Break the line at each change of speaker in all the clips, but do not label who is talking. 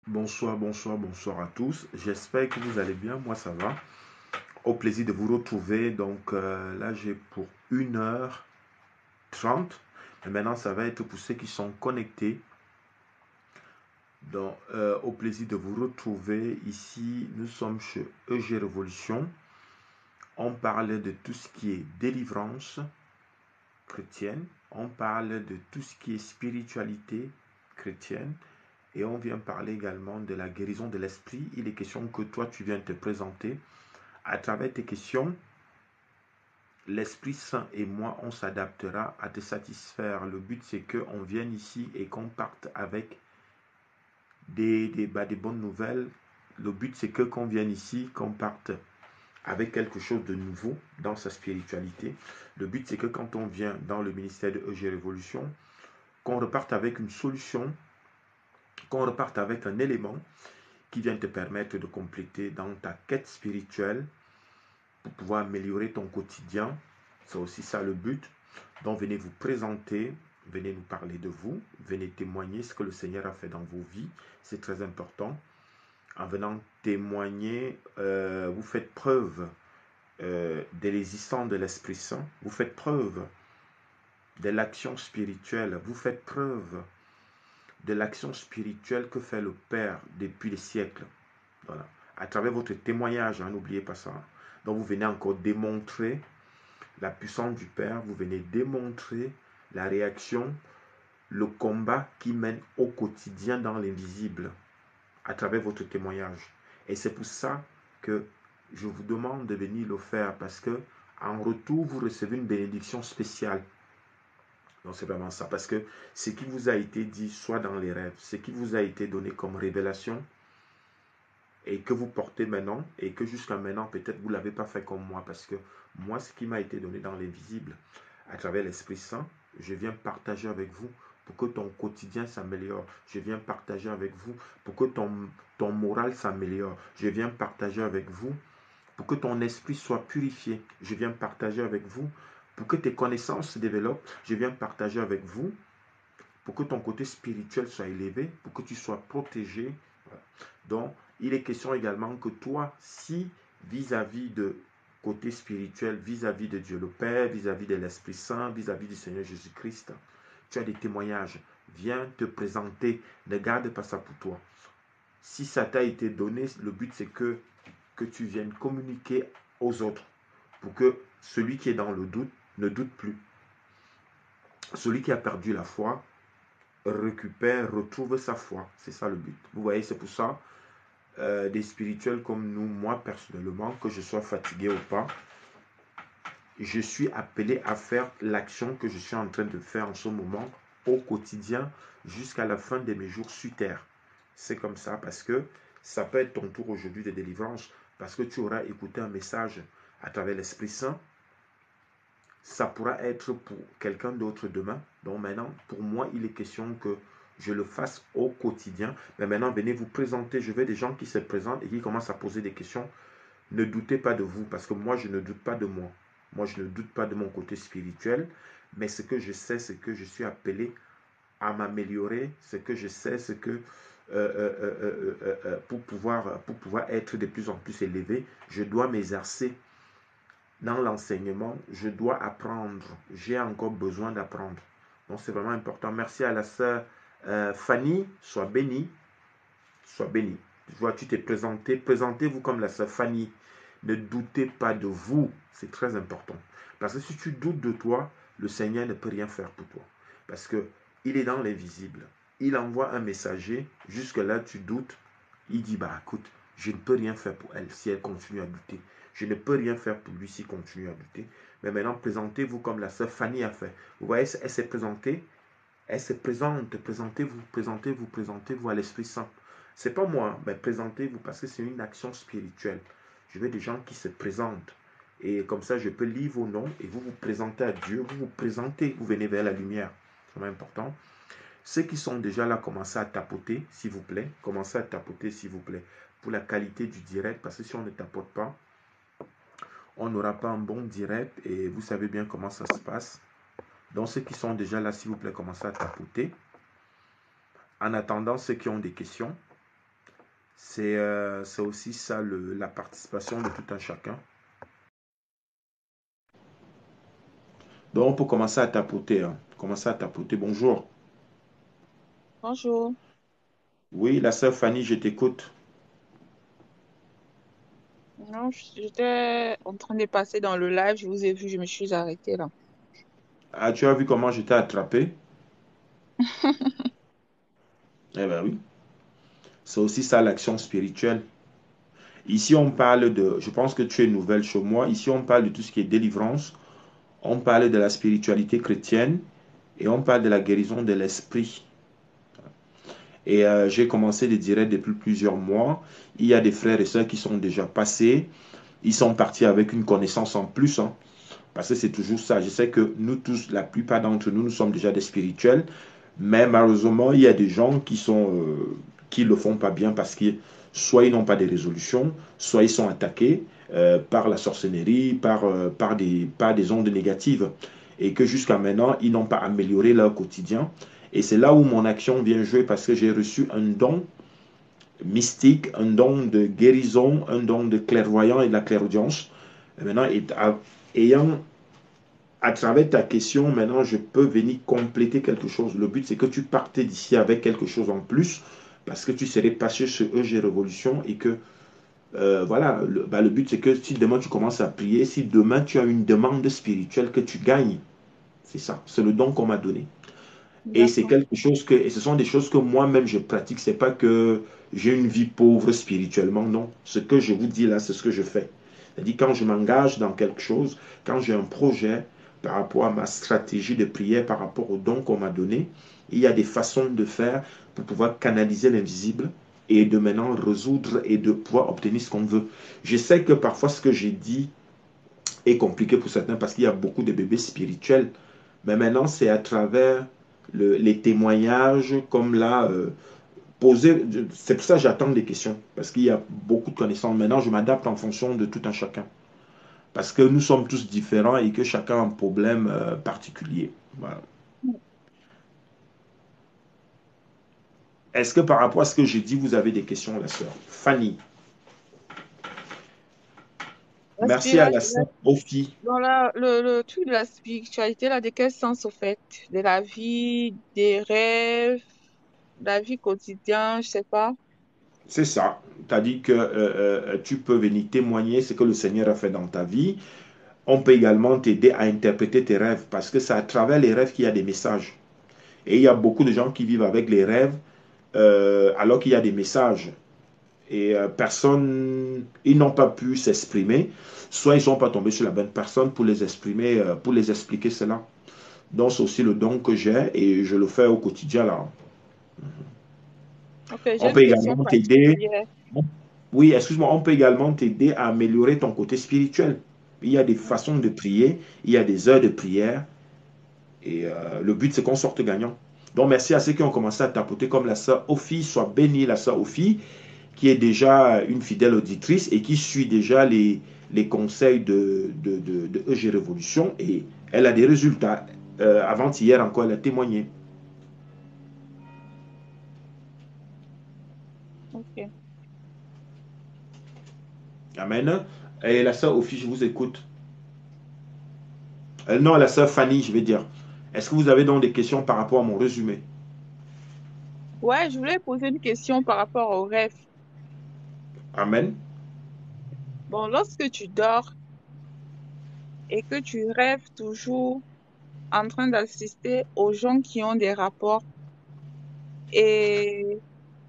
Bonsoir, bonsoir, bonsoir à tous. J'espère que vous allez bien. Moi, ça va. Au plaisir de vous retrouver. Donc là, j'ai pour 1h30. Et maintenant, ça va être pour ceux qui sont connectés. Donc, au plaisir de vous retrouver. Ici, nous sommes chez EG Révolution. On parle de tout ce qui est délivrance chrétienne. On parle de tout ce qui est spiritualité chrétienne. Et on vient parler également de la guérison de l'esprit. Il est question que toi, tu viens te présenter. À travers tes questions, l'Esprit Saint et moi, on s'adaptera à te satisfaire. Le but, c'est qu'on vienne ici et qu'on parte avec des bonnes nouvelles. Le but, c'est que qu'on vienne ici, qu'on parte avec quelque chose de nouveau dans sa spiritualité. Le but, c'est que quand on vient dans le ministère de EG Révolution, qu'on reparte avec une solution, qu'on reparte avec un élément qui vient te permettre de compléter dans ta quête spirituelle pour pouvoir améliorer ton quotidien. C'est aussi ça le but. Donc venez vous présenter, venez nous parler de vous, venez témoigner ce que le Seigneur a fait dans vos vies. C'est très important. En venant témoigner, vous faites preuve de l'existence de l'Esprit Saint. Vous faites preuve de l'action spirituelle. Vous faites preuve de l'action spirituelle que fait le Père depuis les siècles. Voilà. À travers votre témoignage, n'oubliez pas ça. Donc vous venez encore démontrer la puissance du Père, vous venez démontrer la réaction, le combat qui mène au quotidien dans l'invisible à travers votre témoignage. Et c'est pour ça que je vous demande de venir le faire parce que en retour, vous recevez une bénédiction spéciale. Donc c'est vraiment ça. Parce que ce qui vous a été dit, soit dans les rêves, ce qui vous a été donné comme révélation, et que vous portez maintenant, et que jusqu'à maintenant, peut-être vous ne l'avez pas fait comme moi, parce que moi, ce qui m'a été donné dans l'invisible, à travers l'Esprit Saint, je viens partager avec vous pour que ton quotidien s'améliore. Je viens partager avec vous pour que ton moral s'améliore. Je viens partager avec vous pour que ton esprit soit purifié. Je viens partager avec vous pour que tes connaissances se développent. Je viens partager avec vous pour que ton côté spirituel soit élevé, pour que tu sois protégé. Donc, il est question également que toi, si vis-à-vis de côté spirituel, vis-à-vis de Dieu le Père, vis-à-vis de l'Esprit Saint, vis-à-vis du Seigneur Jésus-Christ, tu as des témoignages, viens te présenter, ne garde pas ça pour toi. Si ça t'a été donné, le but c'est que tu viennes communiquer aux autres pour que celui qui est dans le doute ne doute plus. Celui qui a perdu la foi récupère, retrouve sa foi. C'est ça le but. Vous voyez, c'est pour ça, des spirituels comme nous, moi personnellement, que je sois fatigué ou pas, je suis appelé à faire l'action que je suis en train de faire en ce moment, au quotidien, jusqu'à la fin de mes jours sur terre. C'est comme ça parce que ça peut être ton tour aujourd'hui de délivrance, parce que tu auras écouté un message à travers l'Esprit Saint. Ça pourra être pour quelqu'un d'autre demain. Donc maintenant, pour moi, il est question que je le fasse au quotidien. Mais maintenant, venez vous présenter. Je veux des gens qui se présentent et qui commencent à poser des questions. Ne doutez pas de vous, parce que moi, je ne doute pas de moi. Moi, je ne doute pas de mon côté spirituel. Mais ce que je sais, c'est que je suis appelé à m'améliorer. Ce que je sais, c'est que pour pouvoir être de plus en plus élevé, je dois m'exercer dans l'enseignement, je dois apprendre. J'ai encore besoin d'apprendre. Donc, c'est vraiment important. Merci à la sœur Fanny. Sois bénie. Sois bénie. Je vois, tu t'es présenté. Présentez-vous comme la sœur Fanny. Ne doutez pas de vous. C'est très important. Parce que si tu doutes de toi, le Seigneur ne peut rien faire pour toi. Parce qu'il est dans l'invisible. Il envoie un messager. Jusque-là, tu doutes. Il dit, bah écoute, je ne peux rien faire pour elle si elle continue à douter. Je ne peux rien faire pour lui s'il continue à douter. Mais maintenant, présentez-vous comme la sœur Fanny a fait. Vous voyez, elle s'est présentée. Elle se présente. Présentez-vous, présentez-vous, présentez-vous à l'Esprit Saint. Ce n'est pas moi, mais présentez-vous parce que c'est une action spirituelle. Je veux des gens qui se présentent. Et comme ça, je peux lire vos noms et vous vous présentez à Dieu. Vous vous présentez, vous venez vers la lumière. C'est vraiment important. Ceux qui sont déjà là, commencez à tapoter, s'il vous plaît. Commencez à tapoter, s'il vous plaît, pour la qualité du direct. Parce que si on ne tapote pas, on n'aura pas un bon direct. Et vous savez bien comment ça se passe. Donc, ceux qui sont déjà là, s'il vous plaît, commencez à tapoter. En attendant, ceux qui ont des questions, C'est aussi ça, la participation de tout un chacun. Donc, on peut commencer à tapoter. Hein. Commencer à tapoter. Bonjour.
Bonjour.
Oui, la sœur Fanny, je t'écoute.
Non, j'étais en train de passer dans le live, je vous ai vu, je me suis arrêtée là.
Ah, tu as vu comment j'étais attrapé? Eh bien oui. C'est aussi ça l'action spirituelle. Ici, on parle de, je pense que tu es nouvelle chez moi, ici, on parle de tout ce qui est délivrance, on parle de la spiritualité chrétienne et on parle de la guérison de l'esprit. Et j'ai commencé des directs depuis plusieurs mois. Il y a des frères et sœurs qui sont déjà passés. Ils sont partis avec une connaissance en plus. Hein, parce que c'est toujours ça. Je sais que nous tous, la plupart d'entre nous, nous sommes déjà des spirituels. Mais malheureusement, il y a des gens qui le font pas bien parce que soit ils n'ont pas de résolution, soit ils sont attaqués par la sorcellerie, par des ondes négatives. Et que jusqu'à maintenant, ils n'ont pas amélioré leur quotidien. Et c'est là où mon action vient jouer parce que j'ai reçu un don mystique, un don de guérison, un don de clairvoyant et de la clairaudience. Et maintenant, ayant à travers ta question, maintenant, je peux venir compléter quelque chose. Le but, c'est que tu partais d'ici avec quelque chose en plus, parce que tu serais passé sur EG Révolution et que, voilà, le but, c'est que si demain tu commences à prier, si demain tu as une demande spirituelle, que tu gagnes. C'est ça, c'est le don qu'on m'a donné. Et c'est
D'accord.
quelque chose que, et ce sont des choses que moi-même je pratique. C'est pas que j'ai une vie pauvre spirituellement, non. Ce que je vous dis là, c'est ce que je fais. C'est-à-dire quand je m'engage dans quelque chose, quand j'ai un projet par rapport à ma stratégie de prière, par rapport au don qu'on m'a donné, il y a des façons de faire pour pouvoir canaliser l'invisible et de maintenant résoudre et de pouvoir obtenir ce qu'on veut. Je sais que parfois ce que j'ai dit est compliqué pour certains parce qu'il y a beaucoup de bébés spirituels. Mais maintenant, c'est à travers les témoignages comme là, poser. C'est pour ça que j'attends des questions parce qu'il y a beaucoup de connaissances. Maintenant, je m'adapte en fonction de tout un chacun. Parce que nous sommes tous différents et que chacun a un problème particulier. Voilà. Est-ce que par rapport à ce que j'ai dit, vous avez des questions, la sœur Fanny? Merci à la sœur Ophi.
Dans le truc de la spiritualité, là, de quel sens au fait? De la vie, des rêves, de la vie quotidienne, je sais pas.
C'est ça. Tu as dit que tu peux venir témoigner ce que le Seigneur a fait dans ta vie. On peut également t'aider à interpréter tes rêves parce que c'est à travers les rêves qu'il y a des messages. Et il y a beaucoup de gens qui vivent avec les rêves alors qu'il y a des messages. Et personne, ils n'ont pas pu s'exprimer, soit ils ne sont pas tombés sur la bonne personne pour les exprimer, pour les expliquer cela. Donc c'est aussi le don que j'ai et je le fais au quotidien là.
Ok, j'ai
On
une
peut
question
également t'aider.
particulière.
Oui, excuse-moi, on peut également t'aider à améliorer ton côté spirituel. Il y a des
Mm.
façons de prier, il y a des heures de prière, et le but, c'est qu'on sorte gagnant. Donc, merci à ceux qui ont commencé à tapoter comme la sœur Ophi. Soit bénie la sœur Ophi, qui est déjà une fidèle auditrice et qui suit déjà les conseils de EG Révolution. Et elle a des résultats. Avant-hier encore, elle a témoigné.
Ok.
Amen. Et la sœur Ophi, je vous écoute. Non, la sœur Fanny, je vais dire. Est-ce que vous avez donc des questions par rapport à mon résumé?
Ouais, je voulais poser une question par rapport au rêve.
Amen.
Bon, lorsque tu dors et que tu rêves toujours en train d'assister aux gens qui ont des rapports et,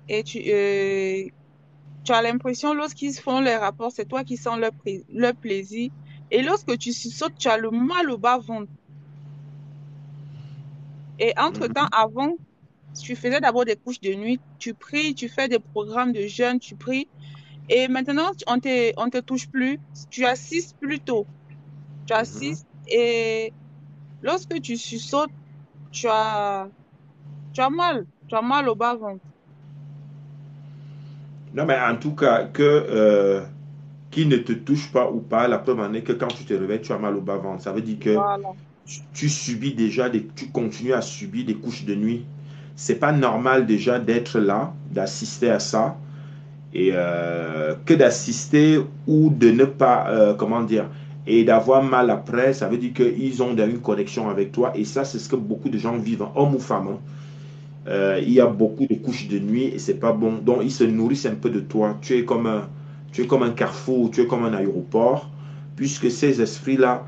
et tu as l'impression lorsqu'ils font les rapports, c'est toi qui sens leur plaisir. Et lorsque tu sautes, tu as le mal au bas-ventre. Et entre-temps,
Mhm,
avant, tu faisais d'abord des couches de nuit, tu pries, tu fais des programmes de jeûne, tu pries. Et maintenant, on te touche plus, tu assistes plutôt. Tu
mhm.
assistes et lorsque tu sautes, tu as, tu as mal au bas-ventre.
Non, mais en tout cas, qu'il ne te touche pas ou pas, la preuve en est que quand tu te réveilles, tu as mal au bas-ventre. Ça veut dire que
Voilà.
tu subis déjà, tu continues à subir des couches de nuit. C'est pas normal déjà d'être là, d'assister à ça. et que d'assister ou de ne pas, comment dire, et d'avoir mal après, ça veut dire qu'ils ont une connexion avec toi. Et ça, c'est ce que beaucoup de gens vivent, hein, hommes ou femmes. Hein. Il y a beaucoup de couches de nuit et c'est pas bon. Donc, ils se nourrissent un peu de toi. Tu es comme un carrefour, tu es comme un aéroport, puisque ces esprits-là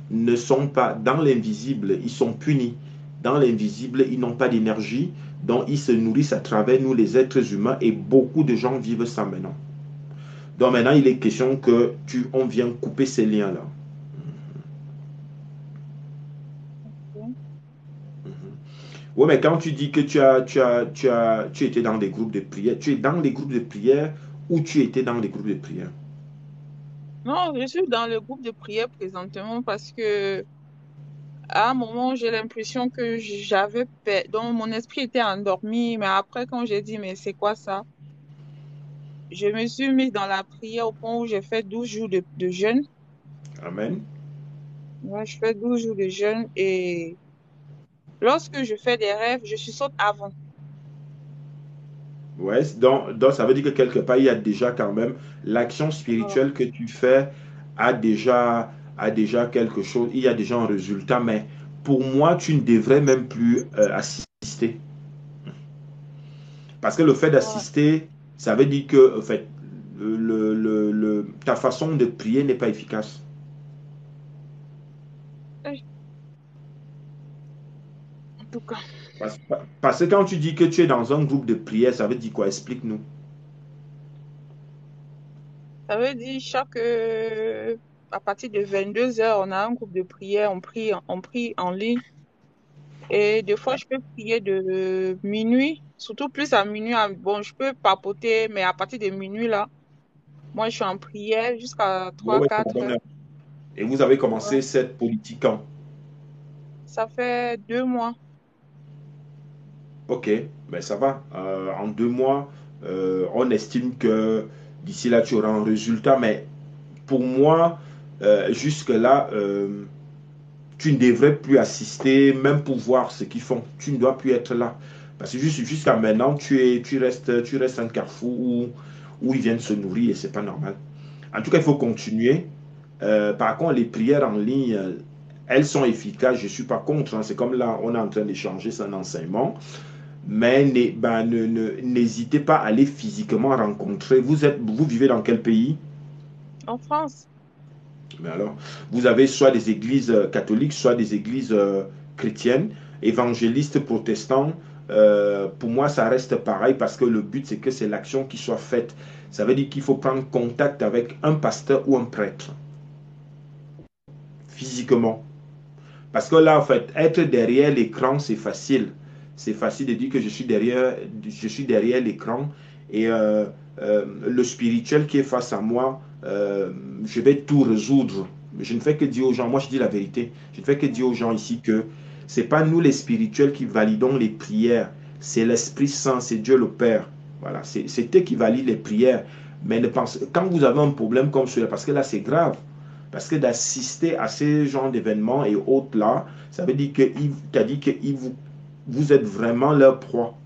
ne sont pas dans l'invisible, ils sont punis. Dans l'invisible, ils n'ont pas d'énergie, donc ils se nourrissent à travers nous, les êtres humains, et beaucoup de gens vivent ça maintenant. Donc maintenant, il est question que on vient couper ces liens-là. Oui, mais quand tu dis que tu étais dans des groupes de prière, tu es dans les groupes de prière ou tu étais dans les groupes de prière?
Non, je suis dans le groupe de prière présentement parce que à un moment, j'ai l'impression que donc mon esprit était endormi, mais après, quand j'ai dit, mais c'est quoi ça? Je me suis mise dans la prière au point où j'ai fait 12 jours de jeûne.
Amen.
Ouais, je fais 12 jours de jeûne et lorsque je fais des rêves, je suis saute avant.
Ouais, donc ça veut dire que quelque part, il y a déjà quand même l'action
Voilà.
spirituelle que tu fais a déjà quelque chose, il y a déjà un résultat, mais pour moi, tu ne devrais même plus assister. Parce que le fait
Ouais.
d'assister, ça veut dire que en fait, ta façon de prier n'est pas efficace.
En tout cas,
Parce que quand tu dis que tu es dans un groupe de prière, ça veut dire quoi? Explique-nous.
ça veut dire à partir de 22 heures, on a un groupe de prière, on prie en ligne. Et des fois, je peux prier de minuit, surtout plus à minuit. Bon, je peux papoter, mais à partir de minuit, là, moi, je suis en prière jusqu'à
Ouais,
trois
ouais, c'est la
quatre
bonne
heures.
heure. Et vous avez
Ouais.
commencé cette politique quand?
Ça fait 2 mois.
Ok, ben ça va. En 2 mois, on estime que d'ici là, tu auras un résultat. Mais pour moi, jusque-là, tu ne devrais plus assister, même pour voir ce qu'ils font. Tu ne dois plus être là. Parce que jusqu'à maintenant, tu restes un carrefour où ils viennent se nourrir et c'est pas normal. En tout cas, il faut continuer. Par contre, les prières en ligne, elles sont efficaces. Je ne suis pas contre. Hein. C'est comme là, on est en train d'échanger, c'est un enseignement. Mais n'hésitez pas à aller physiquement rencontrer. Vous vivez dans quel pays?
En France.
Mais alors, vous avez soit des églises catholiques, soit des églises chrétiennes, évangélistes, protestants. Pour moi, ça reste pareil parce que le but, c'est que c'est l'action qui soit faite. Ça veut dire qu'il faut prendre contact avec un pasteur ou un prêtre, physiquement. Parce que là, en fait, être derrière l'écran, c'est facile. C'est facile de dire que je suis derrière l'écran et le spirituel qui est face à moi, je vais tout résoudre. Je ne fais que dire aux gens, moi je dis la vérité, je ne fais que dire aux gens ici que c'est pas nous les spirituels qui validons les prières, c'est l'Esprit Saint, c'est Dieu le Père. Voilà, c'est eux qui valident les prières. Mais quand vous avez un problème comme celui-là, parce que là c'est grave, parce que d'assister à ces genres d'événements et autres là, ça veut dire que tu as dit que vous êtes vraiment leur proie.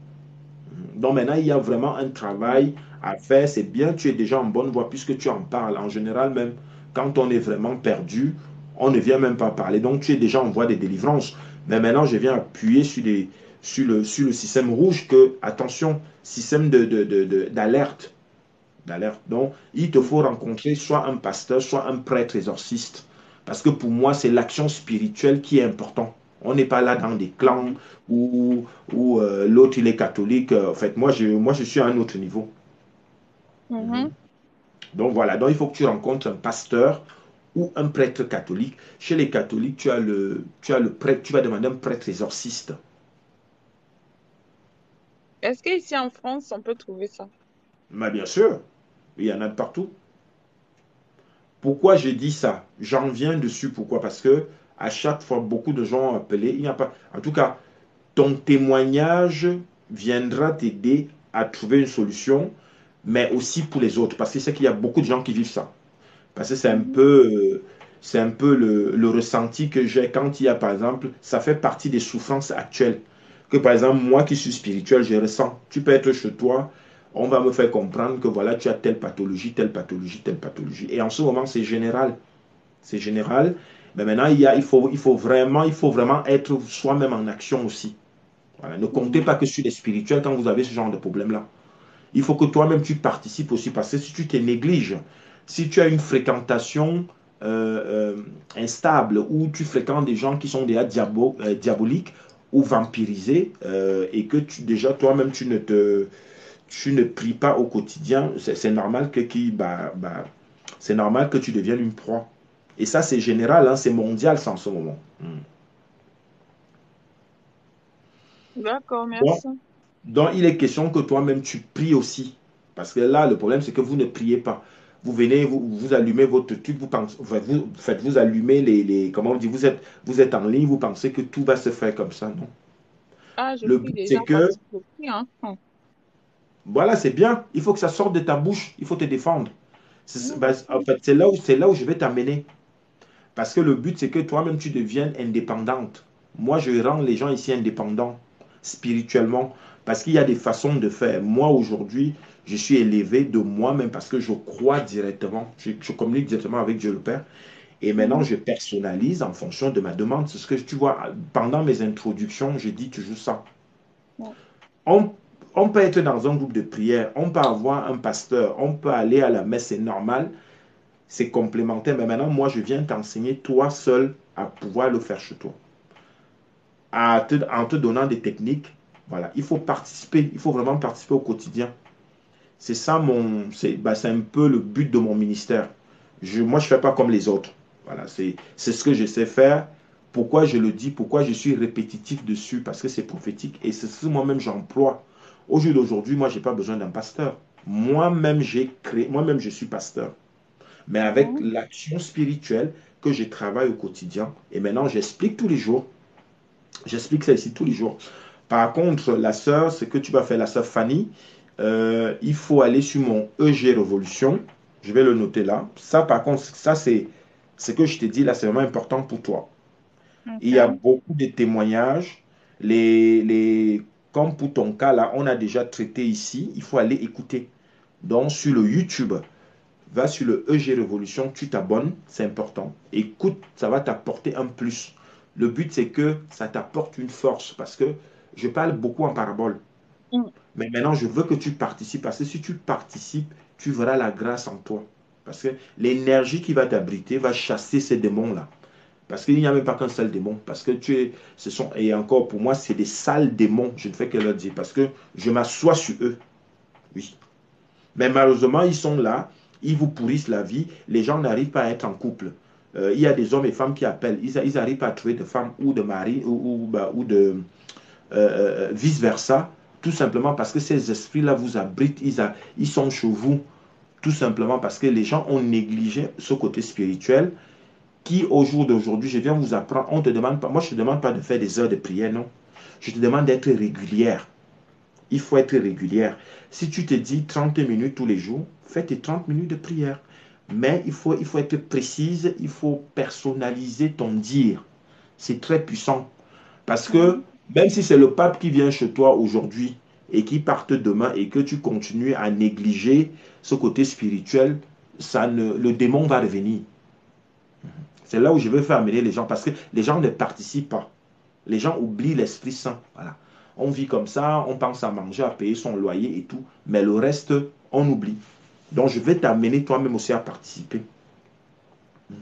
Donc maintenant, il y a vraiment un travail à faire. C'est bien, tu es déjà en bonne voie puisque tu en parles. En général, même quand on est vraiment perdu, on ne vient même pas parler. Donc tu es déjà en voie de délivrance. Mais maintenant, je viens appuyer sur le système rouge que, attention, système d'alerte d'alerte. Donc, il te faut rencontrer soit un pasteur, soit un prêtre exorciste. Parce que pour moi, c'est l'action spirituelle qui est importante. On n'est pas là dans des clans
Mhm,
où l'autre il est catholique. En fait, moi, je suis à un autre niveau. Mhm.
mhm.
Donc voilà, donc il faut que tu rencontres un pasteur ou un prêtre catholique. Chez les catholiques, tu as le prêtre, tu vas demander un prêtre exorciste.
Est-ce qu'ici en France, on peut trouver ça?
Mais bien sûr, il y en a de partout. Pourquoi j'ai dit ça? J'en viens dessus. Pourquoi? Parce que à chaque fois, beaucoup de gens ont appelé. Il n'y a pas. En tout cas, ton témoignage viendra t'aider à trouver une solution, mais aussi pour les autres. Parce que c'est qu'il y a beaucoup de gens qui vivent ça. Parce que
Mhm,
c'est un peu le ressenti que j'ai quand il y a, par exemple, ça fait partie des souffrances actuelles. Que par exemple, moi qui suis spirituel, je ressens. Tu peux être chez toi, On va me faire comprendre que voilà, tu as telle pathologie, telle pathologie, telle pathologie. Et en ce moment, c'est général. C'est général. Mais maintenant, il faut vraiment être soi-même en action aussi. Voilà. Ne comptez
Mhm.
pas que sur les spirituels quand vous avez ce genre de problème-là. Il faut que toi-même, tu participes aussi. Parce que si tu te négliges, si tu as une fréquentation instable, ou tu fréquentes des gens qui sont déjà diaboliques ou vampirisés, et que déjà toi-même, tu ne pries pas au quotidien, c'est normal c'est normal que tu deviennes une proie. Et ça, c'est général, hein, c'est mondial, ça, en ce moment.
D'accord,
Donc,
merci.
donc, il est question que toi-même, tu pries aussi. Parce que là, le problème, c'est que vous ne priez pas. Vous venez, vous allumez votre truc, vous pensez, vous allumez comment on dit, vous êtes en ligne, vous pensez que tout va se faire comme ça, non?
Ah, je
Le
prie
but,
déjà
c'est que,
parce que je prie, hein.
voilà, c'est bien. Il faut que ça sorte de ta bouche. Il faut te défendre.
Mhm.
En fait, c'est là où je vais t'amener. Parce que le but, c'est que toi-même, tu deviennes indépendante. Moi, je rends les gens ici indépendants spirituellement parce qu'il y a des façons de faire. Moi, aujourd'hui, je suis élevé de moi-même parce que je crois directement. Je communique directement avec Dieu le Père. Et maintenant,
Mhm.
je personnalise en fonction de ma demande. C'est ce que tu vois, pendant mes introductions, je dis toujours ça.
Ouais.
On, on peut être dans un groupe de prière, on peut avoir un pasteur, on peut aller à la messe, c'est normal. C'est complémentaire, mais maintenant, moi, je viens t'enseigner toi seul à pouvoir le faire chez toi. En te donnant des techniques, voilà, il faut participer, il faut vraiment participer au quotidien. C'est ça c'est un peu le but de mon ministère. Moi, je ne fais pas comme les autres. Voilà, c'est ce que je sais faire. Pourquoi je le dis, pourquoi je suis répétitif dessus, parce que c'est prophétique et c'est ce que moi-même j'emploie. Au jour d'aujourd'hui, moi, je n'ai pas besoin d'un pasteur. Moi-même, je suis pasteur, mais avec
Mhm.
l'action spirituelle que je travaille au quotidien. Et maintenant, j'explique tous les jours. J'explique ça ici tous les jours. Par contre, la sœur, ce que tu vas faire, la sœur Fanny, il faut aller sur mon EG Révolution. Je vais le noter là. Ça, par contre, ça, c'est ce que je t'ai dit là, c'est vraiment important pour toi. Il y a
Ok.
beaucoup de témoignages. Comme pour ton cas là, on a déjà traité ici. Il faut aller écouter. Donc, sur le YouTube, va sur le EG Révolution, tu t'abonnes, c'est important. Écoute, ça va t'apporter un plus. Le but, c'est que ça t'apporte une force parce que je parle beaucoup en parabole.
Mm.
Mais maintenant, je veux que tu participes parce que si tu participes, tu verras la grâce en toi. Parce que l'énergie qui va t'abriter va chasser ces démons-là. Parce qu'il n'y a même pas qu'un seul démon. Parce que et encore pour moi, c'est des sales démons. Je ne fais que leur dire. Parce que je m'assois sur eux. Oui. Mais malheureusement, ils sont là, ils vous pourrissent la vie, les gens n'arrivent pas à être en couple. Il y a des hommes et femmes qui appellent, ils n'arrivent pas à trouver de femme ou de mari ou de vice-versa, tout simplement parce que ces esprits-là vous abritent, ils sont chez vous, tout simplement parce que les gens ont négligé ce côté spirituel qui, au jour d'aujourd'hui, je viens vous apprendre, on te demande pas, moi je ne te demande pas de faire des heures de prière, non. Je te demande d'être régulière. Il faut être régulière. Si tu te dis 30 minutes tous les jours, fais tes 30 minutes de prière. Mais il faut être précise, il faut personnaliser ton dire. C'est très puissant. Parce que
Mhm.
même si c'est le pape qui vient chez toi aujourd'hui et qui parte demain et que tu continues à négliger ce côté spirituel, le démon va revenir. C'est là où je veux faire amener les gens parce que les gens ne participent pas. Les gens oublient l'Esprit Saint. Voilà. On vit comme ça, on pense à manger, à payer son loyer et tout, mais le reste, on oublie. Donc, je vais t'amener toi-même aussi à participer.
Mm.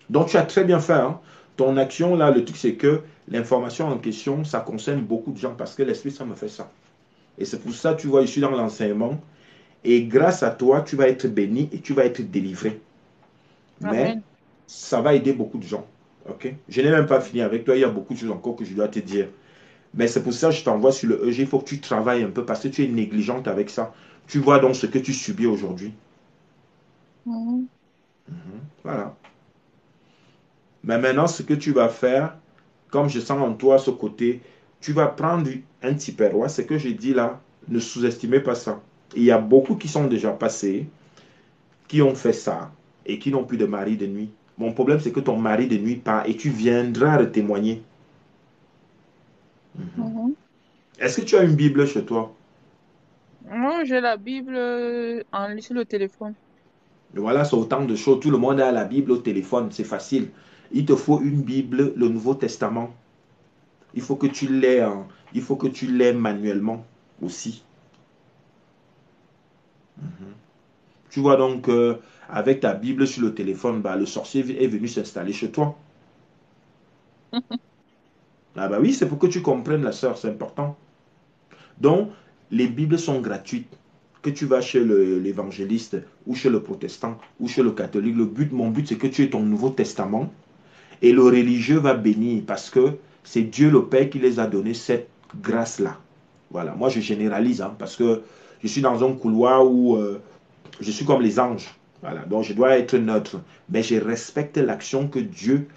Donc, tu as très bien fait. Hein. Ton action, là, le truc, c'est que l'information en question, ça concerne beaucoup de gens parce que l'Esprit Saint me fait ça. Et c'est pour ça, tu vois, je suis dans l'enseignement. Et grâce à toi, tu vas être béni et tu vas être délivré. Mais
Amen.
ça va aider beaucoup de gens. Ok? Je n'ai même pas fini avec toi. Il y a beaucoup de choses encore que je dois te dire. Mais c'est pour ça que je t'envoie sur le EG. Il faut que tu travailles un peu parce que tu es négligente avec ça. Tu vois donc ce que tu subis aujourd'hui.
Mhm.
Voilà. Mais maintenant, ce que tu vas faire, comme je sens en toi ce côté, tu vas prendre un petit perrois. Ce que j'ai dit là, ne sous-estimez pas ça. Il y a beaucoup qui sont déjà passés, qui ont fait ça et qui n'ont plus de mari de nuit. Mon problème, c'est que ton mari de nuit part et tu viendras témoigner.
Mhm.
Est-ce que tu as une Bible chez toi?
Moi, j'ai la Bible sur le téléphone.
Et voilà, c'est autant de choses. Tout le monde a la Bible au téléphone, c'est facile. Il te faut une Bible, le Nouveau Testament. Il faut que tu l'aies, il faut que tu l'aies manuellement aussi. Tu vois donc, avec ta Bible sur le téléphone, bah, le sorcier est venu s'installer chez toi. Ah bah oui, c'est pour que tu comprennes la sœur, c'est important. Donc, les Bibles sont gratuites. Que tu vas chez l'évangéliste ou chez le protestant ou chez le catholique, mon but, c'est que tu aies ton Nouveau Testament et le religieux va bénir parce que c'est Dieu le Père qui les a donné cette grâce-là. Voilà, moi je généralise hein, parce que je suis dans un couloir où je suis comme les anges. Voilà, donc je dois être neutre, mais je respecte l'action que Dieu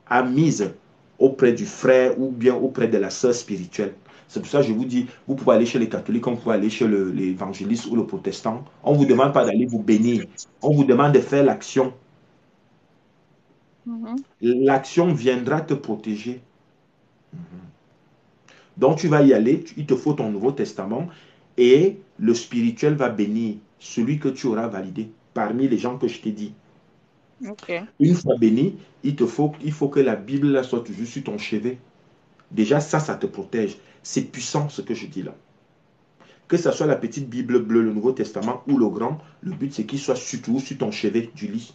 a mise auprès du frère ou bien auprès de la sœur spirituelle. C'est pour ça que je vous dis, vous pouvez aller chez les catholiques, on peut aller chez l'évangéliste ou le protestant. On ne vous demande pas d'aller vous bénir. On vous demande de faire l'action.
Mhm.
L'action viendra te protéger. Donc tu vas y aller, il te faut ton Nouveau Testament et le spirituel va bénir celui que tu auras validé parmi les gens que je t'ai dit.
Ok.
Une fois béni, il faut que la Bible soit toujours sur ton chevet. Déjà, ça te protège. C'est puissant ce que je dis là. Que ce soit la petite Bible bleue, le Nouveau Testament ou le grand, le but c'est qu'il soit surtout sur ton chevet du lit.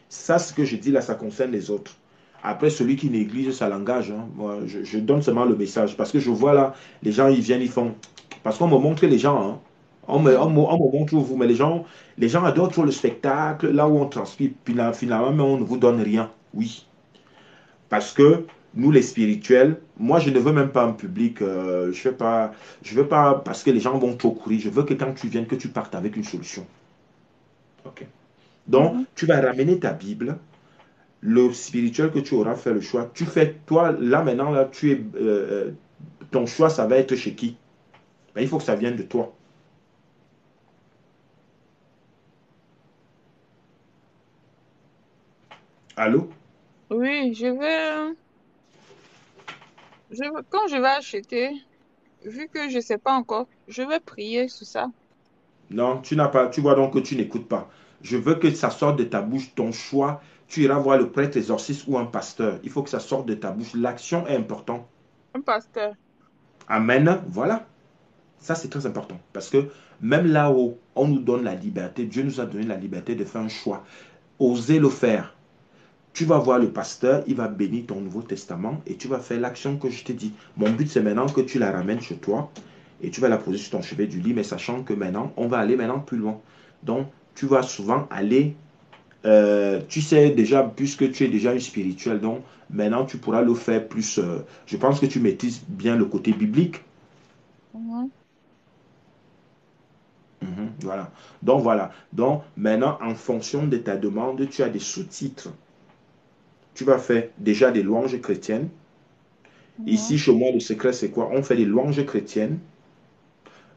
Ça, ce que je dis là, ça concerne les autres. Après, celui qui néglige, ça l'engage. Hein. Moi, je donne seulement le message. Parce que je vois là, les gens, ils viennent, ils font. Parce qu'on me montre les gens. Hein.
Mhm.
On me montre vous. Mais les gens adorent trop le spectacle, là où on transmet. Puis là, finalement, mais on ne vous donne rien. Oui. Parce que nous, les spirituels, moi, je ne veux même pas un public. Je veux pas, parce que les gens vont trop courir. Je veux que quand tu viennes, que tu partes avec une solution. OK. Donc,
Mhm.
tu vas ramener ta Bible le spirituel que tu auras fait le choix, tu fais, toi, là maintenant, là, ton choix, ça va être chez qui? Ben, il faut que ça vienne de toi. Allô?
Oui, quand je vais acheter, vu que je ne sais pas encore, je vais prier sur ça.
Non, tu n'as pas, tu vois donc que tu n'écoutes pas. Je veux que ça sorte de ta bouche, ton choix. Tu iras voir le prêtre exorciste ou un pasteur. Il faut que ça sorte de ta bouche. L'action est importante.
Un pasteur.
Amen. Voilà. Ça, c'est très important. Parce que même là où on nous donne la liberté, Dieu nous a donné la liberté de faire un choix. Osez le faire. Tu vas voir le pasteur, il va bénir ton Nouveau Testament et tu vas faire l'action que je t'ai dit. Mon but, c'est maintenant que tu la ramènes chez toi et tu vas la poser sur ton chevet du lit, mais sachant que maintenant, on va aller maintenant plus loin. Donc, tu vas souvent aller, tu sais déjà, puisque tu es déjà un spirituel, donc maintenant, tu pourras le faire plus. Je pense que tu maîtrises bien le côté biblique.
Mhm.
Mhm, voilà. Donc, voilà. Donc, maintenant, en fonction de ta demande, tu as des sous-titres. Tu vas faire déjà des louanges chrétiennes. Ici,
Mhm.
chez moi, le secret, c'est quoi? On fait des louanges chrétiennes,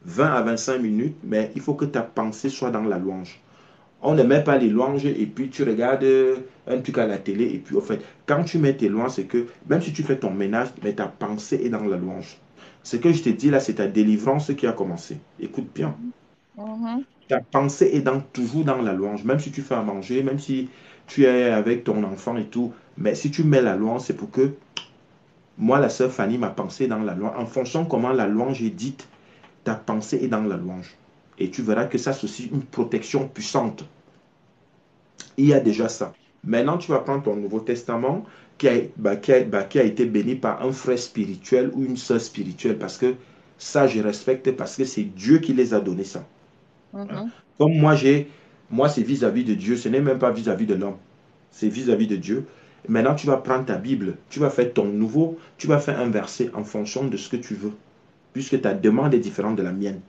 20 à 25 minutes, mais il faut que ta pensée soit dans la louange. On ne met pas les louanges et puis tu regardes un truc à la télé. Et puis, en fait, quand tu mets tes louanges, c'est que même si tu fais ton ménage, mais ta pensée est dans la louange. Ce que je te dis là, c'est ta délivrance qui a commencé. Écoute bien.
Mhm. Mhm.
Ta pensée est toujours dans la louange. Même si tu fais à manger, même si tu es avec ton enfant et tout. Mais si tu mets la louange, c'est pour que moi, la sœur Fanny, ma pensée est dans la louange. En fonction de comment la louange est dite, ta pensée est dans la louange. Et tu verras que ça, c'est aussi une protection puissante. Il y a déjà ça. Maintenant, tu vas prendre ton Nouveau Testament qui a été béni par un frère spirituel ou une sœur spirituelle. Parce que ça, je respecte parce que c'est Dieu qui les a donné ça. Voilà.
Mhm.
Comme moi, c'est vis-à-vis de Dieu. Ce n'est même pas vis-à-vis de l'homme. C'est vis-à-vis de Dieu. Maintenant, tu vas prendre ta Bible. Tu vas faire ton nouveau. Tu vas faire un verset en fonction de ce que tu veux. Puisque ta demande est différente de la mienne.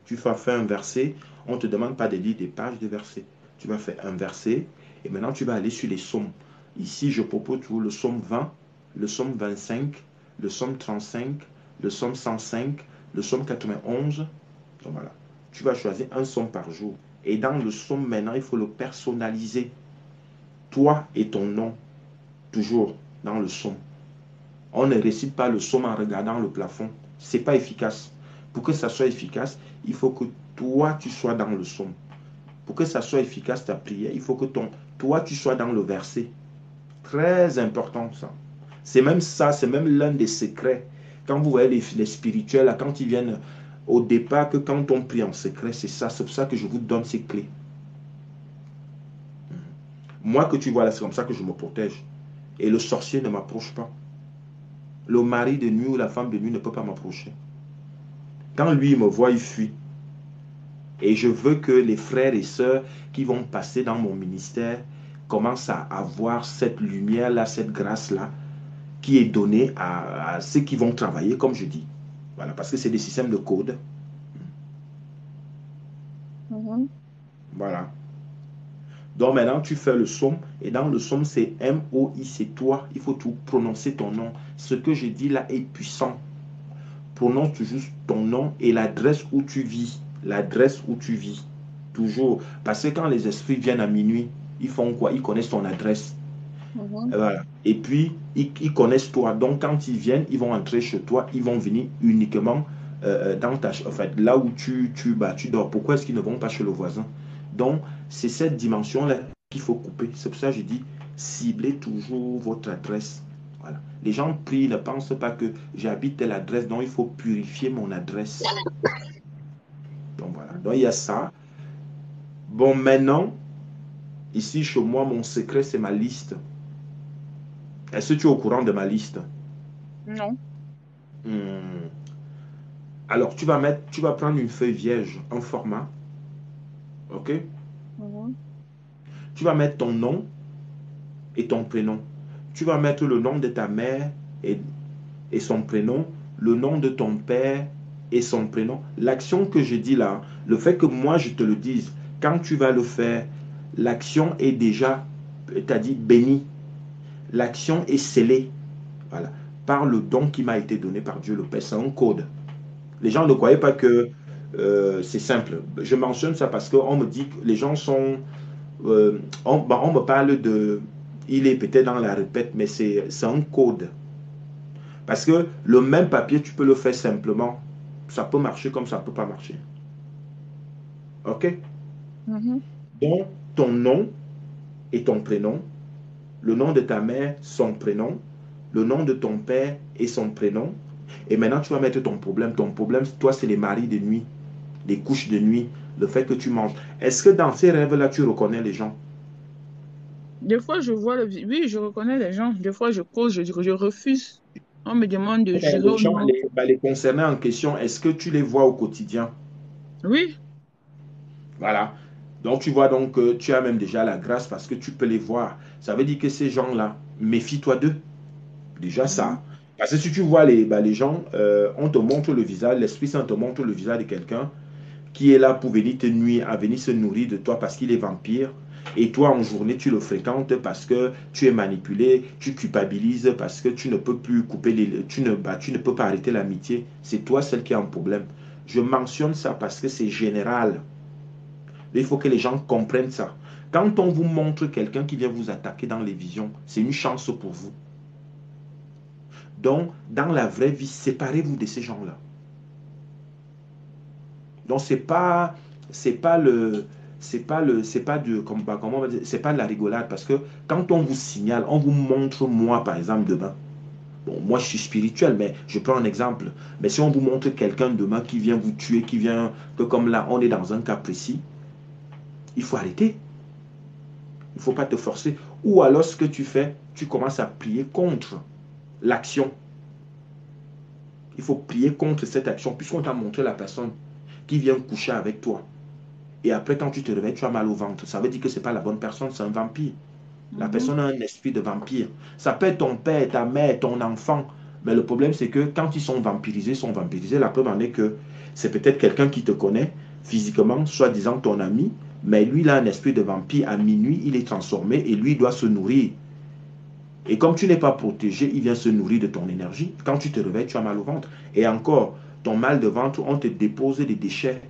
Tu vas faire un verset, on ne te demande pas de lire des pages de versets. Tu vas faire un verset et maintenant tu vas aller sur les psaumes. Ici, je propose toujours le psaume 20, le psaume 25, le psaume 35, le psaume 105, le psaume 91. Donc voilà. Tu vas choisir un psaume par jour. Et dans le psaume, maintenant, il faut le personnaliser. Toi et ton nom, toujours dans le psaume. On ne récite pas le psaume en regardant le plafond. C'est pas efficace. Pour que ça soit efficace, il faut que toi, tu sois dans le somme. Pour que ça soit efficace, ta prière, il faut que toi, tu sois dans le verset. Très important, ça. C'est même ça, c'est même l'un des secrets. Quand vous voyez les spirituels, là, quand ils viennent au départ, que quand on prie en secret, c'est ça. C'est pour ça que je vous donne ces clés. Moi que tu vois là, c'est comme ça que je me protège. Et le sorcier ne m'approche pas. Le mari de nuit ou la femme de nuit ne peut pas m'approcher. Quand lui me voit, il fuit. Et je veux que les frères et sœurs qui vont passer dans mon ministère commencent à avoir cette lumière-là, cette grâce-là, qui est donnée à ceux qui vont travailler, comme je dis. Voilà, parce que c'est des systèmes de code.
Mhm.
Voilà. Donc maintenant, tu fais le somme, et dans le somme, c'est M-O-I, c'est toi. Il faut tout prononcer ton nom. Ce que je dis là est puissant. Prononce juste ton nom et l'adresse où tu vis. L'adresse où tu vis. Toujours. Parce que quand les esprits viennent à minuit, ils font quoi? Ils connaissent ton adresse.
Mhm.
Voilà. Et puis, ils connaissent toi. Donc, quand ils viennent, ils vont entrer chez toi. Ils vont venir uniquement dans ta... En fait, là où tu dors. Pourquoi est-ce qu'ils ne vont pas chez le voisin? Donc, c'est cette dimension-là qu'il faut couper. C'est pour ça que je dis, ciblez toujours votre adresse. Voilà. Les gens prient, ne pensent pas que j'habite telle adresse, donc il faut purifier mon adresse. Donc, voilà. Donc, il y a ça. Bon, maintenant, ici, chez moi, mon secret, c'est ma liste. Est-ce que tu es au courant de ma liste?
Non.
Hmm. Alors, tu vas prendre une feuille vierge, un format, ok?
Mhm.
Tu vas mettre ton nom et ton prénom. Tu vas mettre le nom de ta mère et son prénom, le nom de ton père et son prénom. L'action que je dis là, le fait que moi je te le dise, quand tu vas le faire, l'action est déjà, c'est-à-dire bénie. L'action est scellée, voilà, par le don qui m'a été donné par Dieu le Père. C'est un code. Les gens ne croyaient pas que c'est simple. Je mentionne ça parce qu'on me dit que les gens sont... on me parle de... Il est peut-être dans la répète, mais c'est un code. Parce que le même papier, tu peux le faire simplement. Ça peut marcher comme ça ne peut pas marcher. OK?
Mhm.
Donc, ton nom et ton prénom, le nom de ta mère, son prénom, le nom de ton père et son prénom. Et maintenant, tu vas mettre ton problème. Ton problème, toi, c'est les maris de nuit, les couches de nuit, le fait que tu manges. Est-ce que dans ces rêves-là, tu reconnais les gens?
Des fois, je vois oui, je reconnais les gens. Des fois, je cause, je refuse. On me demande de
Ben,
jurer
les
au
gens,
nom.
les concernés en question, est-ce que tu les vois au quotidien?
Oui.
Voilà. Donc, tu vois, donc, tu as même déjà la grâce parce que tu peux les voir. Ça veut dire que ces gens-là, méfie-toi d'eux. Déjà
Mhm.
ça. Parce que si tu vois les gens, on te montre le visage, l'Esprit Saint te montre le visage de quelqu'un qui est là pour venir te nuire, à venir se nourrir de toi parce qu'il est vampire. Et toi, en journée, tu le fréquentes parce que tu es manipulé, tu culpabilises parce que tu ne peux plus couper tu ne peux pas arrêter l'amitié. C'est toi celle qui a un problème. Je mentionne ça parce que c'est général. Il faut que les gens comprennent ça. Quand on vous montre quelqu'un qui vient vous attaquer dans les visions, c'est une chance pour vous. Donc, dans la vraie vie, séparez-vous de ces gens-là. Donc, c'est pas le, c'est pas de, comment on va dire, c'est pas de la rigolade parce que quand on vous signale, on vous montre moi, par exemple, demain. Bon, moi, je suis spirituel, mais je prends un exemple. Mais si on vous montre quelqu'un demain qui vient vous tuer, qui vient, que comme là, on est dans un cas précis, il faut arrêter. Il ne faut pas te forcer. Ou alors, ce que tu fais, tu commences à prier contre l'action. Il faut prier contre cette action, puisqu'on t'a montré la personne qui vient coucher avec toi. Et après, quand tu te réveilles, tu as mal au ventre. Ça veut dire que ce n'est pas la bonne personne, c'est un vampire. La
Mhm.
personne a un esprit de vampire. Ça peut être ton père, ta mère, ton enfant. Mais le problème, c'est que quand ils sont vampirisés, la preuve en est que c'est peut-être quelqu'un qui te connaît physiquement, soi-disant ton ami, mais lui, il a un esprit de vampire. À minuit, il est transformé et lui, il doit se nourrir. Et comme tu n'es pas protégé, il vient se nourrir de ton énergie. Quand tu te réveilles, tu as mal au ventre. Et encore, ton mal de ventre, on te dépose des déchets.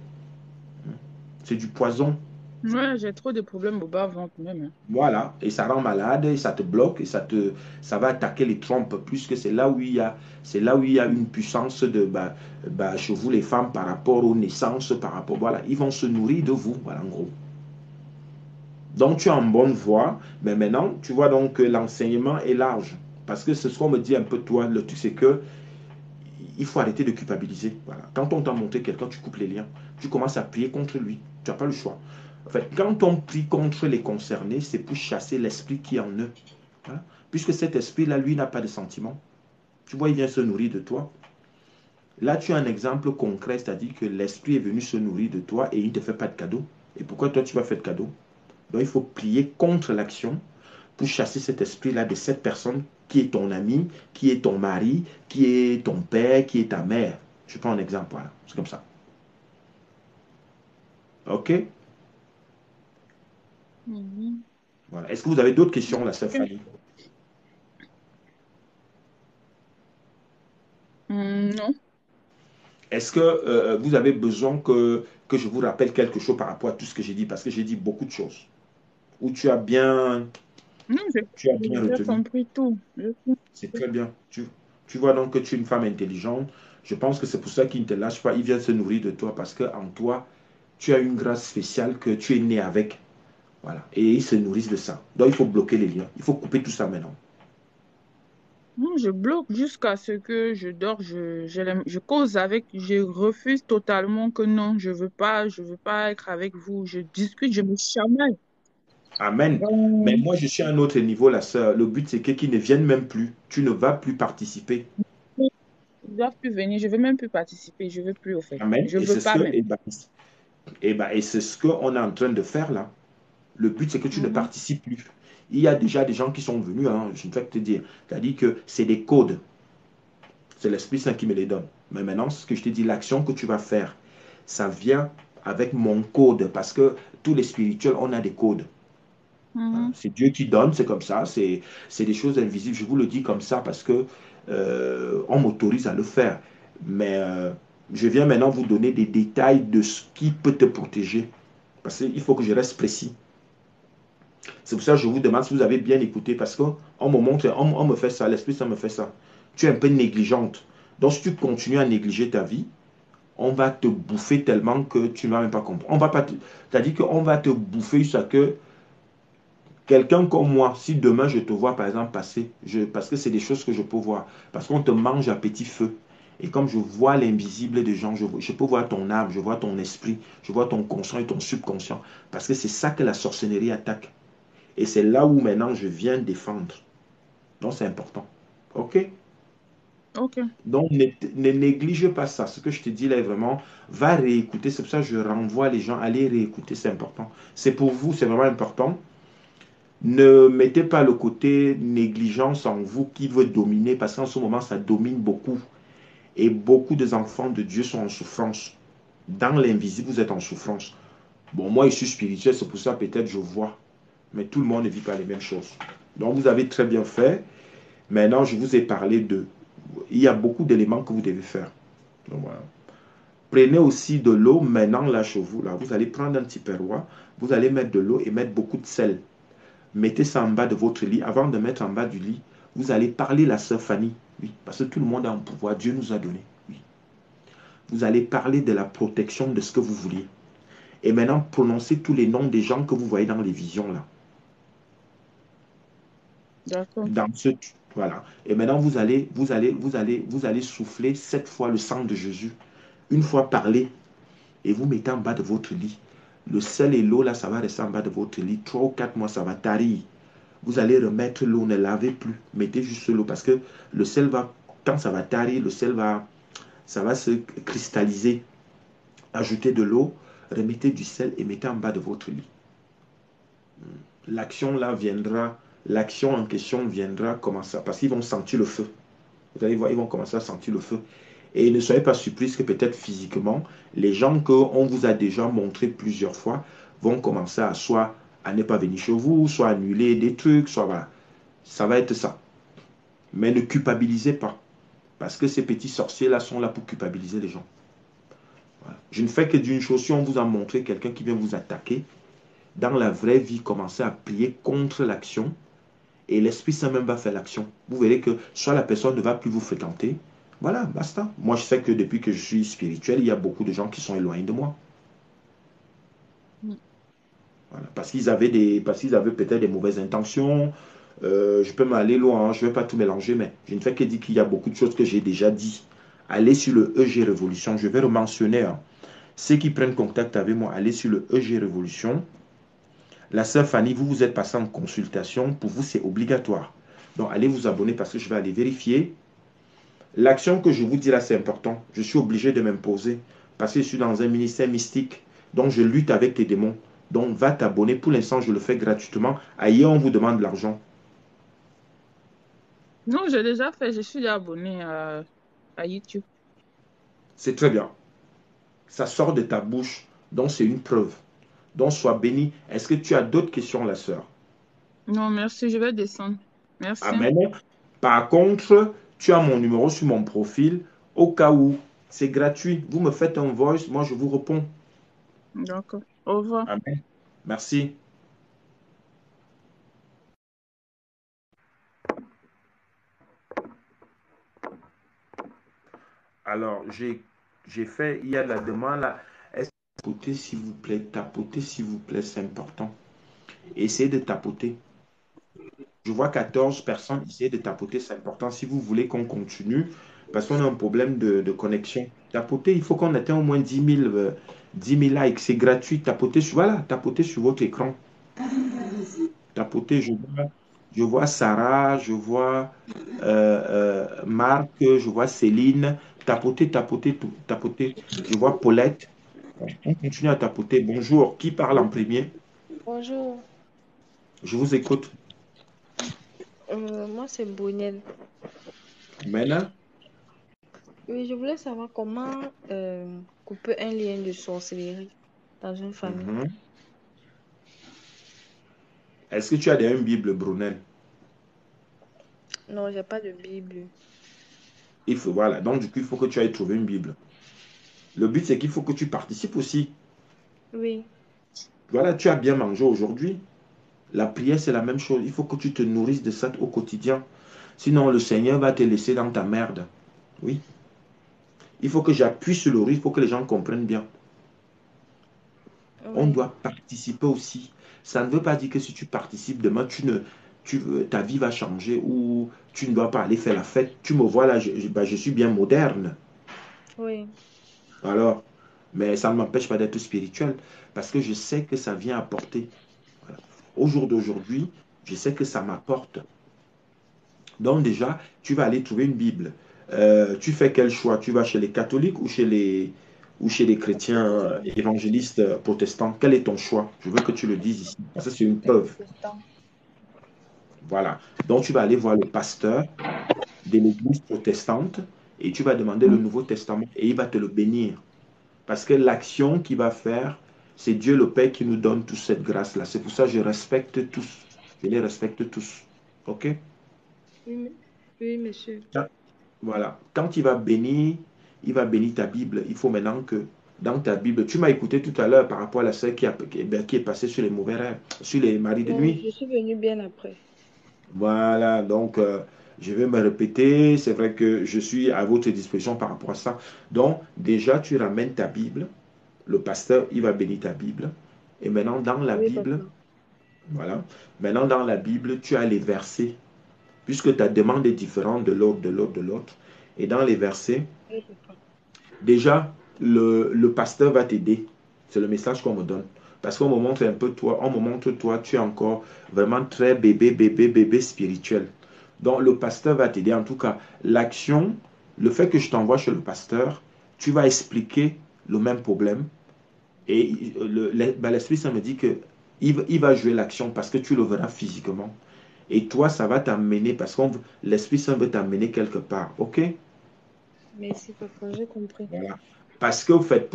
C'est du poison.
Ouais, j'ai trop de problèmes au bas-ventre même, hein.
Voilà, et ça rend malade, et ça te bloque, et ça va attaquer les trompes, puisque c'est là où il y a une puissance chez vous les femmes par rapport aux naissances, par rapport, voilà, ils vont se nourrir de vous, voilà, en gros. Donc tu es en bonne voie, mais maintenant, tu vois donc que l'enseignement est large, parce que c'est ce qu'on me dit un peu toi, le truc c'est que il faut arrêter de culpabiliser, voilà. Quand on t'a montré quelqu'un, tu coupes les liens, tu commences à prier contre lui, tu n'as pas le choix. En fait, quand on prie contre les concernés, c'est pour chasser l'esprit qui est en eux. Hein. Puisque cet esprit-là, lui, n'a pas de sentiments. Tu vois, il vient se nourrir de toi. Là, tu as un exemple concret, c'est-à-dire que l'esprit est venu se nourrir de toi et il ne te fait pas de cadeau. Et pourquoi toi, tu vas faire de cadeau? Donc, il faut prier contre l'action pour chasser cet esprit-là de cette personne qui est ton ami, qui est ton mari, qui est ton père, qui est ta mère. Je prends un exemple, voilà. C'est comme ça. OK?
Mhm.
Voilà. Est-ce que vous avez d'autres questions, la sœur
Ok.
Fanny?
Non.
Est-ce que vous avez besoin que je vous rappelle quelque chose par rapport à tout ce que j'ai dit? Parce que j'ai dit beaucoup de choses. Ou
Non,
tu as bien
j'ai
retenu.
compris tout.
C'est très bien. Tu vois donc que tu es une femme intelligente. Je pense que c'est pour ça qu'il ne te lâche pas. Il vient se nourrir de toi parce qu'en toi, tu as une grâce spéciale que tu es né avec. Voilà. Et ils se nourrissent de ça. Donc il faut bloquer les liens. Il faut couper tout ça maintenant.
Non, je bloque jusqu'à ce que je dors, je cause avec, je refuse totalement que non, je veux pas être avec vous. Je discute, je me chamaille.
Amen. Mais
Donc,
moi, je suis à un autre niveau, la sœur. Le but, c'est qu'ils ne viennent même plus. Tu ne vas plus participer.
ils doivent plus venir, je veux même plus participer, je veux plus au fait.
Amen.
Je veux pas même.
Et c'est ce qu'on est en train de faire là. Le but, c'est que tu ne
Mhm.
participes plus. Il y a déjà des gens qui sont venus, hein, je ne vais que te dire. C'est-à-dire que c'est des codes. C'est l'Esprit Saint qui me les donne. Mais maintenant, ce que je te dis, l'action que tu vas faire, ça vient avec mon code. Parce que tous les spirituels, on a des codes. Voilà.
Mhm.
C'est Dieu qui donne, c'est comme ça. C'est des choses invisibles. Je vous le dis comme ça parce que on m'autorise à le faire. Mais je viens maintenant vous donner des détails de ce qui peut te protéger. Parce qu'il faut que je reste précis. C'est pour ça que je vous demande si vous avez bien écouté, parce qu'on me montre, on me fait ça, l'esprit, ça me fait ça. Tu es un peu négligente. Donc, si tu continues à négliger ta vie, on va te bouffer tellement que tu ne vas même pas comprendre. On va pas c'est-à-dire qu'on va te bouffer jusqu'à que quelqu'un comme moi, si demain je te vois par exemple passer, parce que c'est des choses que je peux voir, parce qu'on te mange à petit feu. Et comme je vois l'invisible des gens, je peux voir ton âme, je vois ton esprit, je vois ton conscient et ton subconscient. Parce que c'est ça que la sorcellerie attaque. Et c'est là où maintenant je viens défendre. Donc c'est important. OK?
Ok,
Donc ne néglige pas ça. Ce que je te dis là est vraiment, va réécouter. C'est pour ça que je renvoie les gens à aller réécouter. C'est important. C'est pour vous, c'est vraiment important. Ne mettez pas le côté négligence en vous qui veut dominer, parce qu'en ce moment, ça domine beaucoup. Et beaucoup des enfants de Dieu sont en souffrance. Dans l'invisible, vous êtes en souffrance. Bon, moi, je suis spirituel, c'est pour ça peut-être je vois. Mais tout le monde ne vit pas les mêmes choses. Donc, vous avez très bien fait. Maintenant, je vous ai parlé de... Il y a beaucoup d'éléments que vous devez faire. Donc, voilà. Prenez aussi de l'eau maintenant là chez vous. Là. Vous allez prendre un petit perroir, vous allez mettre de l'eau et mettre beaucoup de sel. Mettez ça en bas de votre lit. Avant de mettre en bas du lit, vous allez parler la sœur Fanny. Oui, parce que tout le monde a un pouvoir. Dieu nous a donné. Oui. Vous allez parler de la protection de ce que vous vouliez. Et maintenant, prononcez tous les noms des gens que vous voyez dans les visions là.
d'accord.
Dans ce, voilà. Et maintenant, vous allez souffler 7 fois le sang de Jésus. Une fois parler et vous mettez en bas de votre lit. Le sel et l'eau là, ça va rester en bas de votre lit. 3 ou 4 mois, ça va tarir. Vous allez remettre l'eau, ne lavez plus. Mettez juste l'eau parce que le sel va, quand ça va tarir, ça va se cristalliser. Ajoutez de l'eau, remettez du sel et mettez en bas de votre lit. L'action là viendra, l'action en question viendra comment ça, parce qu'ils vont sentir le feu. Vous allez voir, ils vont commencer à sentir le feu. Et ne soyez pas surpris que peut-être physiquement, les gens qu'on vous a déjà montré plusieurs fois vont commencer à soit à ne pas venir chez vous, soit annuler des trucs, soit voilà. Ça va être ça. Mais ne culpabilisez pas. Parce que ces petits sorciers-là sont là pour culpabiliser les gens. Voilà. Je ne fais que d'une chose. Si on vous a montré quelqu'un qui vient vous attaquer, dans la vraie vie, commencer à prier contre l'action et l'Esprit Saint même va faire l'action. Vous verrez que soit la personne ne va plus vous fréquenter. Voilà, basta. Moi, je sais que depuis que je suis spirituel, il y a beaucoup de gens qui sont éloignés de moi.
Mm.
Voilà, parce qu'ils avaient peut-être des mauvaises intentions. Je peux m'aller loin, hein, je ne vais pas tout mélanger, mais je ne fais que dire qu'il y a beaucoup de choses que j'ai déjà dit. Allez sur le EG Révolution, je vais le mentionner, hein. Ceux qui prennent contact avec moi, allez sur le EG Révolution. La sœur Fanny, vous vous êtes passé en consultation. Pour vous, c'est obligatoire. Donc, allez vous abonner parce que je vais aller vérifier. L'action que je vous dis là, c'est important. Je suis obligé de m'imposer parce que je suis dans un ministère mystique. Donc, je lutte avec les démons. Donc, va t'abonner. Pour l'instant, je le fais gratuitement. Ailleurs, on vous demande de l'argent.
Non, j'ai déjà fait, je suis abonnée à YouTube.
C'est très bien. Ça sort de ta bouche. Donc, c'est une preuve. Donc, sois béni. Est-ce que tu as d'autres questions, la sœur?
Non, merci, je vais descendre. Merci.
Amen. Par contre, tu as mon numéro sur mon profil. Au cas où, c'est gratuit. Vous me faites un voice, moi je vous réponds.
D'accord. Au revoir.
Amen. Merci. Alors, j'ai fait, il y a la demande là. Est-ce que tapoter, s'il vous plaît, c'est important. Essayez de tapoter. Je vois 14 personnes, essayez de tapoter, c'est important. Si vous voulez qu'on continue, parce qu'on a un problème de connexion. Tapoter, il faut qu'on atteigne au moins 10 000 likes. C'est gratuit. Tapotez sur, voilà, tapotez sur votre écran. Tapotez, je vois Sarah, je vois Marc, je vois Céline. Tapotez, tapotez, tapotez. Je vois Paulette. On continue à tapoter. Bonjour. Qui parle en premier?
Bonjour,
Je vous écoute.
moi c'est Brunel.
Maintenant,
Oui, je voulais savoir comment couper un lien de sorcellerie dans une famille.
mhm. Est-ce que tu as une Bible, Brunel?
Non, j'ai pas de Bible.
Il faut, voilà. Donc, du coup, il faut que tu ailles trouver une Bible. Le but, c'est qu'il faut que tu participes aussi.
Oui,
Voilà, tu as bien mangé aujourd'hui. La prière, c'est la même chose. Il faut que tu te nourrisses de ça au quotidien. Sinon, le Seigneur va te laisser dans ta merde. Oui. Il faut que j'appuie sur le riz, il faut que les gens comprennent bien. On
oui,
doit participer aussi. Ça ne veut pas dire que si tu participes demain, ta vie va changer ou tu ne dois pas aller faire la fête. Tu me vois là, je suis bien moderne.
oui.
Alors, mais ça ne m'empêche pas d'être spirituel parce que je sais que ça vient apporter. Voilà. Au jour d'aujourd'hui, je sais que ça m'apporte. Donc déjà, tu vas aller trouver une Bible. Tu fais quel choix? Tu vas chez les catholiques ou chez les chrétiens évangélistes protestants? Quel est ton choix? Je veux que tu le dises ici, parce que c'est une
Les
preuve.
protestants.
Voilà. Donc tu vas aller voir le pasteur de l'église protestante et tu vas demander le Nouveau Testament et il va te le bénir. Parce que l'action qu'il va faire, c'est Dieu le Père qui nous donne toute cette grâce-là. C'est pour ça que je respecte tous. Je les respecte tous. OK?
Oui, oui, monsieur.
Voilà. Quand il va bénir ta Bible. Il faut maintenant que dans ta Bible, tu m'as écouté tout à l'heure par rapport à la sœur qui est passée sur les mauvais rêves, sur les maris de
Non,
nuit.
je suis venue bien après.
Voilà. Donc, je vais me répéter. C'est vrai que je suis à votre disposition par rapport à ça. Donc, déjà, tu ramènes ta Bible. Le pasteur, il va bénir ta Bible. Et maintenant, dans la
Oui,
Bible,
papa.
voilà. Maintenant, dans la Bible, tu as les versets. Puisque ta demande est différente de l'autre, de l'autre, de l'autre. Et dans les versets,
Oui, papa.
déjà, le pasteur va t'aider. C'est le message qu'on me donne. Parce qu'on me montre un peu toi, on me montre toi, tu es encore vraiment très bébé, bébé, bébé spirituel. Donc le pasteur va t'aider. En tout cas, l'action, le fait que je t'envoie chez le pasteur, tu vas expliquer le même problème. Et l'Esprit Saint me dit que il va jouer l'action parce que tu le verras physiquement. Et toi, ça va t'amener, parce que l'Esprit Saint veut t'amener quelque part. OK?
Merci, papa, j'ai compris.
Voilà. Parce que, au fait,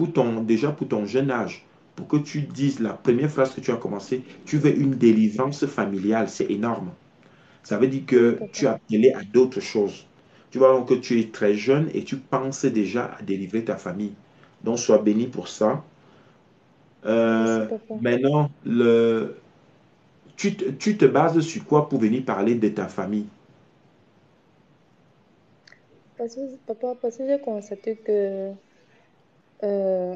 déjà pour ton jeune âge, pour que tu dises la première phrase que tu as commencé, tu veux une délivrance familiale, c'est énorme. Ça veut dire
Oui,
que tu
papa.
as appelé à d'autres choses. Tu vois donc que tu es très jeune et tu penses déjà à délivrer ta famille. Donc, sois béni pour ça.
Merci, papa.
Maintenant, tu te bases sur quoi pour venir parler de ta famille?
Papa, parce que j'ai constaté que euh,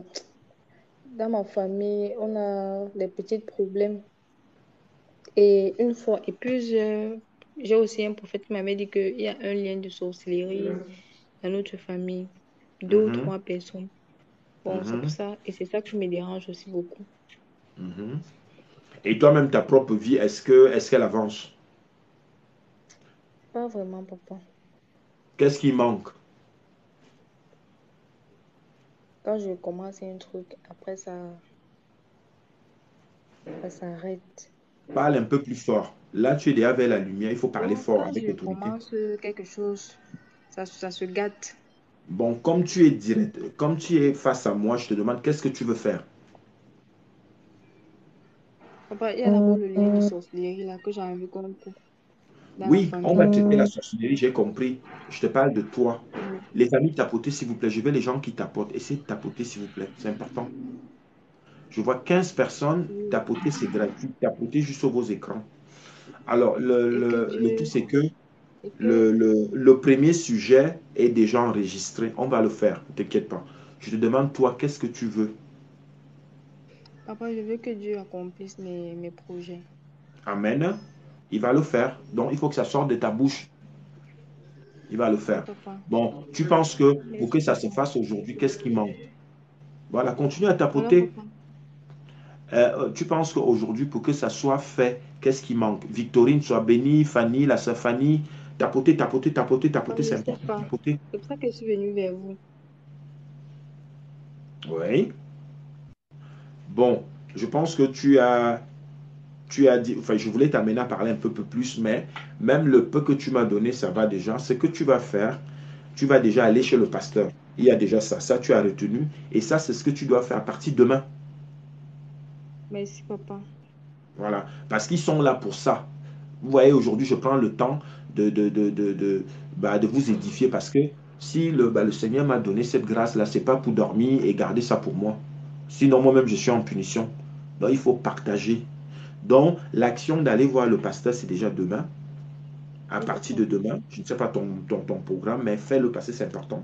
dans ma famille, on a des petits problèmes. Et une fois, et puis j'ai aussi un prophète qui m'avait dit qu'il y a un lien de sorcellerie dans notre famille. Deux ou
Mhm,
trois personnes. Bon, c'est pour
mhm,
ça. Et c'est ça qui me dérange aussi beaucoup.
mhm. Et toi-même, ta propre vie, est-ce qu'elle avance?
Pas vraiment, papa.
Qu'est-ce qui manque?
Quand je commence un truc, après ça s'arrête.
Parle un peu plus fort. Là, tu es déjà vers la lumière, il faut parler
Donc,
fort
quand
avec
je
autorité.
commence quelque chose, ça se gâte.
Bon, comme tu es direct, comme tu es face à moi, je te demande qu'est-ce que tu veux faire?
Papa, il y a d'abord le lien de sorcellerie là que j'ai envie qu'on coupe dans la
Oui, on va
famille.
traiter la sorcellerie, j'ai compris. Je te parle de toi.
Oui.
Les amis tapoter, s'il vous plaît. Je veux les gens qui tapotent. Essayez de tapoter, s'il vous plaît. C'est important. Je vois 15 personnes
Oui.
tapoter, c'est gratuit. Tapoter juste sur vos écrans. Alors,
Et que
le tout,
Dieu,
c'est que
et que,
le premier sujet est déjà enregistré. On va le faire. Ne t'inquiète pas. Je te demande, toi, qu'est-ce que tu veux?
papa, je veux que Dieu accomplisse mes projets.
Amen. Il va le faire. Donc, il faut que ça sorte de ta bouche. Il va le
Oui,
faire.
papa.
Bon, tu penses que pour que
Merci,
ça se
papa.
fasse aujourd'hui, qu'est-ce qui manque? Voilà, continue à
Alors,
tapoter.
papa.
Tu penses qu'aujourd'hui, pour que ça soit fait, qu'est-ce qui manque? Victorine soit bénie, Fanny, la sœur Fanny, tapoter, tapoter, tapoter,
Papa,
tapoter,
je
c'est
ne sais
important,
pas.
tapoter.
C'est pour ça que je suis venue vers vous.
Oui. Bon, je pense que tu as dit, enfin, je voulais t'amener à parler un peu plus, mais même le peu que tu m'as donné, ça va déjà. Ce que tu vas faire, tu vas déjà aller chez le pasteur. Il y a déjà ça, ça tu as retenu, et ça, c'est ce que tu dois faire à partir de demain.
Merci, papa.
Voilà, parce qu'ils sont là pour ça. Vous voyez, aujourd'hui, je prends le temps de vous édifier parce que si le Seigneur m'a donné cette grâce-là, ce n'est pas pour dormir et garder ça pour moi. Sinon, moi-même, je suis en punition. Donc, il faut partager. Donc, l'action d'aller voir le pasteur, c'est déjà demain. À
Oui,
partir
papa.
de demain, je ne sais pas ton programme, mais fais-le passer, c'est important.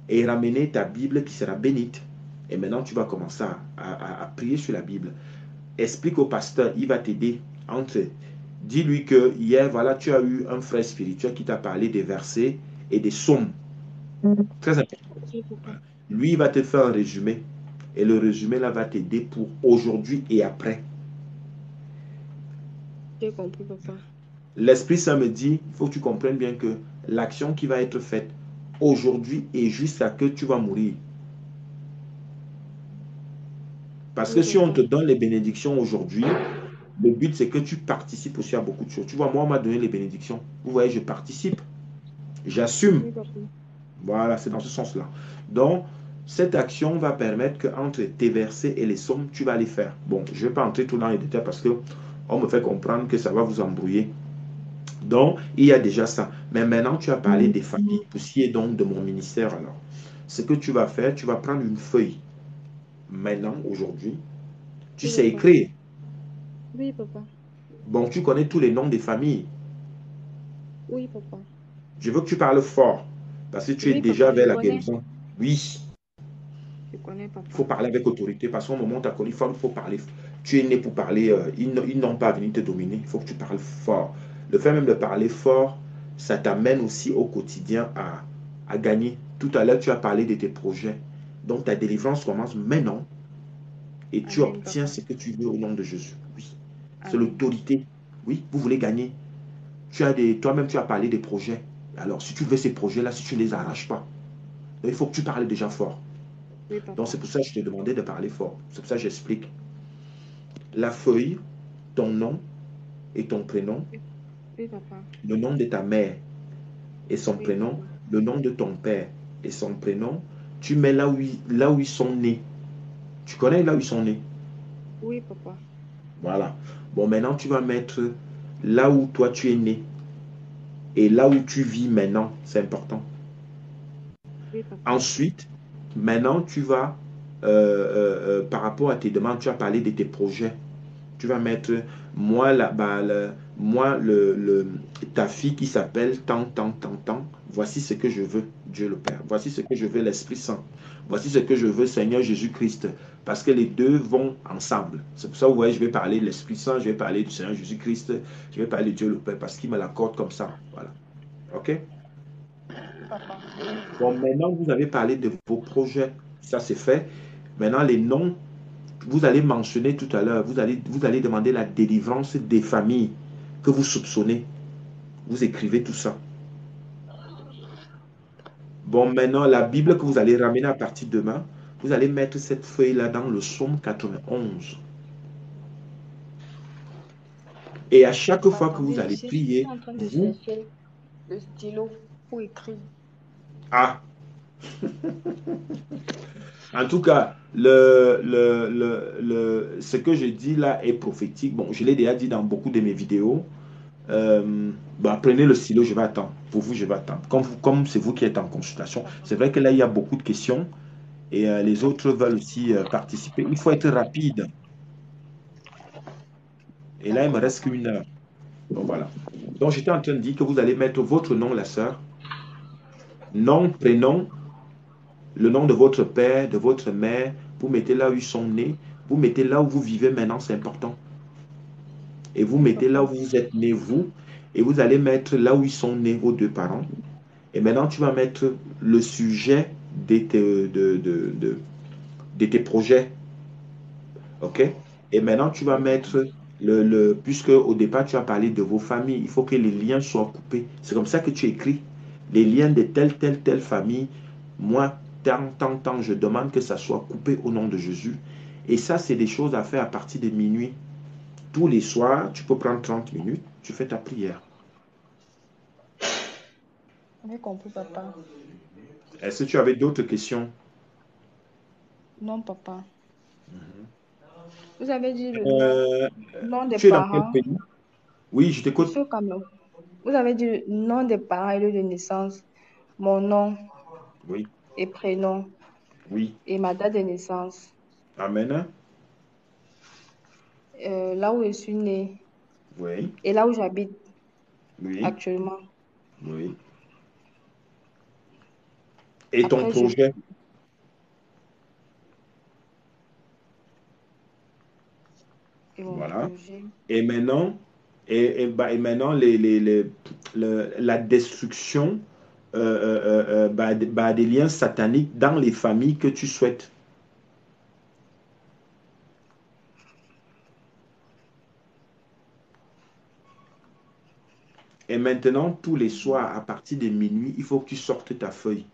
Et ramener ta Bible qui sera bénite. Et maintenant, tu vas commencer à prier sur la Bible. Explique au pasteur, il va t'aider entre. Dis-lui que hier, voilà, tu as eu un frère spirituel qui t'a parlé des versets et des psaumes. Très important.
Oui, papa.
Voilà. Lui, il va te faire un résumé. Et le résumé, là, va t'aider pour aujourd'hui et après.
J'ai compris, papa.
L'Esprit Saint me dit, il faut que tu comprennes bien que l'action qui va être faite aujourd'hui et jusqu'à que tu vas mourir. Parce que
Oui,
si on
papa.
te donne les bénédictions aujourd'hui, le but, c'est que tu participes aussi à beaucoup de choses. Tu vois, moi, on m'a donné les bénédictions. Vous voyez, je participe. J'assume.
Oui, papa.
Voilà, c'est dans ce sens-là. Donc, cette action va permettre qu'entre tes versets et les sommes, tu vas les faire. Bon, je ne vais pas entrer tout dans les détails parce que on me fait comprendre que ça va vous embrouiller. Donc, il y a déjà ça. Mais maintenant, tu as parlé des familles, pour ce qui est donc de mon ministère. Alors, ce que tu vas faire, tu vas prendre une feuille. Maintenant, aujourd'hui, tu
Oui,
sais
papa.
écrire.
Oui, papa.
Bon, tu connais tous les noms des familles.
Oui, papa.
Je veux que tu parles fort parce que tu es
Oui,
déjà
papa, je
vers la
connais.
guérison. Oui.
Je connais,
Il
papa.
faut parler avec autorité parce qu'au moment où tu as connu, il faut parler. Tu es né pour parler. Ils n'ont pas à venir te dominer. Il faut que tu parles fort. Le fait même de parler fort, ça t'amène aussi au quotidien à gagner. Tout à l'heure, tu as parlé de tes projets. Donc ta délivrance commence maintenant et tu
Amen,
obtiens
papa.
ce que tu veux au nom de Jésus. Oui. C'est
Amen.
l'autorité. Oui, vous voulez gagner. Toi-même, tu as parlé des projets. Alors, si tu veux ces projets-là, si tu ne les arraches pas, donc il faut que tu parles déjà fort.
Oui,
Donc,
papa.
c'est pour ça que je t'ai demandé de parler fort. C'est pour ça que j'explique. La feuille, ton nom et ton prénom,
Oui, oui, papa.
le nom de ta mère et son
Oui,
prénom,
papa.
le nom de ton père et son prénom, tu mets là où ils sont nés. Tu connais là où ils sont nés?
Oui, papa.
Voilà. Bon, maintenant, tu vas mettre là où toi tu es né et là où tu vis maintenant. C'est important.
Oui, papa.
Ensuite, maintenant, tu vas par rapport à tes demandes, tu as parlé de tes projets. Tu vas mettre, moi, ta fille qui s'appelle tant, tant, tant, tant. Voici ce que je veux, Dieu le Père. Voici ce que je veux, l'Esprit Saint. Voici ce que je veux, Seigneur Jésus-Christ. Parce que les deux vont ensemble. C'est pour ça, vous voyez, je vais parler de l'Esprit Saint, je vais parler du Seigneur Jésus-Christ, je vais parler de Dieu le Père, parce qu'il me l'accorde comme ça. Voilà. OK?
Papa.
Bon, maintenant, vous avez parlé de vos projets. Ça, c'est fait. Maintenant, les noms, vous allez mentionner tout à l'heure, vous allez demander la délivrance des familles que vous soupçonnez. Vous écrivez tout ça. Bon, maintenant, la Bible que vous allez ramener à partir de demain, vous allez mettre cette feuille-là dans le psaume 91. Et à chaque
Papa,
fois que vous
attendez,
allez
je suis
prier,
en train de
vous...
chercher le stylo pour écrire.
Ah, en tout cas, ce que je dis là est prophétique. Bon, je l'ai déjà dit dans beaucoup de mes vidéos. Bah, prenez le stylo, je vais attendre. Pour vous, je vais attendre. Comme c'est vous qui êtes en consultation. C'est vrai que là, il y a beaucoup de questions et les autres veulent aussi participer. Il faut être rapide. Et là, il me
D'accord,
reste
papa.
qu'une heure. Donc voilà. Donc j'étais en train de dire que vous allez mettre votre nom, la sœur, nom, prénom, le nom de votre père, de votre mère. Vous mettez là où ils sont nés. Vous mettez là où vous vivez maintenant, c'est important. Et vous
Oui,
mettez là où
papa.
vous êtes né, vous. Et vous allez mettre là où ils sont nés, vos deux parents. Et maintenant, tu vas mettre le sujet de tes projets. OK? Et maintenant, tu vas
Oui, papa.
mettre puisque au départ, tu as parlé de vos familles, il faut que les liens soient coupés. C'est comme ça que tu écris les liens de telle, telle, telle famille. Moi, tant, tant, tant, je demande que ça soit coupé au nom de Jésus. Et ça, c'est des choses à faire à partir de minuit. Tous les soirs, tu peux prendre 30 minutes, tu fais ta prière.
J'ai compris, papa.
Est-ce que tu avais d'autres questions?
Non, papa. Vous avez dit le
Euh,
nom des
Tu es dans quel
parents.
pays? Oui, je
Je
t'écoute.
suis au Cameroun. Vous avez dit le nom des parents et lieu de naissance, mon nom
Oui,
et prénom
oui.
et ma date de naissance,
Amen.
là où je suis née
Oui,
et là où j'habite
oui,
actuellement.
oui. Et ton
Après, je...
projet?
Et mon
Voilà.
projet.
Et maintenant, et maintenant la destruction des liens sataniques dans les familles que tu souhaites. Et maintenant, tous les soirs, à partir de minuit, il faut que tu sortes ta feuille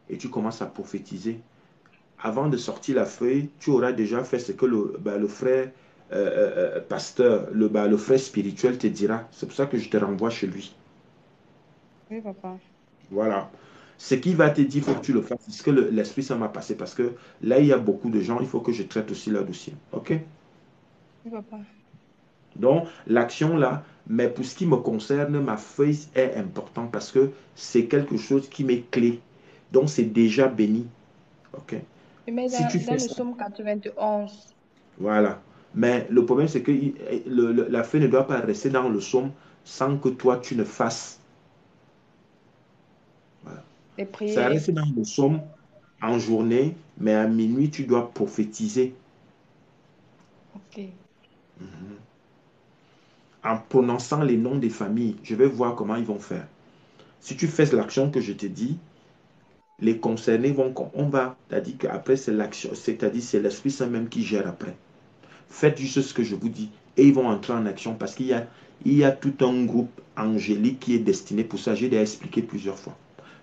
et tu commences à prophétiser. Avant de sortir la feuille, tu auras déjà fait ce que le frère pasteur, le frère spirituel te dira. C'est pour ça que je te renvoie chez lui.
Oui, papa.
Voilà. Ce qu'il va te dire, il faut que tu le fasses. C'est ce que l'Esprit Saint m'a passé parce que là, il y a beaucoup de gens, il faut que je traite aussi leur dossier. OK?
Oui, papa.
Donc, l'action là, mais pour ce qui me concerne, ma feuille est importante parce que c'est quelque chose qui m'est clé. Donc, c'est déjà béni. OK?
Mais
Si tu
dans
fais
le
ça,
psaume 91.
voilà. Mais le problème, c'est que la feuille ne doit pas rester dans le somme sans que toi, tu ne fasses. Voilà.
Les
Ça
prières.
reste dans le somme en journée, mais à minuit, tu dois prophétiser.
Ok.
Mhm. En prononçant les noms des familles, je vais voir comment ils vont faire. Si tu fais l'action que je te dis, les concernés vont, on va, c'est-à-dire qu'après c'est l'action, c'est-à-dire c'est l'Esprit Saint même qui gère après. Faites juste ce que je vous dis et ils vont entrer en action parce il y a tout un groupe angélique qui est destiné pour ça. J'ai déjà expliqué plusieurs fois.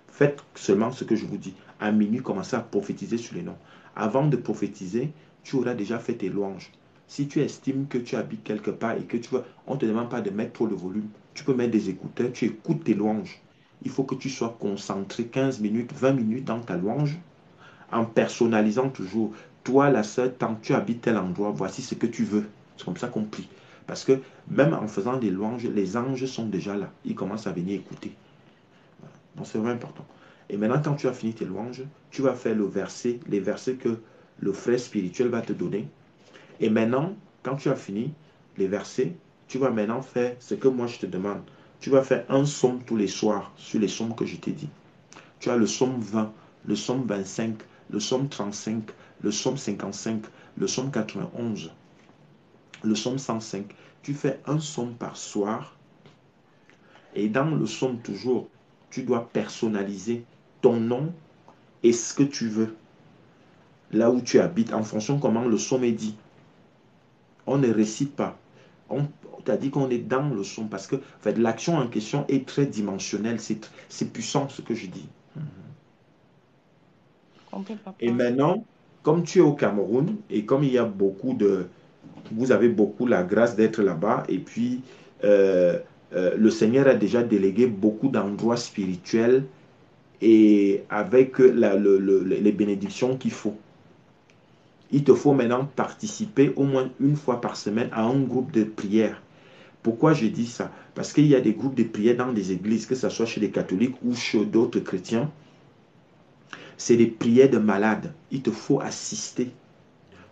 Faites seulement ce que je vous dis. À minuit, commencez à prophétiser sur les noms. Avant de prophétiser, tu auras déjà fait tes louanges. Si tu estimes que tu habites quelque part et que tu vois, on ne te demande pas de mettre trop de volume, tu peux mettre des écouteurs, tu écoutes tes louanges. Il faut que tu sois concentré 15 minutes, 20 minutes dans ta louange, en personnalisant toujours. Toi, la sœur, tant que tu habites tel endroit, voici ce que tu veux. C'est comme ça qu'on prie. Parce que même en faisant des louanges, les anges sont déjà là. Ils commencent à venir écouter. Donc c'est vraiment important. Et maintenant, quand tu as fini tes louanges, tu vas faire les versets que le frère spirituel va te donner. Et maintenant, quand tu as fini les versets, tu vas maintenant faire ce que moi je te demande. Tu vas faire un psaume tous les soirs sur les psaumes que je t'ai dit. Tu as le psaume 20, le psaume 25, le psaume 35, le psaume 55, le psaume 91, le psaume 105. Tu fais un psaume par soir. Et dans le psaume toujours, tu dois personnaliser ton nom et ce que tu veux. Là où tu habites, en fonction de comment le psaume est dit. On ne récite pas. On t'a dit qu'on est dans le psaume parce que en fait, l'action en question est très dimensionnelle. C'est puissant ce que je dis.
Compris,
Et
papa.
maintenant, comme tu es au Cameroun et comme il y a beaucoup de... Vous avez beaucoup la grâce d'être là-bas et puis le Seigneur a déjà délégué beaucoup d'endroits spirituels et avec les bénédictions qu'il faut. Il te faut maintenant participer au moins une fois par semaine à un groupe de prière. Pourquoi je dis ça? Parce qu'il y a des groupes de prière dans des églises, que ce soit chez les catholiques ou chez d'autres chrétiens. C'est des prières de malades. Il te faut assister.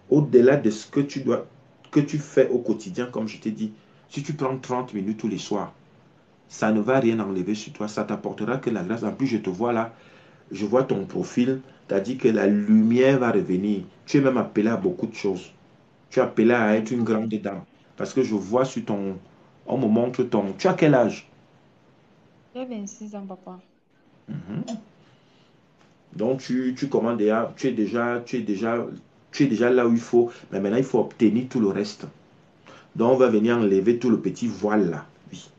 Au-delà de ce que tu fais au quotidien, comme je t'ai dit, si tu prends 30 minutes tous les soirs, ça ne va rien enlever sur toi. Ça t'apportera que la grâce. En plus, je te vois là, je vois ton profil. Tu as dit que la lumière va revenir. Tu es même appelé à beaucoup de choses. Tu es appelé à
Amen,
être une
papa.
grande dame. Parce que je vois sur ton... On me montre ton... Tu as quel âge?
J'ai 26 ans, papa.
Mhm. Donc, tu commandes déjà, tu es déjà là où il faut. Mais maintenant, il faut obtenir tout le reste. Donc, on va venir enlever tout le petit voile là. Oui.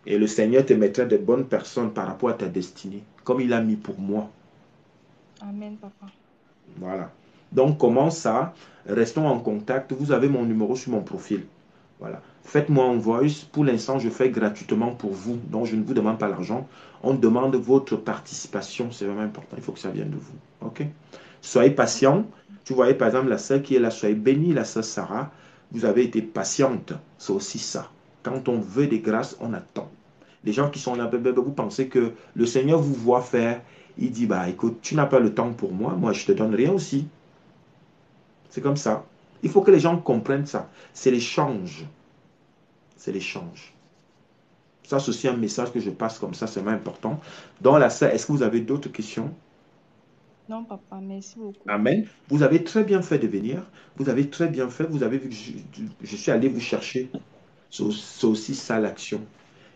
Et le Seigneur te mettra de bonnes personnes par rapport à ta destinée, comme il a mis pour moi.
Amen, papa.
Voilà. Donc, comment ça? Restons en contact. Vous avez mon numéro sur mon profil. Voilà. Faites-moi un voice. Pour l'instant, je fais gratuitement pour vous. Donc, je ne vous demande pas l'argent. On demande votre participation. C'est vraiment important. Il faut que ça vienne de vous. OK? Soyez patient. Tu voyez, par exemple, la sœur qui est là, soyez bénie, la sœur Sarah. Vous avez été patiente. C'est aussi ça. Quand on veut des grâces, on attend. Les gens qui sont là, vous pensez que le Seigneur vous voit faire. Il dit, bah écoute, tu n'as pas le temps pour moi. Moi, je te donne rien aussi. C'est comme ça. Il faut que les gens comprennent ça. C'est l'échange. C'est l'échange. Ça, c'est aussi un message que je passe comme ça, c'est vraiment important. Dans la salle, est-ce que vous avez d'autres questions?
Non, papa, merci beaucoup.
Amen. Vous avez très bien fait de venir. Vous avez très bien fait. Vous avez vu que je suis allé vous chercher. C'est aussi ça l'action.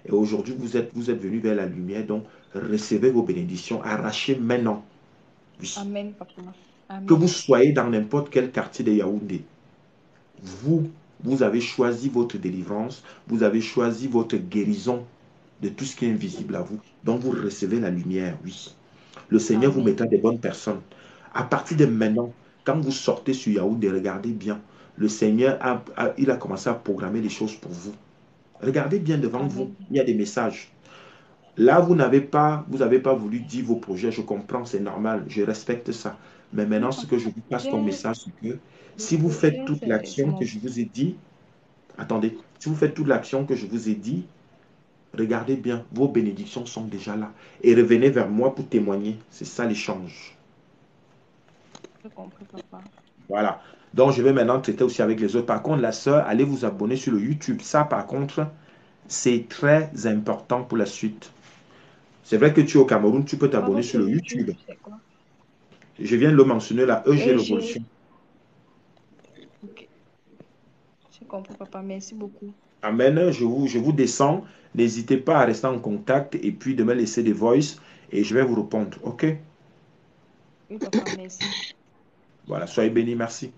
Et aujourd'hui, vous êtes venu vers la lumière. Donc, recevez vos bénédictions. Arrachez maintenant. Oui.
Amen, papa.
Que vous
Amen.
soyez dans n'importe quel quartier de Yaoundé. Vous, vous avez choisi votre délivrance. Vous avez choisi votre guérison de tout ce qui est invisible à vous. Donc, vous recevez la lumière, oui. Le Seigneur vous
Amen.
mettra des bonnes personnes. À partir de maintenant, quand vous sortez sur Yaoundé, regardez bien. Le Seigneur il a commencé à programmer des choses pour vous. Regardez bien devant vous.
Amen.
Il y a des messages. Là, vous avez pas voulu dire vos projets. Je comprends, c'est normal. Je respecte ça. Mais
Oui,
maintenant, ce que
papa.
je vous passe comme
J'ai
message, c'est que
le
si vous faites
projet,
toute
c'est
l'action
mon
que je vous ai dit, attendez, si vous faites toute l'action que je vous ai dit, regardez bien, vos bénédictions sont déjà là. Et revenez vers moi pour témoigner. C'est ça l'échange.
j'ai compris, papa.
Voilà. Donc, je vais maintenant traiter aussi avec les autres. Par contre, la sœur, allez vous abonner sur le YouTube. Ça, par contre, c'est très important pour la suite. C'est vrai que tu es au Cameroun, tu peux t'abonner
Papa,
sur
sur
le
YouTube,
YouTube.
c'est quoi?
Je viens de le mentionner là, EG
EG.
Révolution.
Ok. J'ai compris, papa. Merci beaucoup.
Amen. Je vous descends. N'hésitez pas à rester en contact et puis de me laisser des voices et je vais vous répondre. OK?
Oui, papa, merci.
Voilà. Soyez bénis. Merci.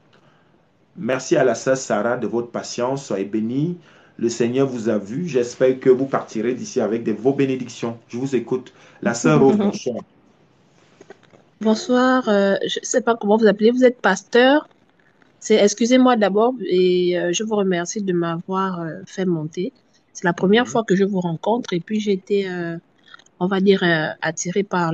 Merci à la sœur Sarah de votre patience. Soyez bénis. Le Seigneur vous a vu. J'espère que vous partirez d'ici avec vos bénédictions. Je vous écoute. La sœur Rose, bonsoir.
Bonsoir, je ne sais pas comment vous appelez, vous êtes pasteur. Excusez-moi d'abord et je vous remercie de m'avoir fait monter. C'est la première
Mhm.
fois que je vous rencontre et puis j'ai été, on va dire, attirée par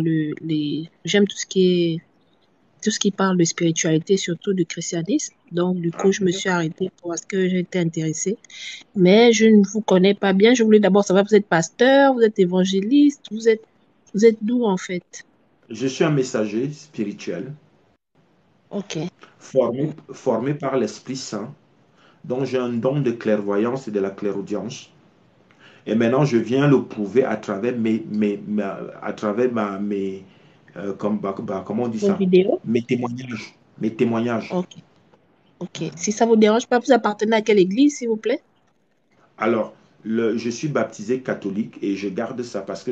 j'aime tout ce qui parle de spiritualité, surtout du christianisme. Donc, du coup, je me
Amen.
suis arrêtée parce que j'ai été intéressée. Mais je ne vous connais pas bien. Je voulais d'abord savoir, vous êtes pasteur, vous êtes évangéliste, vous êtes d'où en fait?
Je suis un messager spirituel.
Ok.
formé par l'Esprit Saint. Donc j'ai un don de clairvoyance et de la clairaudience. Et maintenant, je viens le prouver à travers à travers comment on dit
Vos
ça?
vidéos?
Mes témoignages. Mes témoignages.
Ok. Ok. Si ça vous dérange pas, vous appartenez à quelle église, s'il vous plaît?
Alors, je suis baptisé catholique et je garde ça parce que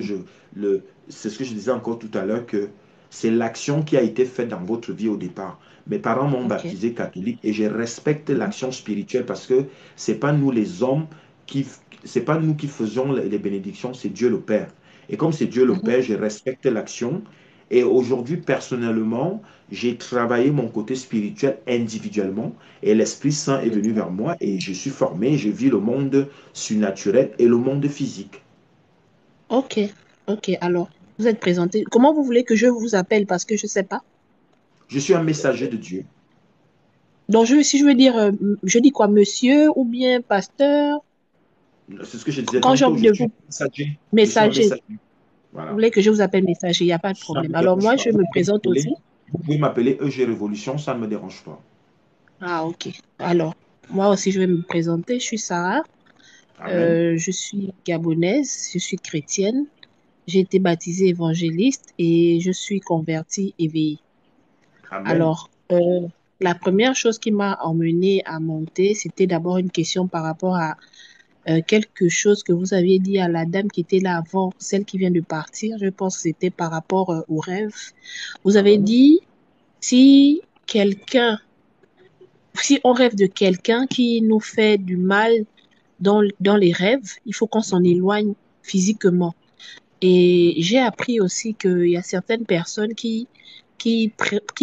c'est ce que je disais encore tout à l'heure que c'est l'action qui a été faite dans votre vie au départ. Mes parents m'ont
Ok.
baptisé catholique et je respecte
Mhm.
l'action spirituelle parce que c'est pas nous les hommes qui, c'est pas nous qui faisons les bénédictions, c'est Dieu le Père. Et comme c'est Dieu le
Mhm.
Père, je respecte l'action. Et aujourd'hui, personnellement, j'ai travaillé mon côté spirituel individuellement et l'Esprit Saint est venu vers moi et je suis formé, je vis le monde surnaturel et le monde physique.
Ok. Ok. Alors, vous êtes présenté. Comment vous voulez que je vous appelle? Parce que je sais pas.
Je suis un messager de Dieu.
Donc, si je veux dire, je dis quoi, monsieur ou bien pasteur?
C'est ce que je disais
Quand j'ai
tantôt,
envie
je
de
suis un
vous
messager. Je suis un
messager,
messager.
vous
Voilà.
voulez que je vous appelle messager, il n'y a pas de
Ça ne
problème.
me
Alors,
dérange
moi,
pas.
je me présente aussi.
Vous pouvez m'appeler EG Révolution, ça ne me dérange pas.
Ah, ok. Alors, moi aussi, je vais me présenter. Je suis Sarah.
Amen.
Je suis gabonaise. Je suis chrétienne. J'ai été baptisée évangéliste et je suis convertie éveillée.
Amen.
Alors, la première chose qui m'a emmenée à monter, c'était d'abord une question par rapport à quelque chose que vous aviez dit à la dame qui était là avant, celle qui vient de partir. Je pense que c'était par rapport au rêve. Vous avez
Amen.
dit, si quelqu'un, si on rêve de quelqu'un qui nous fait du mal dans les rêves, il faut qu'on s'en
Mhm.
éloigne physiquement. Et j'ai appris aussi qu'il y a certaines personnes qui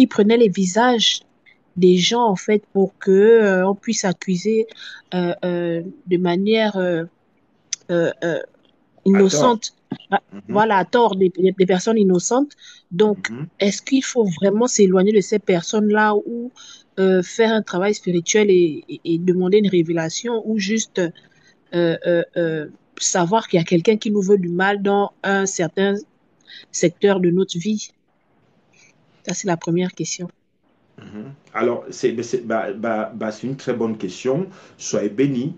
prenaient les visages des gens, en fait, pour que, on puisse accuser de manière euh, euh,
À tort.
innocente. Ah,
Mhm.
voilà, à tort des personnes innocentes. Donc,
Mhm.
est-ce qu'il faut vraiment s'éloigner de ces personnes-là ou faire un travail spirituel et demander une révélation ou juste euh, euh, euh, savoir qu'il y a quelqu'un qui nous veut du mal dans un certain secteur de notre vie? Ça, c'est la première question.
Mhm. Alors, c'est une très bonne question. Soyez bénis.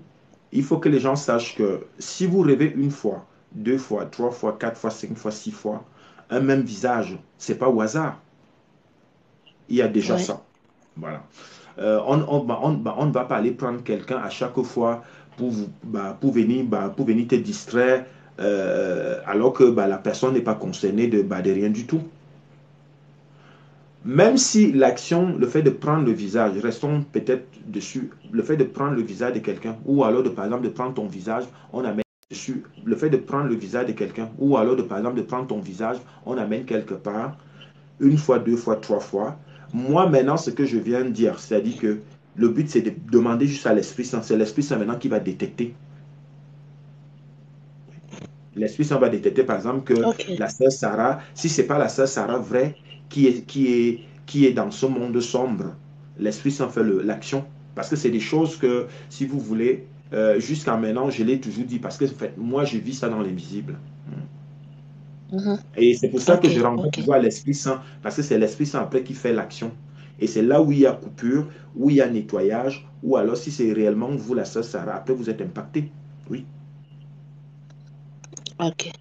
Il faut que les gens sachent que si vous rêvez une fois, deux fois, trois fois, quatre fois, cinq fois, six fois, un même visage, c'est pas au hasard. Il y a déjà
Ouais.
ça. Voilà. On ne va pas aller prendre quelqu'un à chaque fois pour venir te distraire alors que la personne n'est pas concernée de rien du tout. Même si l'action, le fait de prendre le visage, restons peut-être dessus, le fait de prendre le visage de quelqu'un, ou alors par exemple de prendre ton visage, on amène dessus, le fait de prendre le visage de quelqu'un, ou alors par exemple de prendre ton visage, on amène quelque part, une fois, deux fois, trois fois. Moi maintenant, ce que je viens de dire, c'est-à-dire que le but c'est de demander juste à l'Esprit Saint, c'est l'Esprit Saint maintenant qui va détecter. L'Esprit Saint va détecter par exemple que
Ok.
la sœur Sarah, si ce n'est pas la sœur Sarah vraie qui est dans ce monde sombre, l'Esprit Saint fait l'action. Parce que c'est des choses que, si vous voulez, jusqu'à maintenant, je l'ai toujours dit, parce que en fait, moi, je vis ça dans l'invisible.
Mhm.
Et c'est pour ça
Ok,
que je renvoie
ok.
toujours à l'Esprit Saint, parce que c'est l'Esprit Saint après qui fait l'action. Et c'est là où il y a coupure, où il y a nettoyage, ou alors si c'est réellement vous, la sœur Sarah, après vous êtes impacté. Oui.
Ok.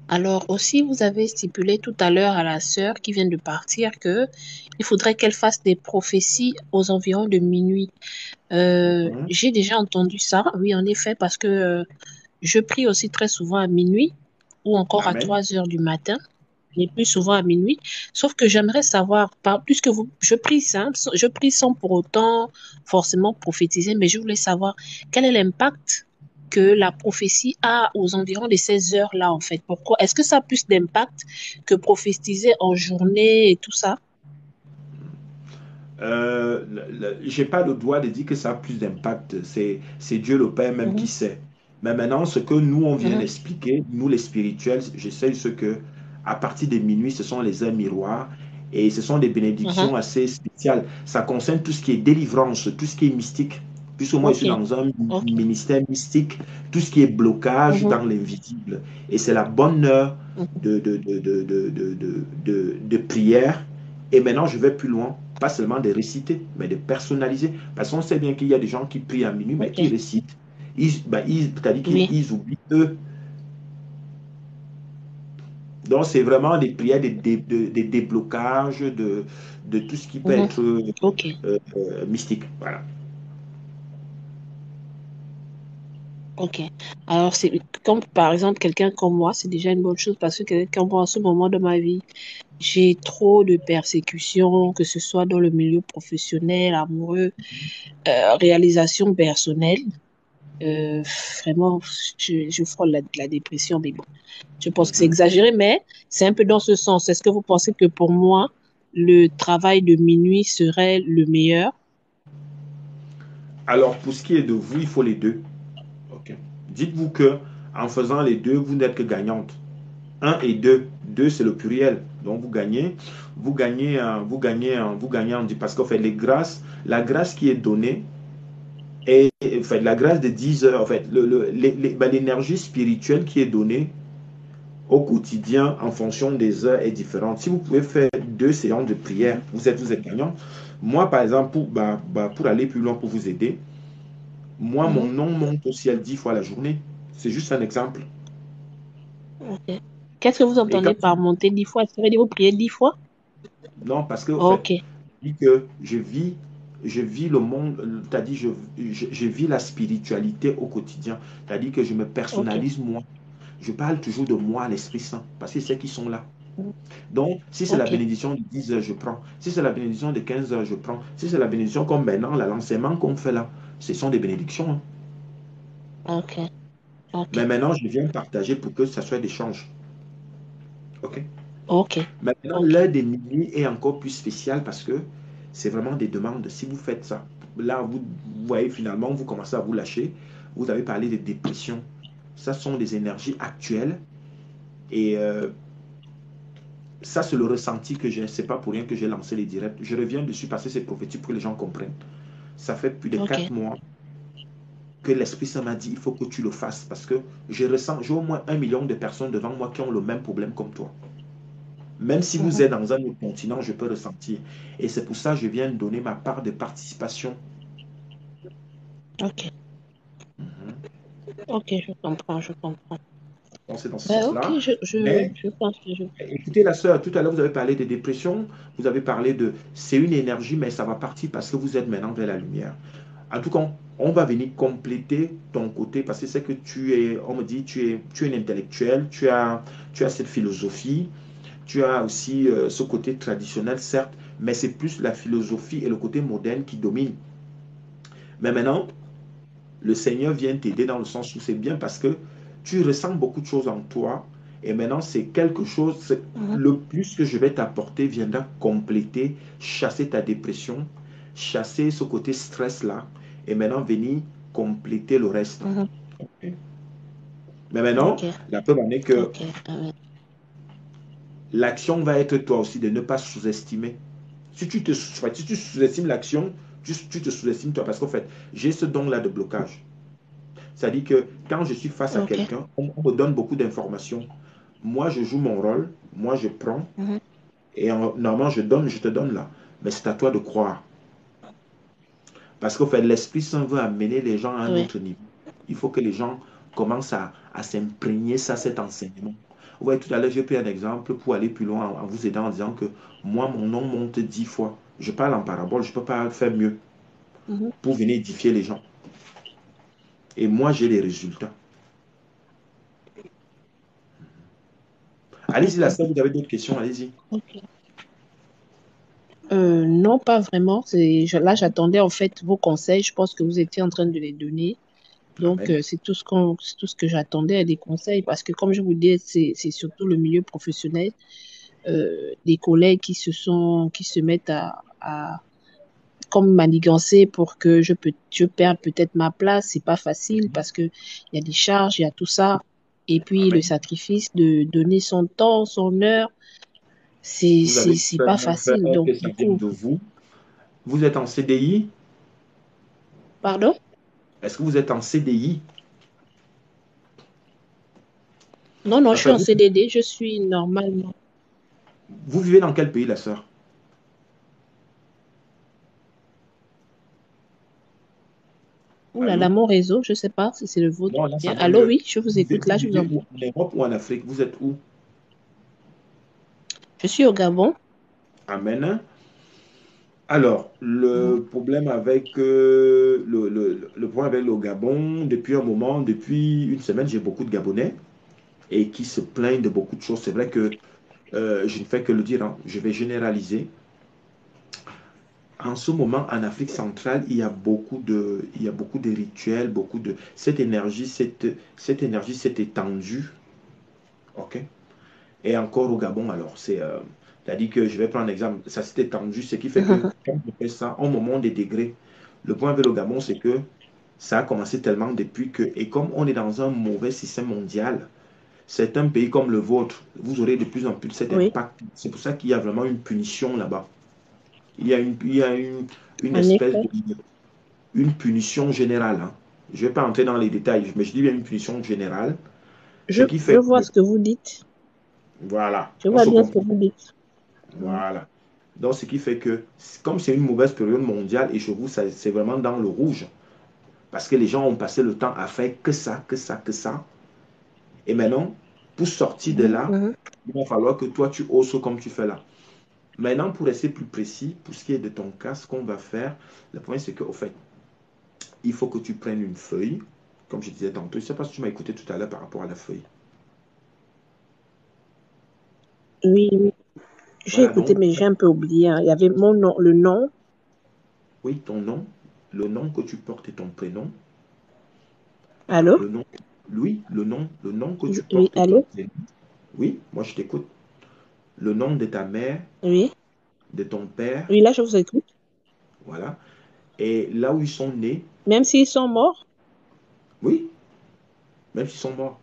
Alors aussi, vous avez stipulé tout à l'heure à la sœur qui vient de partir que il faudrait qu'elle fasse des prophéties aux environs de minuit.
Mhm.
J'ai déjà entendu ça, oui, en effet, parce que je prie aussi très souvent à minuit ou encore à
Amen.
3 heures du matin, mais plus souvent à minuit. Sauf que j'aimerais savoir, puisque je prie simple, je prie sans pour autant forcément prophétiser, mais je voulais savoir quel est l'impact que la prophétie a aux environs de ces heures-là, en fait. Pourquoi? Est-ce que ça a plus d'impact que prophétiser en journée et tout ça?
J'ai pas le droit de dire que ça a plus d'impact. C'est Dieu le Père même qui
Mhm,
sait. Mais maintenant, ce que nous, on vient
mhm,
d'expliquer, nous les spirituels, je sais ce que à partir de minuit, ce sont les heures miroirs et ce sont des
mhm.
bénédictions assez spéciales. Ça concerne tout ce qui est délivrance, tout ce qui est mystique. Puisque moi, je
Ok,
suis dans un
ok.
ministère mystique, tout ce qui est blocage
Mhm,
dans l'invisible. Et c'est la bonne heure
mhm.
de prière. Et maintenant, je vais plus loin. Pas seulement de réciter, mais de personnaliser. Parce qu'on sait bien qu'il y a des gens qui prient à minuit, mais qui
Ok.
récitent. C'est-à-dire
Oui.
qu'ils oublient eux. Donc, c'est vraiment des prières, des déblocages de tout ce qui peut
Mhm.
être
Ok.
mystique. Voilà.
Ok. Alors, c'est comme par exemple quelqu'un comme moi, c'est déjà une bonne chose parce que quelqu'un comme moi, en ce moment de ma vie, j'ai trop de persécutions, que ce soit dans le milieu professionnel, amoureux, réalisation personnelle. Euh, Vraiment, je frôle la dépression, mais bon, je pense que c'est
Mhm.
exagéré, mais c'est un peu dans ce sens. Est-ce que vous pensez que pour moi, le travail de minuit serait le meilleur?
Alors, pour ce qui est de vous, il faut les deux. Ok. Dites-vous que en faisant les deux, vous n'êtes que gagnante. Un et deux. Deux, c'est le pluriel. Donc, vous gagnez en parce qu'en fait, les grâces, la grâce qui est donnée est, en fait, la grâce de 10 heures, en fait, l'énergie spirituelle qui est donnée au quotidien en fonction des heures est différente. Si vous pouvez faire 2 séances de prière, vous êtes gagnant. Moi, par exemple, pour aller plus loin, pour vous aider, moi, mon
Mhm.
nom monte au ciel 10 fois la journée. C'est juste un exemple.
Ok. Qu'est-ce que vous
Et quand
entendez par monter 10 fois? Ça veut dire vous priez 10 fois?
non, parce que, en fait,
Ok.
je dis que je vis le monde, c'est-à-dire je vis la spiritualité au quotidien. C'est-à-dire que je me
Ok.
personnalise moi. Je parle toujours de moi à l'Esprit Saint, parce que c'est ceux qui sont là.
Mhm.
Donc, si c'est la
Ok.
bénédiction de 10 heures, je prends. Si c'est la bénédiction de 15 heures, je prends. Si c'est la bénédiction comme maintenant, l'enseignement qu'on fait là, ce sont des bénédictions, hein.
Ok. Ok.
Mais maintenant, je viens partager pour que ça soit d'échange. OK?
Ok.
Maintenant,
Ok.
l'heure des minuit est encore plus spéciale parce que c'est vraiment des demandes. Si vous faites ça, là, vous voyez finalement, vous commencez à vous lâcher. Vous avez parlé de dépression. Ça sont des énergies actuelles. Et ça, c'est le ressenti que j'ai. C'est pas pour rien que j'ai lancé les directs. Je reviens dessus parce que c'est prophétique pour que les gens comprennent. Ça fait plus de
Ok.
4 mois que l'Esprit Saint m'a dit, il faut que tu le fasses parce que je ressens, j'ai au moins 1 million de personnes devant moi qui ont le même problème comme toi. Même si vous
Mhm.
êtes dans un autre continent, je peux ressentir. Et c'est pour ça que je viens de donner ma part de participation.
Ok.
Mhm.
Ok. Je comprends. Je comprends.
Donc, c'est dans ce
Ben, ok.
sens-là. Mais
Je pense que je.
écoutez, la sœur, tout à l'heure, vous avez parlé de dépression, vous avez parlé de... C'est une énergie, mais ça va partir parce que vous êtes maintenant vers la lumière. En tout cas, on va venir compléter ton côté parce que c'est que tu es, on me dit, tu es un intellectuel, tu as cette philosophie, tu as aussi ce côté traditionnel, certes, mais c'est plus la philosophie et le côté moderne qui domine. Mais maintenant, le Seigneur vient t'aider dans le sens où c'est bien parce que tu ressens beaucoup de choses en toi et maintenant c'est quelque chose,
Mhm.
le plus que je vais t'apporter viendra compléter, chasser ta dépression, chasser ce côté stress-là et maintenant venir compléter le reste.
Mhm.
Mais maintenant,
Ok.
la preuve en est que
Ok. Amen.
l'action va être toi aussi de ne pas sous-estimer. Si tu sous-estimes l'action, tu te sous-estimes toi parce qu'en fait, j'ai ce don-là de blocage. C'est-à-dire que quand je suis face à
Ok.
quelqu'un, on me donne beaucoup d'informations. Moi, je joue mon rôle, moi, je prends,
Mhm.
et normalement, je te donne là. Mais c'est à toi de croire. Parce qu'en fait, l'Esprit Saint veut amener les gens à un
Ouais.
autre niveau. Il faut que les gens commencent à s'imprégner ça, cet enseignement. Vous voyez, tout à l'heure, j'ai pris un exemple pour aller plus loin en vous aidant en disant que moi, mon nom monte 10 fois. Je parle en parabole, je ne peux pas faire mieux
Mhm.
pour venir édifier les gens. Et moi, j'ai les résultats. Allez-y, la
Ok.
sœur, vous avez d'autres questions, allez-y.
Ok. Non, pas vraiment. Là, j'attendais en fait vos conseils. Je pense que vous étiez en train de les donner. Donc,
Amen.
c'est tout ce que j'attendais, des conseils. Parce que, comme je vous dis, c'est surtout le milieu professionnel, des collègues qui se mettent comme manigancer pour que je perde peut-être ma place. C'est pas facile parce que il y a des charges, il y a tout ça. Et puis, le
Amen.
sacrifice de donner son temps, son heure,
Vous avez
c'est pas
seulement fait
facile. Donc,
que ça
du
vienne
coup,
de vous. Vous êtes en CDI?
pardon?
Est-ce que vous êtes en CDI?
Non, non, je suis
Enfin,
en CDD, je suis normalement.
vous vivez dans quel pays, la sœur?
Ouh là là,
Allô?
mon réseau, je ne sais pas si c'est le vôtre
Non,
ou
là, ça
bien.
va
Allô,
mieux.
oui, je vous écoute. Là,
Vous
je vous
vivez
entends.
où? En Europe ou en Afrique? Vous êtes où?
Je suis au Gabon.
Amen. Alors,
Mhm.
le problème avec le Gabon, depuis un moment, depuis une semaine, j'ai beaucoup de Gabonais et qui se plaignent de beaucoup de choses. C'est vrai que je ne fais que le dire, hein, je vais généraliser. En ce moment, en Afrique centrale, il y a beaucoup de rituels, cette énergie s'est étendue, ok? Et encore au Gabon, alors, c'est-à-dire que je vais prendre un exemple, ça s'est étendu, ce qui fait que quand on fait ça, on me monte des degrés. Le point avec le Gabon, c'est que ça a commencé tellement depuis que, et comme on est dans un mauvais système mondial, c'est un pays comme le vôtre, vous aurez de plus en plus cet
Oui,
impact. C'est pour ça qu'il y a vraiment une punition là-bas. Une
en
espèce
effet.
une punition générale, hein. Je ne vais pas entrer dans les détails, mais je dis bien une punition générale. Ce qui
Je
fait
vois
que,
ce que vous dites.
voilà,
Je
on
vois
se
bien ce que
comprend.
vous dites. Mhm.
Voilà. Donc, ce qui fait que, comme c'est une mauvaise période mondiale, et chez vous, c'est vraiment dans le rouge, parce que les gens ont passé le temps à faire que ça, que ça, que ça. Et maintenant, pour sortir de
Mhm,
là,
mhm.
il va falloir que toi, tu oses comme tu fais là. Maintenant, pour rester plus précis, pour ce qui est de ton cas, ce qu'on va faire, le point, c'est qu'au fait, il faut que tu prennes une feuille, comme je disais tantôt. Je ne sais pas si tu m'as écouté tout à l'heure par rapport à la feuille.
Oui, oui. J'ai
Voilà,
écouté,
donc,
mais j'ai un peu oublié, hein. Il y avait mon nom, le nom.
oui, ton nom, le nom que tu portes et ton prénom,
Allô?
le nom, oui, le nom que tu
Oui,
portes et ton
allô?
prénom. Oui, moi je t'écoute. Le nom de ta mère,
Oui.
de ton père,
Oui, là, je vous écoute.
voilà. Et là où ils sont nés,
Même s'ils sont morts?
oui, même s'ils sont morts.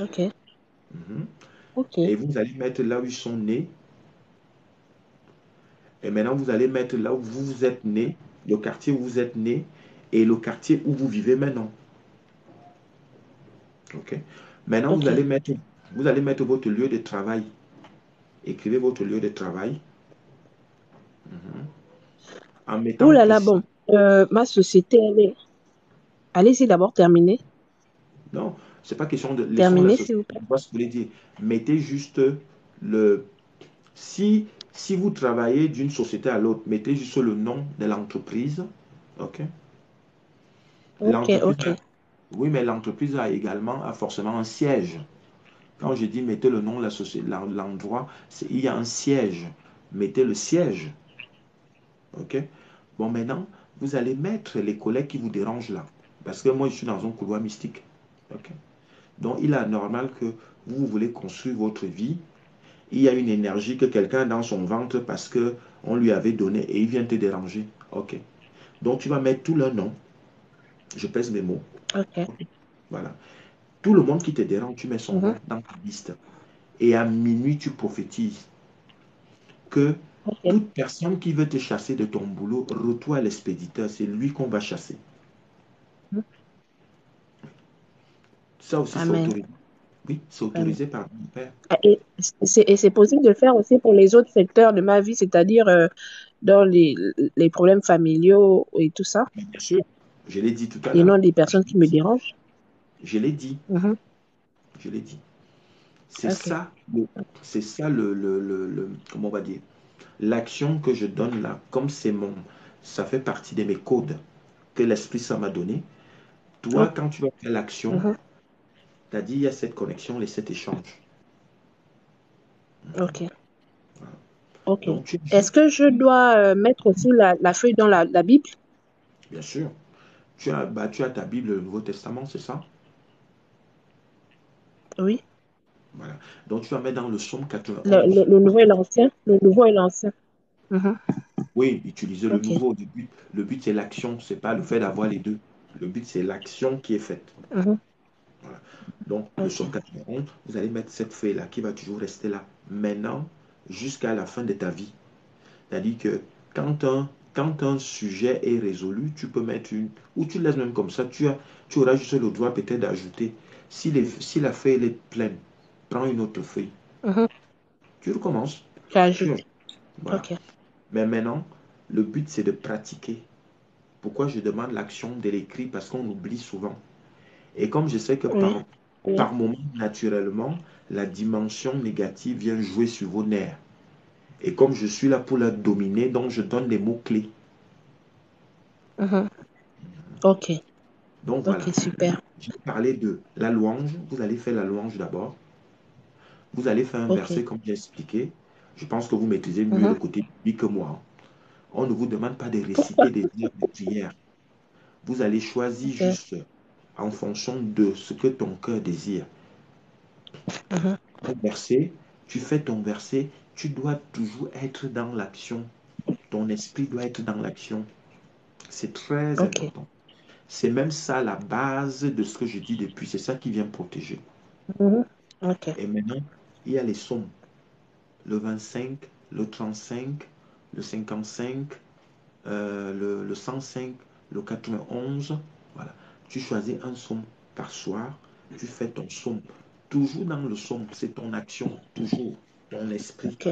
Ok,
Mhm.
ok,
Et vous allez mettre là où ils sont nés. Et maintenant, vous allez mettre là où vous êtes né, le quartier où vous êtes né et le quartier où vous vivez maintenant. OK? Maintenant,
ok.
vous allez mettre votre lieu de travail. Écrivez votre lieu de travail. Mhm. En
Ouh
mettant
là
tout
là,
ça.
bon. Ma société, elle est. Allez-y d'abord, terminez.
Non, c'est pas question de laissons la
Terminez, s'il
société.
vous plaît.
Je vois ce que vous voulez dire. Mettez juste le. Si vous travaillez d'une société à l'autre, mettez juste le nom de l'entreprise. OK?
Ok,
L'entreprise
ok.
a- Oui, mais l'entreprise a forcément un siège. Quand je dis mettez le nom de la société, l'endroit, il y a un siège. Mettez le siège. OK? Bon, maintenant, vous allez mettre les collègues qui vous dérangent là. Parce que moi, je suis dans un couloir mystique. OK? Donc, il est normal que vous voulez construire votre vie. Il y a une énergie que quelqu'un a dans son ventre parce que on lui avait donné et il vient te déranger. OK? Donc, tu vas mettre tout leur nom. Je pèse mes mots.
Ok.
OK? Voilà. Tout le monde qui te dérange, tu mets son
Mhm.
nom dans ta liste. Et à minuit, tu prophétises que
Ok.
toute personne qui veut te chasser de ton boulot, retourne à l'expéditeur. C'est lui qu'on va chasser. Ça aussi, c'est
Amen.
autorisé. Oui, c'est
Amen.
autorisé par mon père.
Et c'est possible de le faire aussi pour les autres secteurs de ma vie, c'est-à-dire dans les problèmes familiaux et tout ça,
Mais bien sûr, je l'ai dit tout à
et
l'heure.
non des personnes qui me dérangent.
Je l'ai dit.
Mhm.
Je l'ai dit. C'est
Ok.
ça, c'est ça comment on va dire, l'action que je donne là, comme ça fait partie de mes codes que l'Esprit ça m'a donné. Toi,
Ok.
quand tu vas faire l'action,
Mhm.
tu as dit, il y a cette connexion et cet échange.
Ok.
Voilà.
Ok.
Donc, tu es
Est-ce
juste,
que je dois mettre aussi la feuille dans la Bible?
bien sûr, tu as ta Bible, le Nouveau Testament, c'est ça?
Oui.
Voilà. Donc, tu vas mettre dans le psaume 91.
Le nouveau et l'ancien? Le nouveau et l'ancien. Mhm.
Oui, utiliser le
Ok.
nouveau. Le but c'est l'action, c'est pas le fait d'avoir les deux. Le but, c'est l'action qui est faite.
Mhm.
Voilà. Donc, le
Ok.
psaume 91, vous allez mettre cette feuille-là qui va toujours rester là. Maintenant, jusqu'à la fin de ta vie. C'est-à-dire que quand un sujet est résolu, tu peux mettre ou tu le laisses même comme ça, tu auras juste le droit peut-être d'ajouter. Si la feuille elle est pleine, prends une autre feuille.
Mhm.
Tu recommences. Tu,
J'ajoute.
voilà.
Ok.
Mais maintenant, le but, c'est de pratiquer. Pourquoi je demande l'action de l'écrit? Parce qu'on oublie souvent. Et comme je sais que
Oui. Oui.
par moment, naturellement, la dimension négative vient jouer sur vos nerfs. Et comme je suis là pour la dominer, donc je donne des mots-clés.
Mhm. Ok.
Donc
Ok,
voilà.
super.
Je vais parler de la louange. Vous allez faire la louange d'abord. Vous allez faire un
Ok.
verset comme j'ai expliqué. Je pense que vous maîtrisez mieux le
Mhm.
côté biblique que moi. On ne vous demande pas de
Pourquoi?
réciter des vers de prière. Vous allez choisir
Ok.
juste en fonction de ce que ton cœur désire.
Mhm.
Un verset, tu fais ton verset, tu dois toujours être dans l'action. Ton esprit doit être dans l'action. C'est très
Ok.
important. C'est même ça la base de ce que je dis depuis. C'est ça qui vient protéger.
Mhm. Ok.
Et maintenant, il y a les psaumes. Le 25, le 35, le 55, le 105, le 91. Voilà. Tu choisis un psaume par soir. Tu fais ton psaume. Toujours dans le psaume, c'est ton action. Toujours ton esprit.
Ok.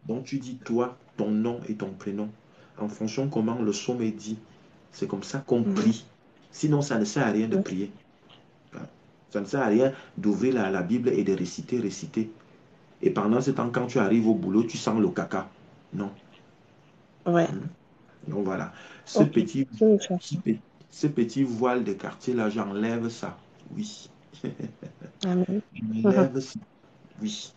Donc tu dis toi, ton nom et ton prénom. En fonction de comment le psaume est dit. C'est comme ça qu'on
Mhm.
prie. Sinon, ça ne sert à rien de prier. Ça ne sert à rien d'ouvrir la Bible et de réciter, réciter. Et pendant ce temps, quand tu arrives au boulot, tu sens le caca. Non.
Ouais.
Donc voilà. Ce
Ok.
petit,
Je vais faire
ce
ça.
pe- ce petit voile de quartier-là, j'enlève ça. Oui.
Amen. Mhm.
J'enlève ça. Oui.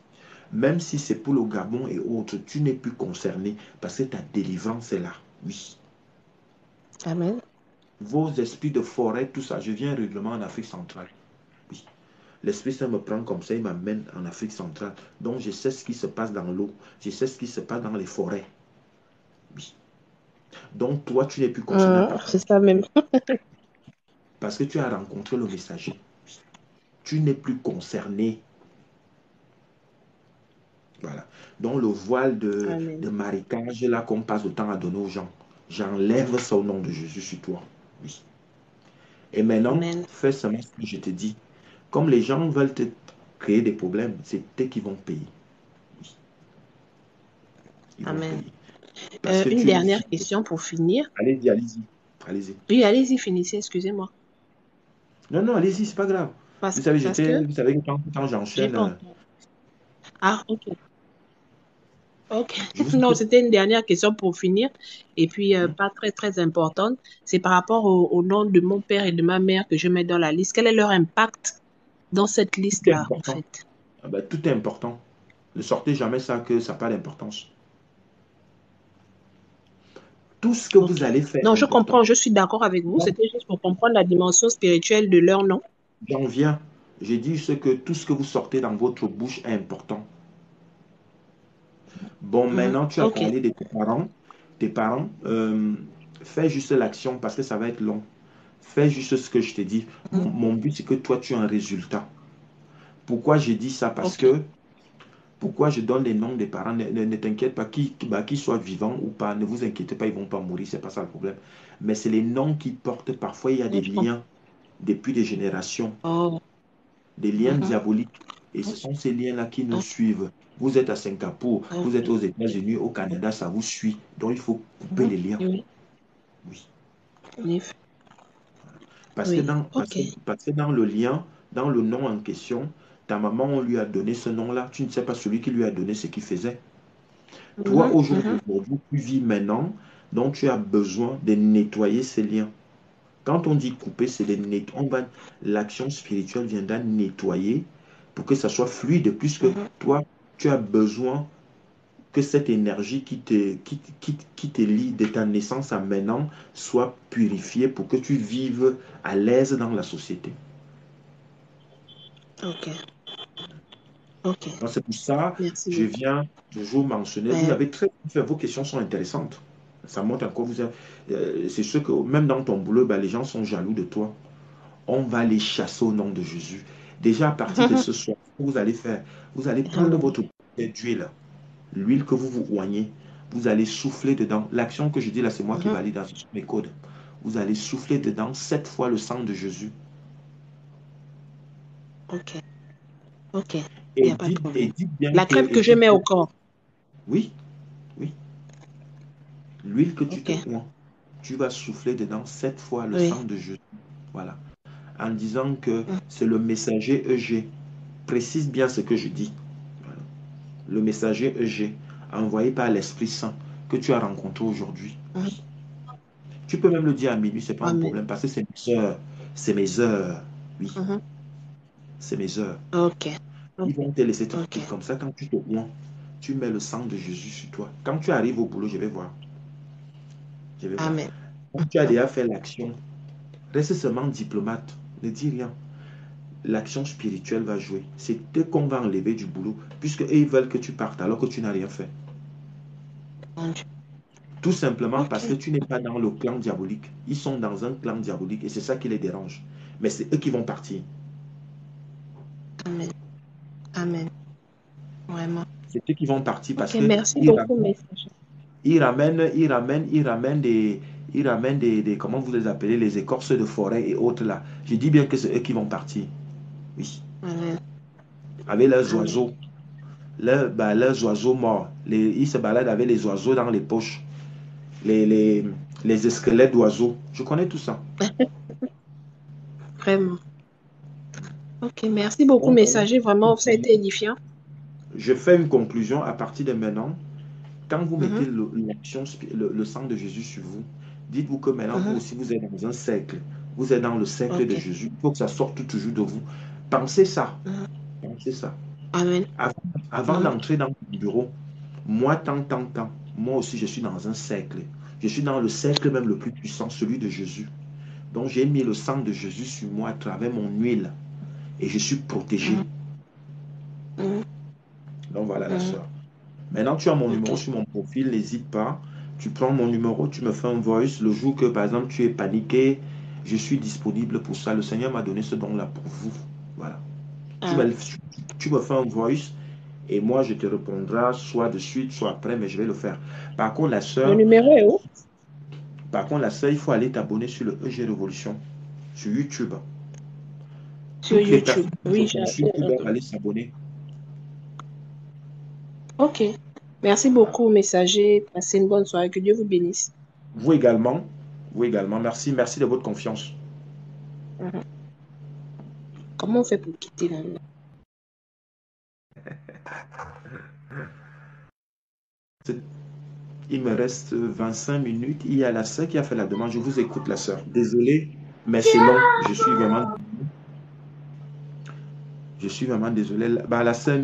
Même si c'est pour le Gabon et autres, tu n'es plus concerné parce que ta délivrance est là. Oui.
Amen.
Vos esprits de forêt, tout ça, je viens régulièrement en Afrique centrale. Oui. L'Esprit Saint me prend comme ça, il m'amène en Afrique centrale. Donc je sais ce qui se passe dans l'eau. Je sais ce qui se passe dans les forêts. Oui. Donc toi, tu n'es plus concerné
C'est ça même.
parce que tu as rencontré le messager. Tu n'es plus concerné. Voilà. Donc le voile de
Amen.
marécage là qu'on passe le temps à donner aux gens, j'enlève ça au nom de Jésus sur toi. Oui. Et maintenant,
Amen.
fais seulement ce que je te dis. Comme les gens veulent te créer des problèmes, c'est eux qui vont payer. Oui. Ils vont
Amen.
payer. Parce que
Une
tu es une
dernière
fille.
question pour finir.
Allez-y, allez-y. Allez-y.
Oui, allez-y, finissez, excusez-moi.
Non, non, allez-y, c'est pas grave.
Parce,
Vous savez,
parce que
vous savez que quand
j'ai
j'enchaîne,
pas entendu. Ah, ok. Ok.
je vous
Non,
écoute.
c'était une dernière question pour finir. Et puis,
Mhm.
pas très, très importante. C'est par rapport au nom de mon père et de ma mère que je mets dans la liste. Quel est leur impact dans cette
Tout est
liste-là, en
important.
fait?
Ah ben, tout est important. Ne sortez jamais ça que ça n'a pas d'importance. Tout ce que vous
Ok.
allez faire
Non,
est
je
important.
comprends, je suis d'accord avec vous.
Donc,
C'était juste pour comprendre la dimension spirituelle de leur nom.
j'en viens. J'ai dit tout ce que vous sortez dans votre bouche est important. Bon,
Mhm.
maintenant, tu as
Ok.
parlé de tes parents. Tes parents, fais juste l'action parce que ça va être long. Fais juste ce que je t'ai dit. Mon but, c'est que toi, tu aies un résultat. Pourquoi j'ai dit ça? Parce
Ok.
que, pourquoi je donne les noms des parents? Ne t'inquiète pas, qu'ils soient vivants ou pas, ne vous inquiétez pas, ils ne vont pas mourir, c'est pas ça le problème. Mais c'est les noms qui portent. Parfois, il y a des
Je comprends.
liens depuis des générations,
Oh.
des liens
Mhm.
diaboliques. Et ce sont ces liens-là qui nous
Ok.
suivent. Vous êtes à Singapour, vous êtes
Ok.
aux États-Unis, au Canada, ça vous suit. Donc, il faut couper
Mhm.
les liens.
Oui.
Oui.
En effet.
Parce que
Oui.
dans, parce
Ok.
que, parce que dans le lien, dans le nom en question, ta maman, on lui a donné ce nom-là. Tu ne sais pas celui qui lui a donné ce qu'il faisait. Toi,
Mhm.
au jour
Mhm.
d'aujourd'hui, tu vis maintenant, donc tu as besoin de nettoyer ces liens. Quand on dit couper, c'est l'action spirituelle viendra nettoyer pour que ça soit fluide, puisque
Mhm.
toi, tu as besoin que cette énergie qui te lie de ta naissance à maintenant soit purifiée pour que tu vives à l'aise dans la société.
Ok. Ok.
Donc c'est pour ça
Merci
je
beaucoup.
viens toujours mentionner. Vous
Ouais.
avez très bien fait, vos questions sont intéressantes. Ça montre encore, c'est sûr que même dans ton boulot, ben, les gens sont jaloux de toi. On va les chasser au nom de Jésus. Déjà à partir de ce soir, ce que vous allez faire, vous allez prendre
Amen.
votre bouteille d'huile, l'huile que vous vous oignez, vous allez souffler dedans. L'action que je dis là, c'est moi qui
Mhm.
valide dans mes codes. Vous allez souffler dedans 7 fois le sang de Jésus.
Ok. Ok. Il n'y a pas de
Et
problème.
dites bien
La
que,
crème que je mets au corps.
oui, oui, l'huile que tu
Ok.
te oins. tu vas souffler dedans 7 fois le
Oui.
sang de Jésus. Voilà. En disant que c'est le messager EG. Précise bien ce que je dis. Voilà. Le messager EG, envoyé par l'Esprit Saint, que tu as rencontré aujourd'hui.
Oui.
Tu peux même le dire à minuit, c'est pas un
Amen.
problème, parce que c'est mes heures. C'est mes heures. Oui,
Mhm.
c'est mes heures.
Ok.
Ils
Ok.
vont te laisser
Ok.
tranquille. Comme ça, quand tu te oins, tu mets le sang de Jésus sur toi. Quand tu arrives au boulot, je vais voir. Je vais voir.
Amen.
Quand tu as déjà fait l'action, reste seulement diplomate. Ne dis rien. L'action spirituelle va jouer. C'est eux qu'on va enlever du boulot, puisque eux, ils veulent que tu partes alors que tu n'as rien fait.
Mon Dieu.
Tout simplement parce que
Ok.
tu n'es pas dans le clan diabolique. Ils sont dans un clan diabolique et c'est ça qui les dérange. Mais c'est eux qui vont partir.
Amen. Amen. Vraiment.
C'est eux qui vont partir parce
Ok,
que
merci beaucoup, messager.
ils ramènent comment vous les appelez, les écorces de forêt et autres là. Je dis bien que c'est eux qui vont partir. Oui.
Amen.
Avec leurs
Amen.
oiseaux. Leurs oiseaux morts. Ils se baladent avec les oiseaux dans les poches. Les, les, les squelettes d'oiseaux. Je connais tout ça.
Vraiment. Ok, merci beaucoup,
Donc,
messager. Vraiment, ça a été édifiant.
je fais une conclusion à partir de maintenant. Quand vous mettez
Mhm.
le sang de Jésus sur vous, dites-vous que maintenant, vous
Mhm.
aussi, vous êtes dans un cercle. Vous êtes dans le cercle de
Ok.
Jésus. Il faut que ça sorte toujours de vous. Pensez ça.
Mhm.
Pensez ça.
Amen.
Avant, avant
Mhm.
d'entrer dans le bureau, moi, tant, moi aussi, je suis dans un cercle. Je suis dans le cercle même le plus puissant, celui de Jésus. Donc, j'ai mis le sang de Jésus sur moi à travers mon huile. Et je suis protégé.
Mhm. Mhm.
Donc, voilà la
Mhm.
soeur. Maintenant, tu as mon
Ok.
numéro sur mon profil, n'hésite pas. Tu prends mon numéro, tu me fais un voice. Le jour que, par exemple, tu es paniqué, je suis disponible pour ça. Le Seigneur m'a donné ce don-là pour vous. Voilà. Tu
Ah,
me, tu me fais un voice et moi, je te répondrai soit de suite, soit après, mais je vais le faire. Par contre, la
le
sœur,
numéro est où?
il faut aller t'abonner sur le EG Révolution, sur YouTube.
Sur
Toutes les
YouTube.
personnes qui
Oui,
sont sur YouTube doivent aller s'abonner.
ok. Merci beaucoup, messager. Passez une bonne soirée. Que Dieu vous bénisse.
Vous également. Vous également. Merci. Merci de votre confiance.
Mhm. Comment on fait pour quitter là?
Il me reste 25 minutes. Il y a la sœur qui a fait la demande. Je vous écoute, la sœur. Désolé, mais c'est long. Je suis vraiment désolé. La sœur,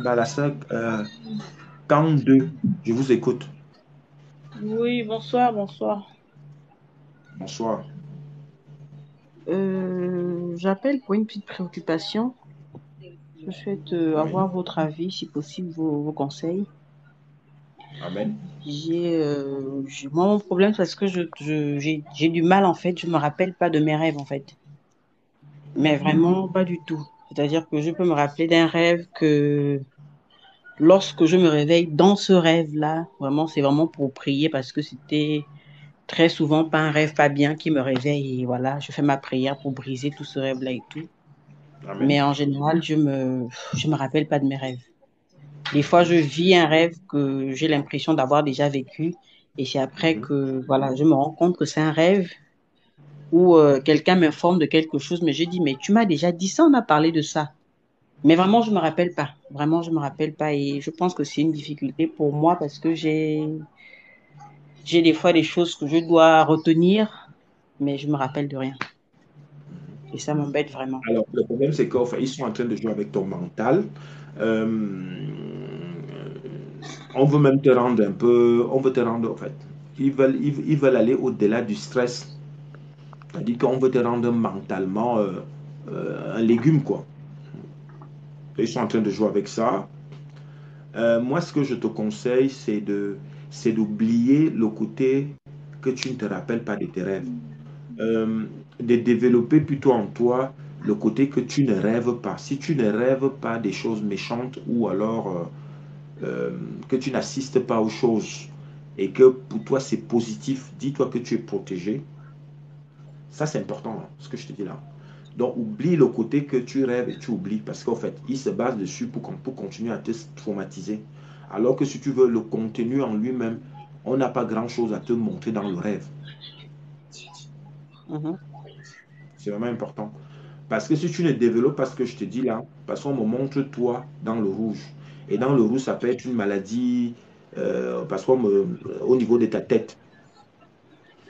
la sœur 42, je vous écoute.
Oui, bonsoir, bonsoir.
Bonsoir.
J'appelle pour une petite préoccupation. Je souhaite
Oui.
avoir votre avis, si possible, vos conseils.
Amen.
Moi, mon problème, c'est que j'ai du mal, en fait. Je me rappelle pas de mes rêves, en fait. Mais vraiment, pas du tout. C'est-à-dire que je peux me rappeler d'un rêve que lorsque je me réveille dans ce rêve-là, vraiment, c'est vraiment pour prier parce que c'était très souvent pas un rêve pas bien qui me réveille et voilà, je fais ma prière pour briser tout ce rêve-là et tout.
Amen.
Mais en général, je me rappelle pas de mes rêves. Des fois, je vis un rêve que j'ai l'impression d'avoir déjà vécu et c'est après
Mhm.
que, voilà, je me rends compte que c'est un rêve où quelqu'un m'informe de quelque chose, mais je dis, mais tu m'as déjà dit ça, on a parlé de ça. Mais vraiment, je me rappelle pas. Vraiment, je me rappelle pas et je pense que c'est une difficulté pour moi parce que j'ai des fois des choses que je dois retenir, mais je me rappelle de rien. Et ça m'embête vraiment.
Alors, le problème, c'est qu'ils sont en train de jouer avec ton mental. Euh, on veut même te rendre un peu, on veut te rendre, en fait, ils veulent aller au-delà du stress. C'est-à-dire qu'on veut te rendre mentalement un légume, quoi. Ils sont en train de jouer avec ça. Moi, ce que je te conseille, c'est d'oublier le côté que tu ne te rappelles pas de tes rêves. Euh, de développer plutôt en toi le côté que tu ne rêves pas. Si tu ne rêves pas des choses méchantes ou alors que tu n'assistes pas aux choses et que pour toi c'est positif, dis-toi que tu es protégé. Ça, c'est important, hein, ce que je te dis là. Donc, oublie le côté que tu rêves et tu oublies parce qu'en fait, il se base dessus pour continuer à te traumatiser. Alors que si tu veux le contenu en lui-même, on n'a pas grand-chose à te montrer dans le rêve.
Mhm.
C'est vraiment important. Parce que si tu ne développes pas ce que je te dis là, parce qu'on me montre toi dans le rouge. Et dans le rouge, ça peut être une maladie, parce qu'on au niveau de ta tête.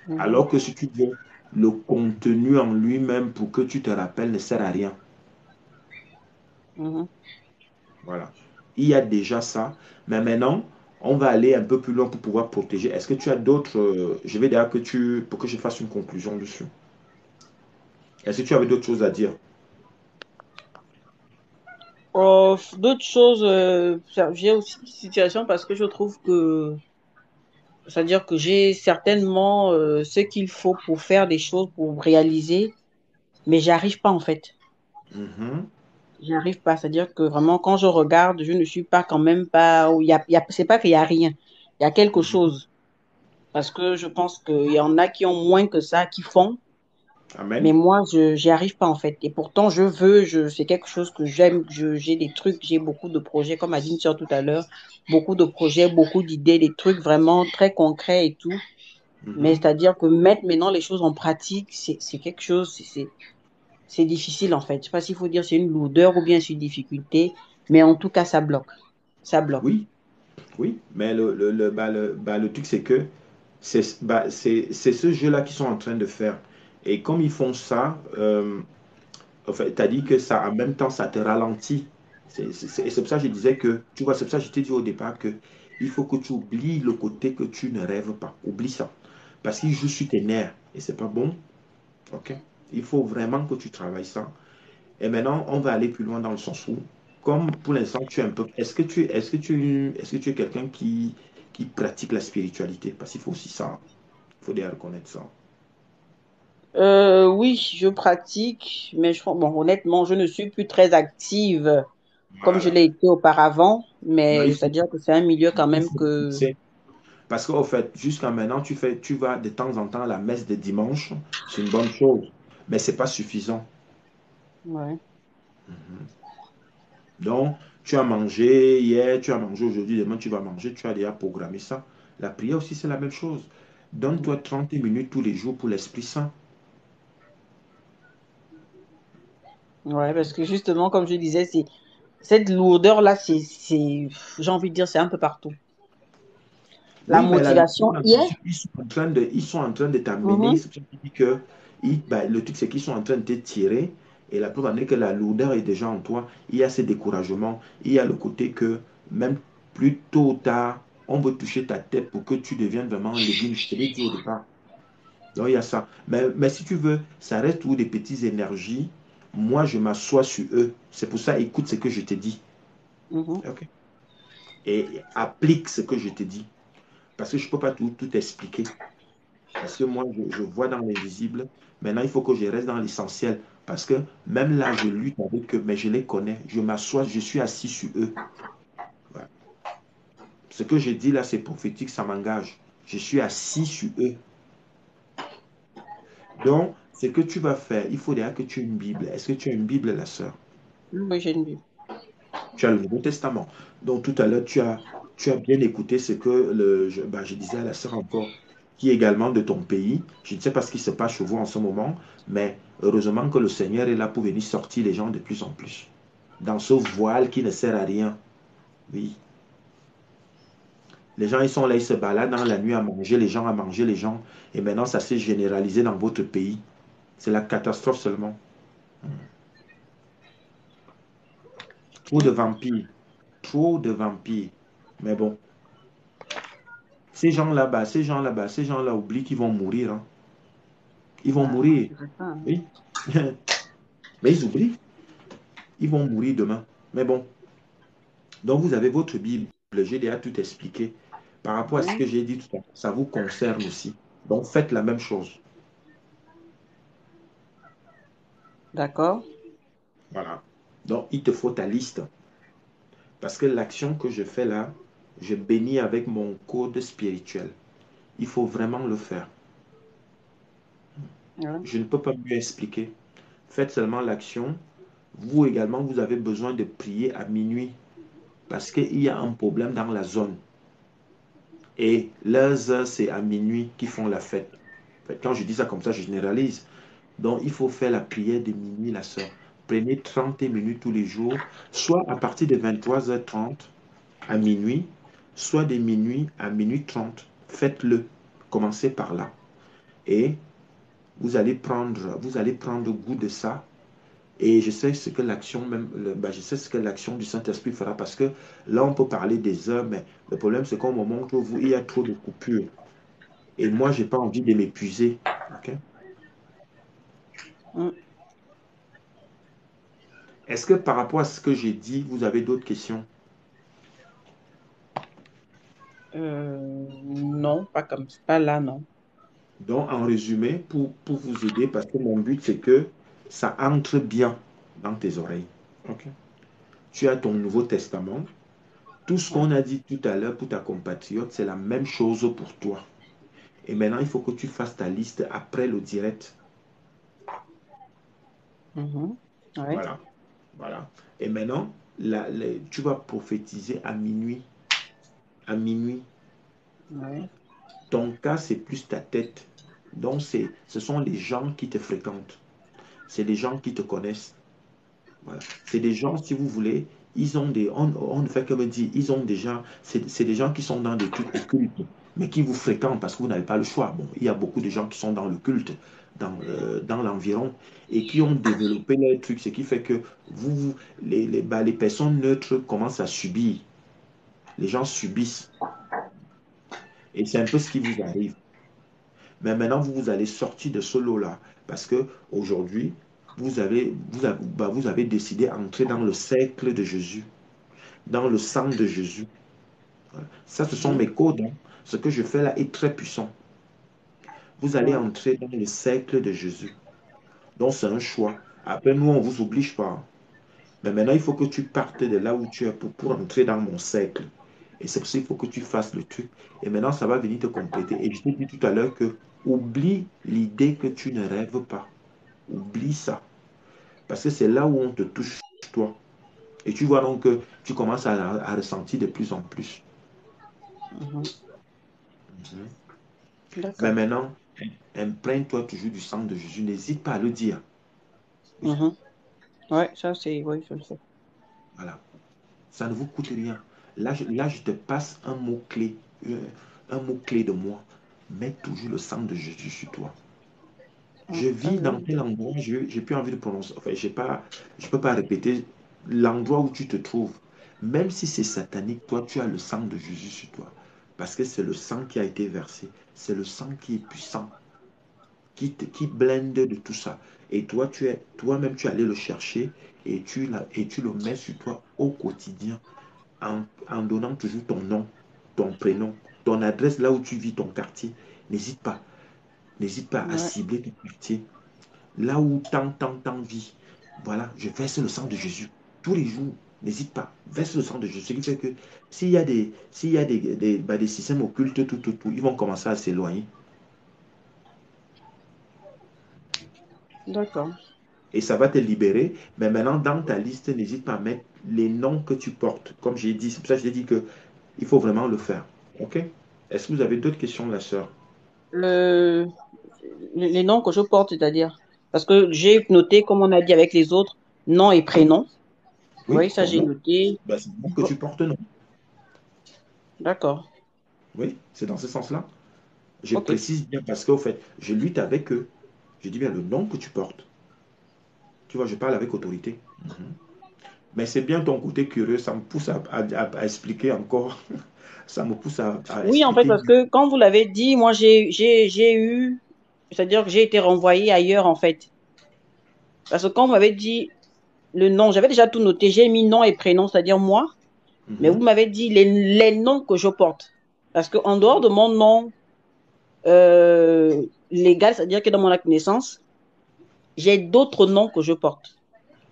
Mhm.
Alors que si tu veux, le contenu en lui-même pour que tu te rappelles ne sert à rien.
Mhm.
Voilà. Il y a déjà ça. Mais maintenant, on va aller un peu plus loin pour pouvoir protéger. Est-ce que tu as d'autres... je vais dire que pour que je fasse une conclusion dessus. Est-ce que tu avais d'autres choses à dire?
D'autres choses, j'ai aussi une situation parce que je trouve que, c'est-à-dire que j'ai certainement ce qu'il faut pour faire des choses, pour réaliser, mais j'arrive pas en fait.
Mhm.
J'arrive pas, c'est-à-dire que vraiment quand je regarde, je ne suis pas quand même pas, c'est pas qu'il y a rien, il y a quelque
Mhm.
chose. Parce que je pense qu'il y en a qui ont moins que ça, qui font, mais
Amen.
moi, j'y arrive pas en fait. Et pourtant, c'est quelque chose que j'aime. J'ai des trucs, j'ai beaucoup de projets, comme a dit une sœur tout à l'heure, beaucoup de projets, beaucoup d'idées, des trucs vraiment très concrets et tout. Mais
Mhm.
c'est-à-dire que mettre maintenant les choses en pratique, c'est quelque chose, c'est difficile en fait. Je sais pas s'il faut dire c'est une lourdeur ou bien c'est une difficulté, mais en tout cas, ça bloque. Ça bloque.
Oui, oui. Mais le truc, c'est que c'est ce jeu-là qu'ils sont en train de faire. Et comme ils font ça, en fait, tu as dit que ça, en même temps, ça te ralentit. Et c'est pour ça que je disais que, tu vois, c'est pour ça que je t'ai dit au départ que il faut que tu oublies le côté que tu ne rêves pas. Oublie ça. Parce qu'il joue sur tes nerfs et c'est pas bon. OK? Il faut vraiment que tu travailles ça. Et maintenant, on va aller plus loin dans le sens où, comme pour l'instant, tu es un peu. Est-ce que tu es quelqu'un qui pratique la spiritualité? Parce qu'il faut aussi ça. Il faut déjà reconnaître ça.
Oui, je pratique, mais bon, honnêtement, je ne suis plus très active comme je
Voilà.
l'ai été auparavant,
Non,
mais c'est-à-dire que c'est un milieu quand
il
même
faut
que...
fixer. Parce qu'au fait, jusqu'à maintenant, tu vas de temps en temps à la messe de dimanche. C'est une bonne chose. Mais c'est pas suffisant.
Ouais.
Donc, tu as mangé hier, tu as mangé aujourd'hui, demain tu vas manger, tu as déjà programmé ça. La prière aussi, c'est la même chose. Donne-toi 30 minutes tous les jours pour l'Esprit Saint.
Ouais, parce que justement, comme je disais, cette lourdeur-là, j'ai envie de dire, c'est un peu partout. La
Oui, mais la
motivation y est.
ils sont en train de t'amener.
Mhm.
C'est pour ça que je dis que le truc, c'est qu'ils sont en train de te tirer. Et la preuve en est que la lourdeur est déjà en toi. Il y a ce découragement. Il y a le côté que même plus tôt ou tard, on veut toucher ta tête pour que tu deviennes vraiment un légume. Je te l'ai dit au départ. Donc, il y a ça. Mais si tu veux, ça reste toujours des petites énergies. Moi, je m'assois sur eux. C'est pour ça, écoute ce que je te dis.
Mhm.
OK? Et applique ce que je te dis. Parce que je ne peux pas tout expliquer. Parce que moi, je vois dans l'invisible. Maintenant, il faut que je reste dans l'essentiel. Parce que même là, je lutte avec eux, mais je les connais. Je m'assois, je suis assis sur eux. Voilà. Ce que je dis là, c'est prophétique, ça m'engage. Je suis assis sur eux. Donc, ce que tu vas faire, il faut déjà que tu aies une Bible. Est-ce que tu as une Bible, la sœur?
Oui, j'ai une Bible.
Tu as le Nouveau Testament. Donc, tout à l'heure, tu as bien écouté ce que je disais à la sœur encore, qui est également de ton pays. Je ne sais pas ce qui se passe chez vous en ce moment, mais heureusement que le Seigneur est là pour venir sortir les gens de plus en plus. Dans ce voile qui ne sert à rien. Oui. Les gens, ils sont là, ils se baladent dans la nuit à manger les gens, à manger les gens. Et maintenant, ça s'est généralisé dans votre pays. C'est la catastrophe seulement. Trop de vampires. Trop de vampires. Mais bon, ces gens-là oublient qu'ils vont mourir, hein. Ils vont
Ah, moi, je
mourir.
dirais pas, hein.
Oui. Mais ils oublient. Ils vont mourir demain. Mais bon. Donc vous avez votre Bible. J'ai déjà tout expliqué. Par rapport à ce
Mhm.
que j'ai dit tout à l'heure, ça vous concerne aussi. Donc faites la même chose.
D'accord.
Voilà. Donc il te faut ta liste. Parce que l'action que je fais là, je bénis avec mon code spirituel. Il faut vraiment le faire.
Ouais.
Je ne peux pas mieux expliquer. Faites seulement l'action. Vous également, vous avez besoin de prier à minuit parce qu'il y a un problème dans la zone. Et leurs heures, c'est à minuit qu'ils font la fête. En fait, quand je dis ça comme ça, je généralise. Donc, il faut faire la prière de minuit, la sœur. Prenez 30 minutes tous les jours, soit à partir de 23h30 à minuit, soit de minuit à minuit 30. Faites-le. Commencez par là. Et vous allez prendre goût de ça. Et je sais ce que l'action même, je sais ce que l'action du Saint-Esprit fera parce que là, on peut parler des heures, mais le problème, c'est qu'au moment où il y a trop de coupures. Et moi, j'ai pas envie de m'épuiser. Ok?
Mm.
Est-ce que par rapport à ce que j'ai dit, vous avez d'autres questions?
Non, pas là, non.
Donc, en résumé, pour vous aider, parce que mon but, c'est que ça entre bien dans tes oreilles. Ok? Tu as ton Nouveau Testament. Tout ce qu'on a dit tout à l'heure pour ta compatriote, c'est la même chose pour toi. Et maintenant, il faut que tu fasses ta liste après le direct.
Mhm. Ouais.
Voilà. Voilà. Et maintenant, tu vas prophétiser à minuit. À minuit.
Ouais.
Ton cas, c'est plus ta tête. Donc, ce sont les gens qui te fréquentent. C'est les gens qui te connaissent. Voilà. C'est des gens, si vous voulez, ils ont on ne fait que me dire, ils ont déjà, c'est des gens qui sont dans des trucs occultes, mais qui vous fréquentent parce que vous n'avez pas le choix. Bon, il y a beaucoup de gens qui sont dans le culte, dans l'environ, et qui ont développé leur truc, ce qui fait que les personnes neutres commencent à subir. Les gens subissent. Et c'est un peu ce qui vous arrive. Mais maintenant, vous allez sortir de ce lot-là. Parce que aujourd'hui, vous avez décidé d'entrer dans le cercle de Jésus, dans le sang de Jésus. Voilà. Ça, ce sont
Mhm.
mes codes, hein. Ce que je fais là est très puissant. Vous allez
Ouais.
entrer dans le cercle de Jésus. Donc, c'est un choix. Après, nous, on ne vous oblige pas. Mais maintenant, il faut que tu partes de là où tu es pour entrer dans mon cercle. Et c'est pour ça qu'il faut que tu fasses le truc. Et maintenant, ça va venir te compléter. Et je t'ai dit tout à l'heure que oublie l'idée que tu ne rêves pas. Oublie ça. Parce que c'est là où on te touche, toi. Et tu vois donc que tu commences à ressentir de plus en plus.
Mhm.
Mhm. Mais
D'accord.
maintenant, imprègne-toi toujours du sang de Jésus. N'hésite pas à le dire. Oui,
Mhm. Ouais, ça c'est, oui, je le sais.
voilà. Ça ne vous coûte rien. Là, je te passe un mot-clé de moi. Mets toujours le sang de Jésus sur toi. Je vis dans
Mhm.
tel endroit, j'ai plus envie de prononcer. Enfin, je peux pas répéter l'endroit où tu te trouves. Même si c'est satanique, toi, tu as le sang de Jésus sur toi. Parce que c'est le sang qui a été versé. C'est le sang qui est puissant, qui blinde de tout ça. Et toi, toi-même, tu es allé le chercher et tu le mets sur toi au quotidien en donnant toujours ton nom, ton prénom, ton adresse là où tu vis, ton quartier. N'hésite pas. N'hésite pas à
Ouais.
cibler ton quartier. Là où tant vie. Voilà, je verse le sang de Jésus. Tous les jours, n'hésite pas, verse le sang de Jésus. Ce qui fait que s'il y a des systèmes occultes, ils vont commencer à s'éloigner.
D'accord.
Et ça va te libérer. Mais maintenant, dans ta liste, n'hésite pas à mettre les noms que tu portes. Comme j'ai dit, c'est pour ça que je t'ai dit qu'il faut vraiment le faire. OK? Est-ce que vous avez d'autres questions, la sœur?
Le, les noms que je porte, c'est-à-dire, parce que j'ai noté, comme on a dit avec les autres, nom et
Oui,
prénom.
oui,
Oui, ça
ton
j'ai
nom.
noté.
Ben, c'est le nom que tu portes, non?
D'accord.
Oui, c'est dans ce sens-là. Je
Ok.
précise bien parce qu'au fait, je lutte avec eux. Je dis bien le nom que tu portes. Tu vois, je parle avec autorité. Mhm. Mais c'est bien ton côté curieux, ça me pousse à expliquer encore. Ça me pousse à
Oui, en fait,
expliquer
parce
mieux.
que quand vous l'avez dit, moi j'ai eu, c'est-à-dire que j'ai été renvoyée ailleurs, en fait. Parce que quand vous m'avez dit le nom, j'avais déjà tout noté, j'ai mis nom et prénom, c'est-à-dire moi, mais vous
Mhm.
m'avez dit les noms que je porte. Parce qu'en dehors de mon nom légal, c'est-à-dire que dans mon acte de naissance, j'ai d'autres noms que je porte,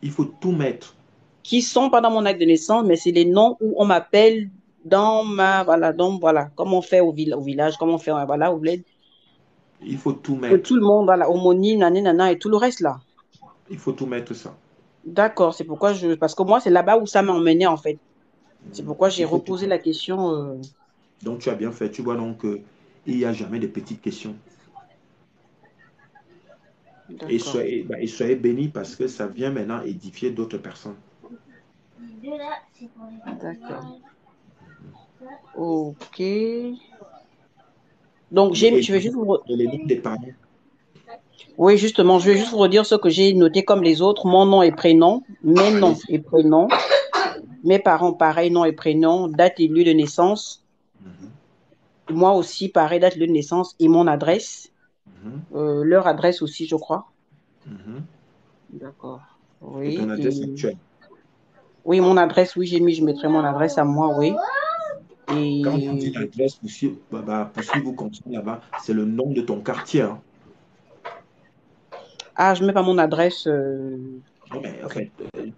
Il faut tout mettre.
qui sont pas dans mon acte de naissance, mais c'est les noms où on m'appelle voilà, comme on fait au village, comme on fait, voilà,
Il faut tout
que tout
mettre.
le monde, voilà, homonyme, nani, nana, et tout le reste là.
Il faut tout mettre ça.
D'accord, c'est pourquoi parce que moi, c'est là-bas où ça m'a emmené, en fait. C'est
Mhm.
pourquoi j'ai
Il faut tout
reposé
mettre.
la question.
Donc, tu as bien fait. Tu vois donc il n'y a jamais de petites questions. Et
D'accord.
soyez bénis parce que ça vient maintenant édifier d'autres personnes.
D'accord. Ok. Donc,
Et,
je vais juste
et les noms des parents.
oui, justement, je vais juste vous redire ce que j'ai noté comme les autres. Mon nom et prénom, mes noms
Allez-y.
et prénoms, mes parents, pareil, nom et prénom, date et lieu de naissance.
Mhm,
Moi aussi, pareil, date et lieu de naissance et mon adresse.
mhm,
Leur adresse aussi, je crois.
mhm.
D'accord.
Et ton
Oui.
adresse actuelle.
Oui, mon adresse, oui, j'ai mis, je mettrai mon adresse à moi, oui.
Quand tu dis
Et
l'adresse, pour ce qui vous concerne là-bas, c'est le nom de ton quartier. Hein.
ah, je mets pas mon adresse.
Non, mais en
Ok.
fait, le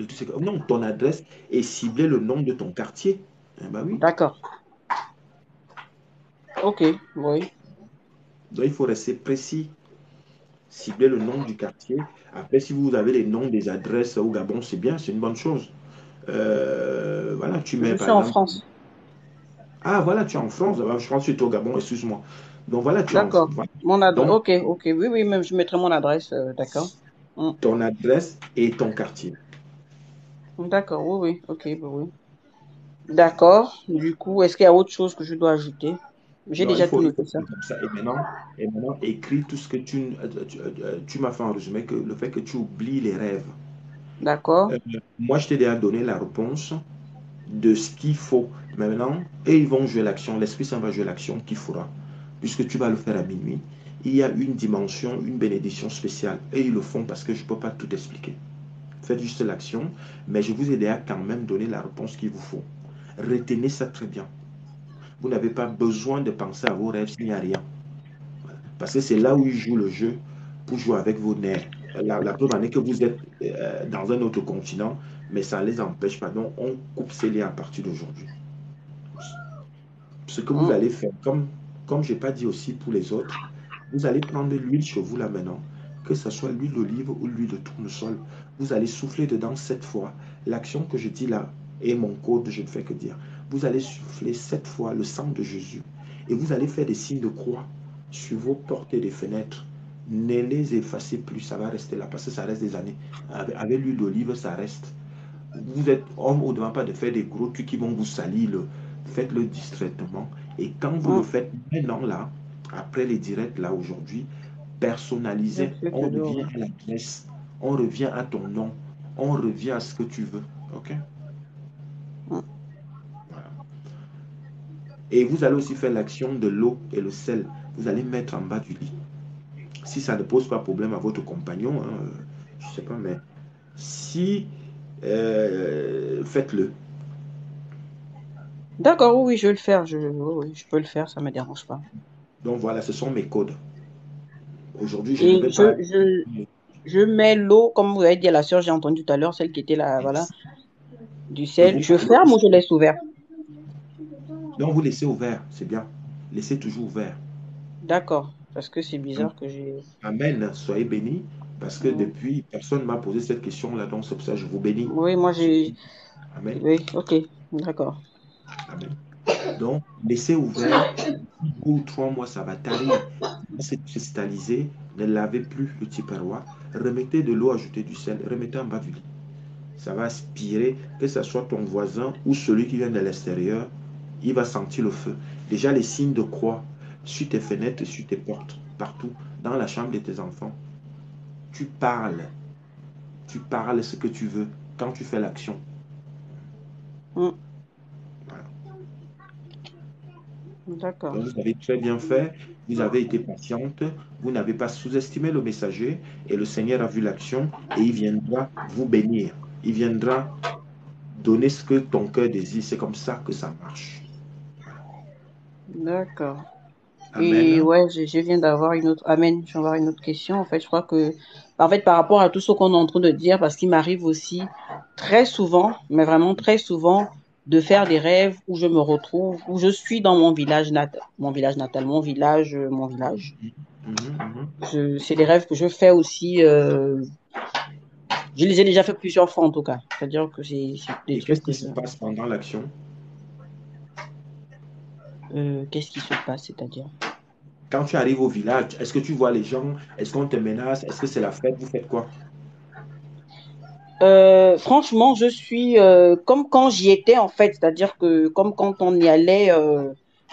truc, c'est que non, ton adresse est ciblée le nom de ton quartier. Eh ben oui.
D'accord. Ok, oui.
Donc, il faut rester précis. Cibler le nom du quartier. Après, si vous avez les noms des adresses au Gabon, c'est bien, c'est une bonne chose. Voilà, tu mets
Je
par
suis en
exemple.
France.
Ah, voilà, tu es en France. Ah, je pense que tu es au Gabon, excuse-moi. Donc voilà, tu es en
D'accord.
voilà.
Mon adresse.
Donc,
Ok, ok. Oui, oui, même je mettrai mon adresse. D'accord. Hmm.
ton adresse et ton quartier.
D'accord, oui, oui. Ok, bah oui. D'accord. Du coup, est-ce qu'il y a autre chose que je dois ajouter? J'ai
Non,
déjà tout
il
noté
faut
ça.
faire comme ça. Et maintenant, écris tout ce que tu m'as fait en résumé, que le fait que tu oublies les rêves.
D'accord.
Euh, Moi, je t'ai déjà donné la réponse de ce qu'il faut. Maintenant, et ils vont jouer l'action. L'Esprit Saint va jouer l'action qu'il fera. Puisque tu vas le faire à minuit. Il y a une dimension, une bénédiction spéciale. Et ils le font parce que je ne peux pas tout expliquer. Faites juste l'action, mais je vous ai déjà quand même donné la réponse qu'il vous faut. Retenez ça très bien. Vous n'avez pas besoin de penser à vos rêves s'il n'y a rien. Parce que c'est là où ils jouent le jeu pour jouer avec vos nerfs. La preuve en est que vous êtes dans un autre continent, mais ça ne les empêche pas. Donc, on coupe ces liens à partir d'aujourd'hui. Ce que vous
Hmm.
allez faire, comme je n'ai pas dit aussi pour les autres, vous allez prendre l'huile chez vous là maintenant, que ce soit l'huile d'olive ou l'huile de tournesol. Vous allez souffler dedans 7 fois. L'action que je dis là est mon code, je ne fais que dire. Vous allez souffler 7 fois le sang de Jésus et vous allez faire des signes de croix sur vos portes et des fenêtres. Ne les effacez plus, ça va rester là parce que ça reste des années. Avec l'huile d'olive, ça reste. Vous êtes homme au devant pas de faire des gros trucs qui vont vous salir. Faites-le distraitement. Et quand vous le
Hmm.
faites maintenant là, après les directs là aujourd'hui,
Je
personnalisez.
fais
On
toujours,
revient
oui.
à l'adresse, on revient à ton nom, on revient à ce que tu veux. OK?
Hmm.
Voilà. Et vous allez aussi faire l'action de l'eau et le sel. Vous allez mettre en bas du lit. Si ça ne pose pas problème à votre compagnon, hein, je ne sais pas, mais si faites-le.
D'accord, oui, oui, je vais le faire. Oui, oui, je peux le faire, ça ne me dérange pas.
Donc voilà, ce sont mes codes. Aujourd'hui, je ne
Et
vais pas.
je mets l'eau, comme vous avez dit à la sœur, j'ai entendu tout à l'heure, celle qui était là, voilà, du
Et
sel.
vous
Je
parlez
ferme ou je
aussi.
laisse ouvert?
Donc vous laissez ouvert, c'est bien. Laissez toujours ouvert.
D'accord, parce que c'est bizarre que j'ai.
Amen. Soyez bénis. Parce que
Hmm.
depuis, personne ne m'a posé cette question-là. Donc c'est pour ça que je vous bénis.
Oui, moi j'ai.
Amen.
Oui, ok, d'accord.
Amen. Donc, laissez ouvert. 2 ou 3 mois, ça va tarir. C'est cristallisé. Ne lavez plus le tupperware. Remettez de l'eau, ajoutez du sel. Remettez en bas du lit. Ça va aspirer, que ce soit ton voisin ou celui qui vient de l'extérieur, il va sentir le feu. Déjà, les signes de croix sur tes fenêtres, sur tes portes, partout, dans la chambre de tes enfants. Tu parles. Tu parles ce que tu veux quand tu fais l'action.
Hmm.
Voilà.
D'accord.
Donc, vous avez très bien fait. Vous avez été patiente. Vous n'avez pas sous-estimé le messager. Et le Seigneur a vu l'action et il viendra vous bénir. Il viendra donner ce que ton cœur désire. C'est comme ça que ça marche.
D'accord. Et
Amen.
ouais, je viens d'avoir une autre. Amen. Je viens d'avoir une autre question. En fait, je crois que. En fait, par rapport à tout ce qu'on est en train de dire, parce qu'il m'arrive aussi très souvent, mais vraiment très souvent, de faire des rêves où je me retrouve, où je suis dans mon village natal. Mon village natal, mon village.
Mhm, mhm.
C'est des rêves que je fais aussi. Je les ai déjà fait plusieurs fois en tout cas. C'est-à-dire que c'est des
Et qu'est-ce
trucs que
qui
je.
se passe pendant l'action?
Qu'est-ce qui se passe, c'est-à-dire?
Quand tu arrives au village, est-ce que tu vois les gens? Est-ce qu'on te menace? Est-ce que c'est la fête? Vous faites quoi?
Franchement, je suis comme quand j'y étais en fait, c'est-à-dire que comme quand on y allait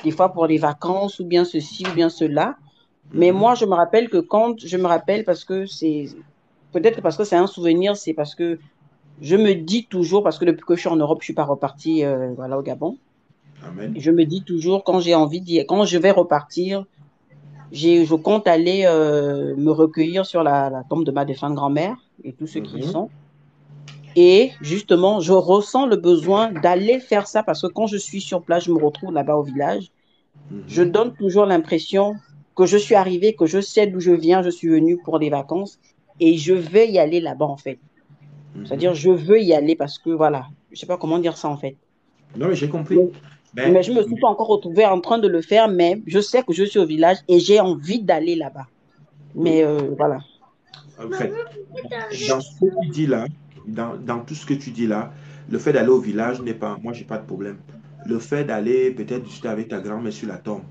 des fois pour les vacances ou bien ceci ou bien cela. Mais
Mhm,
moi, je me rappelle que quand je me rappelle parce que c'est peut-être parce que c'est un souvenir, c'est parce que je me dis toujours parce que depuis que je suis en Europe, je suis pas repartie voilà au Gabon.
amen.
Je me dis toujours quand j'ai envie d'y, quand je vais repartir, je compte aller me recueillir sur la tombe de ma défunte grand-mère et tous ceux qui y
Mhm,
sont. Et justement, je ressens le besoin d'aller faire ça parce que quand je suis sur place, je me retrouve là-bas au village. Je
mhm,
donne toujours l'impression que je suis arrivée, que je sais d'où je viens, je suis venue pour des vacances et je vais y aller là-bas en fait.
mhm.
C'est-à-dire, je veux y aller parce que voilà, je sais pas comment dire ça en fait.
Non, mais j'ai compris.
Mais,
Ben,
mais je me suis pas encore retrouvée en train de le faire, mais je sais que je suis au village et j'ai envie d'aller là-bas.
oui,
Mais voilà.
en fait, dans ce que tu dis là, dans tout ce que tu dis là, le fait d'aller au village n'est pas, moi, j'ai pas de problème. Le fait d'aller peut-être discuter avec ta grand-mère sur la tombe,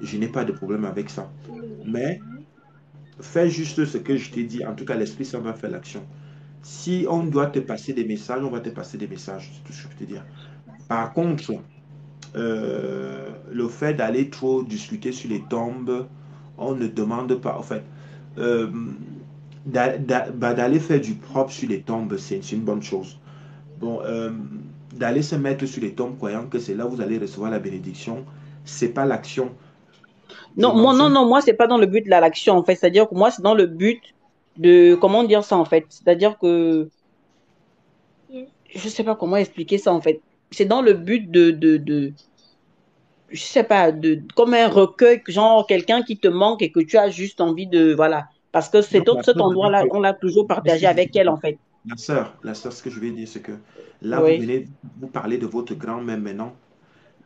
je n'ai pas de problème avec ça. Mais fais juste ce que je t'ai dit. En tout cas, l'Esprit Saint va faire l'action. Si on doit te passer des messages, on va te passer des messages. C'est tout ce que je peux te dire. Par contre, le fait d'aller trop discuter sur les tombes, on ne demande pas, en fait, euh, d'aller faire du propre sur les tombes, c'est une bonne chose. Bon, d'aller se mettre sur les tombes croyant que c'est là où vous allez recevoir la bénédiction, c'est pas l'action. Je
Non, moi, non,
mentionne.
non, moi, c'est pas dans le but de l'action, en fait. C'est-à-dire que moi, c'est dans le but de, comment dire ça, en fait. C'est-à-dire que, je sais pas comment expliquer ça, en fait. C'est dans le but je sais pas, comme un recueil, genre quelqu'un qui te manque et que tu as juste envie de, voilà. Parce que
Non, la
cet
sœur,
endroit-là, on l'a toujours partagé avec elle, en fait.
la sœur, ce que je vais dire, c'est que là, vous
Oui,
venez, vous parlez de votre grand-mère maintenant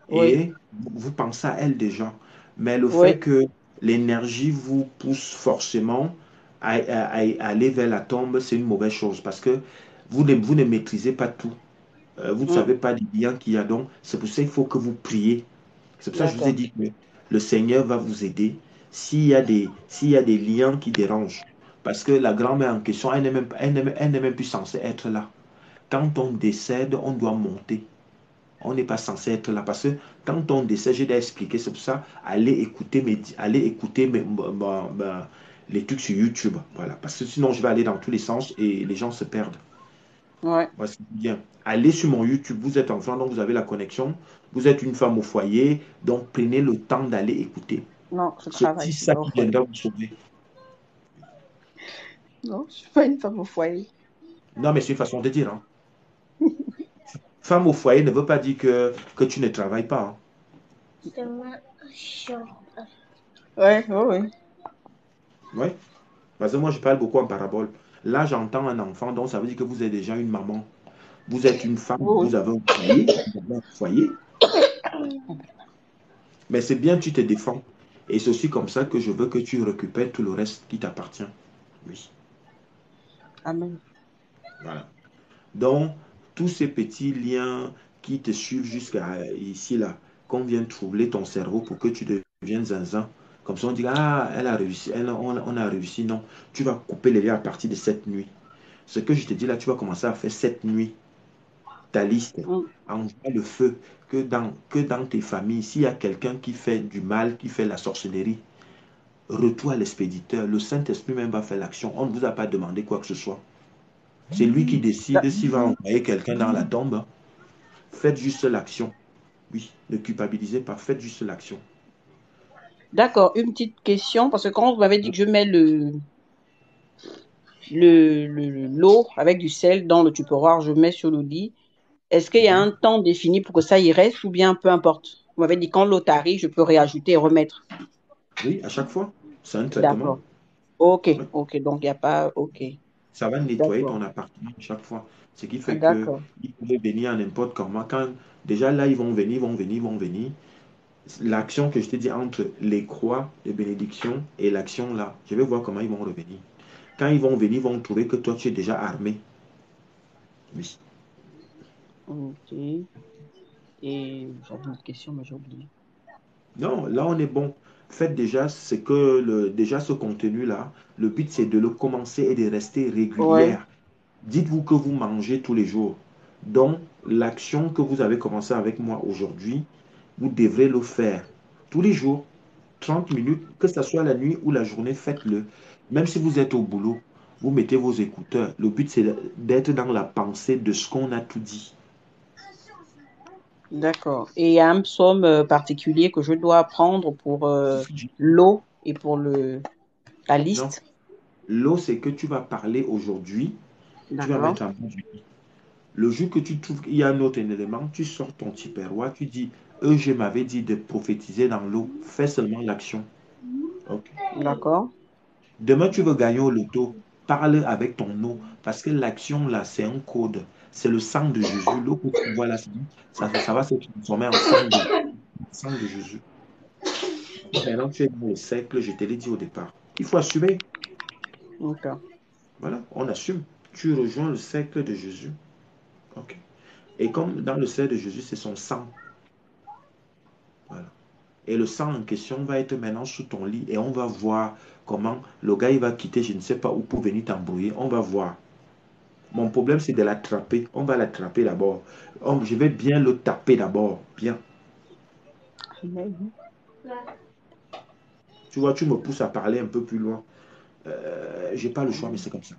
oui,
et vous pensez à elle déjà. Mais le fait
oui.
que l'énergie vous pousse forcément à aller vers la tombe, c'est une mauvaise chose parce que vous ne maîtrisez pas tout. Vous ne
Hmm,
savez pas les liens qu'il y a. Donc, c'est pour ça qu'il faut que vous priez. C'est pour ça que je vous ai
d'accord.
dit que le Seigneur va vous aider s'il y a des liens qui dérangent. Parce que la grand-mère en question, elle n'est même plus censée être là. Quand on décède, on doit monter. On n'est pas censé être là. Parce que quand on décède, j'ai déjà expliqué, c'est pour ça, allez écouter les trucs sur YouTube. Voilà. Parce que sinon, je vais aller dans tous les sens et les gens se perdent.
Ouais.
Moi, c'est bien. Allez sur mon YouTube, vous êtes enfant, donc vous avez la connexion. Vous êtes une femme au foyer, donc prenez le temps d'aller écouter.
Non, je
C'est
travaille,
aussi
je suis pas
ça
au
qui
foyer.
viendra vous sauver.
Non, je suis pas une femme au foyer.
Non, mais c'est une façon de dire, hein. Femme au foyer ne veut pas dire que tu ne travailles pas, hein.
Ouais, ouais, ouais.
Oui. Parce que moi, je parle beaucoup en parabole. Là, j'entends un enfant, donc ça veut dire que vous êtes déjà une maman. Vous êtes une femme,
Oui,
vous avez un foyer, mais c'est bien, tu te défends. Et c'est aussi comme ça que je veux que tu récupères tout le reste qui t'appartient. Oui.
amen.
Voilà. Donc, tous ces petits liens qui te suivent jusqu'à ici, là, qu'on vient troubler ton cerveau pour que tu deviennes zinzin. Comme ça, on dit, ah, elle a réussi, on a réussi. Non, tu vas couper les liens à partir de cette nuit. Ce que je te dis là, tu vas commencer à faire cette nuit ta liste.
Hmm.
Envoie le feu. Que dans tes familles, s'il y a quelqu'un qui fait du mal, qui fait la sorcellerie, retour à l'expéditeur. Le Saint-Esprit même va faire l'action. On ne vous a pas demandé quoi que ce soit. C'est lui qui décide s'il va envoyer quelqu'un dans la tombe. Faites juste l'action. Oui, ne culpabilisez pas, faites juste l'action.
D'accord, une petite question, parce que quand vous m'avez dit que je mets l'eau avec du sel dans le tupperware, je mets sur le lit, est-ce qu'il y a
Mhm.
un temps défini pour que ça y reste ou bien peu importe? Vous m'avez dit quand l'eau tarie, je peux réajouter et remettre.
Oui, à chaque fois, c'est un traitement.
D'accord. Ok,
Oui.
ok, donc il n'y a pas. Ok,
Ça va nettoyer
d'accord.
ton appartement chaque fois. Ce qui
Ah,
fait que
d'accord.
ils peuvent venir à n'importe comment. Quand, déjà là, ils vont venir, ils vont venir, ils vont venir. L'action que je t'ai dit entre les croix de bénédiction et l'action là, je vais voir comment ils vont revenir. Quand ils vont venir, ils vont trouver que toi, tu es déjà armé. Oui.
Ok. Et j'avais une autre question, mais j'ai oublié.
Non, là, on est bon. Faites déjà déjà ce contenu-là. Le but, c'est de le commencer et de rester
Ouais,
régulière. Dites-vous que vous mangez tous les jours. Donc, l'action que vous avez commencé avec moi aujourd'hui, vous devrez le faire tous les jours, 30 minutes, que ce soit la nuit ou la journée, faites-le. Même si vous êtes au boulot, vous mettez vos écouteurs. Le but, c'est d'être dans la pensée de ce qu'on a tout dit.
d'accord. Et il y a un psaume particulier que je dois prendre pour l'eau et pour la
Non,
liste.
l'eau, c'est que tu vas parler aujourd'hui, tu vas
D'accord.
mettre en mode vie. Le jour que tu trouves qu'il y a un autre élément, tu sors ton tupperware, tu dis, je m'avais dit de prophétiser dans l'eau, fais seulement l'action. Ok.
D'accord.
Demain, tu veux gagner au loto, parle avec ton eau, parce que l'action, là, c'est un code. C'est le sang de Jésus. L'eau que tu vois là, ça va se transformer en sang de Jésus. Maintenant, tu es dans le cercle, je te l'ai dit au départ. Il faut assumer.
D'accord.
Voilà, on assume. Tu rejoins le cercle de Jésus. Ok. Et comme dans le cercle de Jésus, c'est son sang. Voilà. Et le sang en question va être maintenant sous ton lit et on va voir comment le gars il va quitter, je ne sais pas où pour venir t'embrouiller. On va voir. Mon problème, c'est de l'attraper. On va l'attraper d'abord. Je vais bien le taper d'abord. Bien.
Amen.
Tu vois, tu me pousses à parler un peu plus loin. J'ai pas le choix, mais c'est comme ça.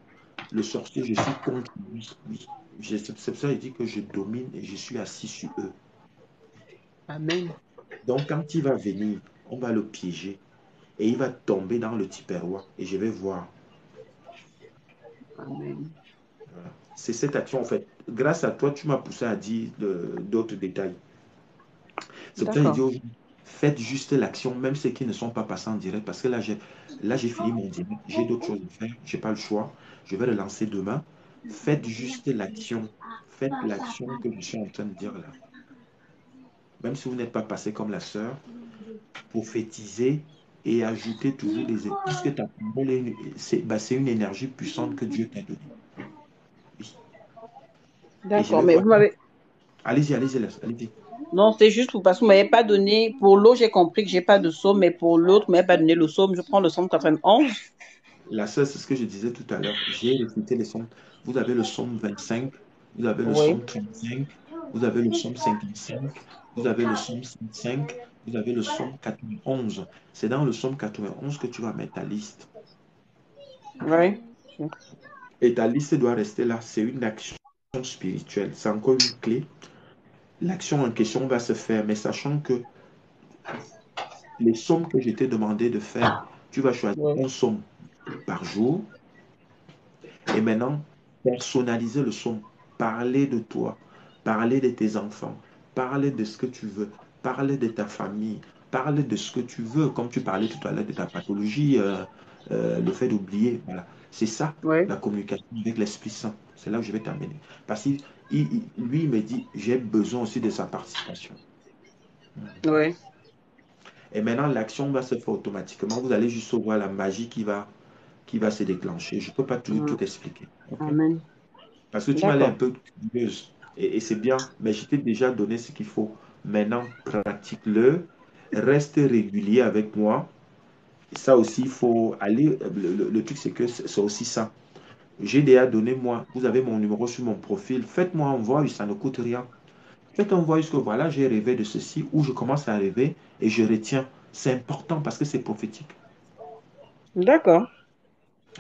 Le sorcier, je suis contre lui. Oui. C'est pour ça qu'il dit que je domine et je suis assis sur eux.
Amen.
Donc, quand il va venir, on va le piéger et il va tomber dans le tiperoir et je vais voir.
Amen.
Voilà. C'est cette action, en fait. Grâce à toi, tu m'as poussé à dire d'autres détails. C'est pour ça que j'ai dit
D'accord.
aux gens, faites juste l'action, même ceux qui ne sont pas passés en direct, parce que là, j'ai fini mon direct, j'ai d'autres choses à faire, j'ai pas le choix, je vais le lancer demain. Faites juste l'action. Faites l'action que je suis en train de dire là. Même si vous n'êtes pas passé comme la sœur, prophétisez et ajoutez toujours puisque ta parole c'est une énergie puissante que Dieu t'a donnée. Oui. Et je
D'accord.
vais
Mais
voir.
vous m'avez.
Allez-y, allez-y, allez-y.
Non, c'est juste parce que vous m'avez pas donné. Pour l'eau, j'ai compris que j'ai pas de psaume, mais pour l'autre, vous m'avez pas donné le psaume. Je prends le psaume 91.
La sœur, c'est ce que je disais tout à l'heure. J'ai récité les psaumes. Vous avez le psaume 25, vous avez le
Oui.
psaume 35, vous avez le psaume 55, vous avez le psaume 55, vous avez le psaume 91. C'est dans le psaume 91 que tu vas mettre ta liste.
Oui.
Et ta liste doit rester là. C'est une action spirituelle. C'est encore une clé. L'action en question va se faire, mais sachant que les psaumes que je t'ai demandé de faire, tu vas choisir
Oui.
un psaume par jour. Et maintenant, personnaliser le son. Parler de toi, parler de tes enfants, parler de ce que tu veux, parler de ta famille, parler de ce que tu veux, comme tu parlais tout à l'heure de ta pathologie, le fait d'oublier. Voilà. C'est ça,
Oui.
la communication avec l'Esprit Saint. C'est là où je vais t'amener. Parce qu'il lui, il me dit, j'ai besoin aussi de sa participation.
Oui.
Et maintenant, l'action va se faire automatiquement. Vous allez juste voir la magie qui va se déclencher. Je ne peux pas tout expliquer. OK?
Amen.
Parce que tu m'as l'air un
D'accord.
peu curieuse. Et c'est bien, mais je t'ai déjà donné ce qu'il faut. Maintenant, pratique-le. Reste régulier avec moi. Et ça aussi, il faut aller. Le truc, c'est que c'est aussi ça. J'ai déjà donné, moi, vous avez mon numéro sur mon profil. Faites-moi un voice, ça ne coûte rien. Faites un voice que voilà, j'ai rêvé de ceci, ou je commence à rêver et je retiens. C'est important parce que c'est prophétique.
D'accord.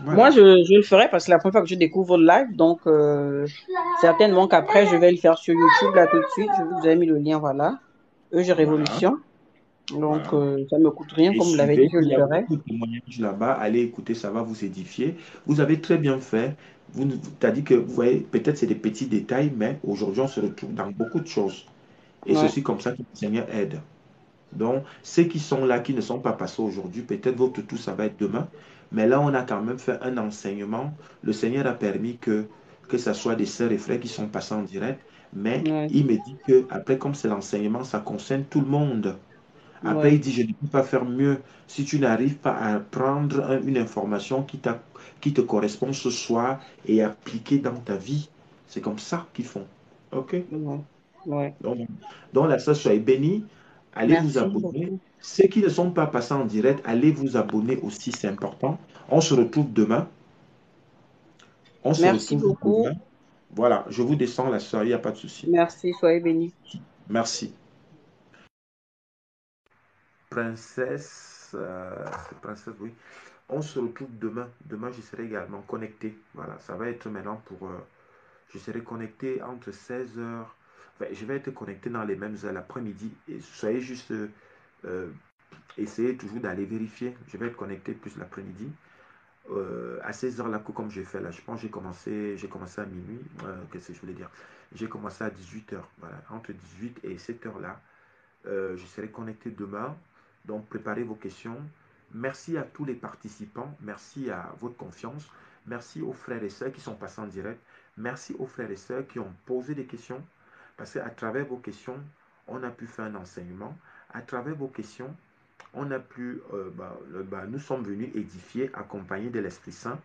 Moi,
Voilà.
je le ferai parce que c'est la première fois que je découvre le live. Donc, certainement qu'après, je vais le faire sur YouTube là tout de suite. Je vous ai mis le lien, voilà. EG
Voilà.
Révolution. Donc,
Voilà.
ça ne me coûte rien.
Et
Comme vous l'avez dit,
suivez,
je
il
le
y a
ferai.
beaucoup de témoignages là-bas. Allez écouter, ça va vous édifier. Vous avez très bien fait. Tu as dit que, vous voyez, peut-être c'est des petits détails, mais aujourd'hui, on se retrouve dans beaucoup de choses. Et c'est
Ouais.
aussi comme ça que le Seigneur aide. Donc, ceux qui sont là, qui ne sont pas passés aujourd'hui, peut-être votre tout, ça va être demain. Mais là, on a quand même fait un enseignement. Le Seigneur a permis que ce soit des sœurs et frères qui sont passés en direct. Mais
Ouais.
il me dit que, après, comme c'est l'enseignement, ça concerne tout le monde. Après,
Ouais.
il dit, je ne peux pas faire mieux si tu n'arrives pas à prendre une information qui te correspond ce soir et appliquer dans ta vie. C'est comme ça qu'ils font. OK?
Ouais. Ouais.
Donc, donc la sœur, soyez bénie. Allez vous
Merci
abonner.
beaucoup.
Ceux qui ne sont pas passés en direct, allez vous abonner aussi, c'est important. On se retrouve demain. On se
Merci
retrouve
beaucoup.
demain. Voilà, je vous descends la soirée, il n'y a pas de souci.
Merci, soyez bénis.
Merci. Princesse, c'est Princesse, oui. On se retrouve demain. Demain, je serai également connecté. Voilà, ça va être maintenant pour... je serai connecté entre 16 heures. Enfin, je vais être connecté dans les mêmes heures l'après-midi. Et soyez juste... essayez toujours d'aller vérifier. Je vais être connecté plus l'après-midi. À 16 heures là, comme j'ai fait là, je pense que j'ai commencé à minuit. Qu'est-ce que je voulais dire? J'ai commencé à 18 heures. Voilà, entre 18 et 7 heures là. Je serai connecté demain. Donc, préparez vos questions. Merci à tous les participants. Merci à votre confiance. Merci aux frères et sœurs qui sont passés en direct. Merci aux frères et sœurs qui ont posé des questions. Parce qu'à travers vos questions, on a pu faire un enseignement. À travers vos questions, on a pu, nous sommes venus édifier, accompagnés de l'Esprit Saint.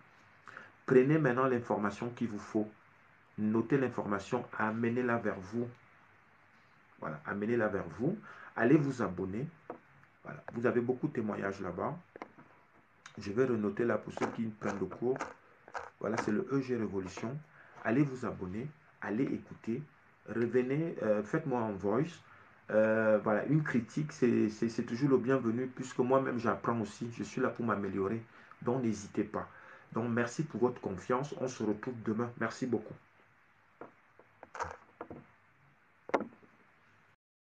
Prenez maintenant l'information qu'il vous faut. Notez l'information, amenez-la vers vous. Voilà, amenez-la vers vous. Allez vous abonner. Voilà. Vous avez beaucoup de témoignages là-bas. Je vais renoter là pour ceux qui prennent le cours. Voilà, c'est le EG Révolution. Allez vous abonner, allez écouter, revenez, faites-moi un voice. Voilà, une critique, c'est toujours le bienvenu, puisque moi-même j'apprends aussi. Je suis là pour m'améliorer. Donc n'hésitez pas. Donc merci pour votre confiance. On se retrouve demain. Merci beaucoup.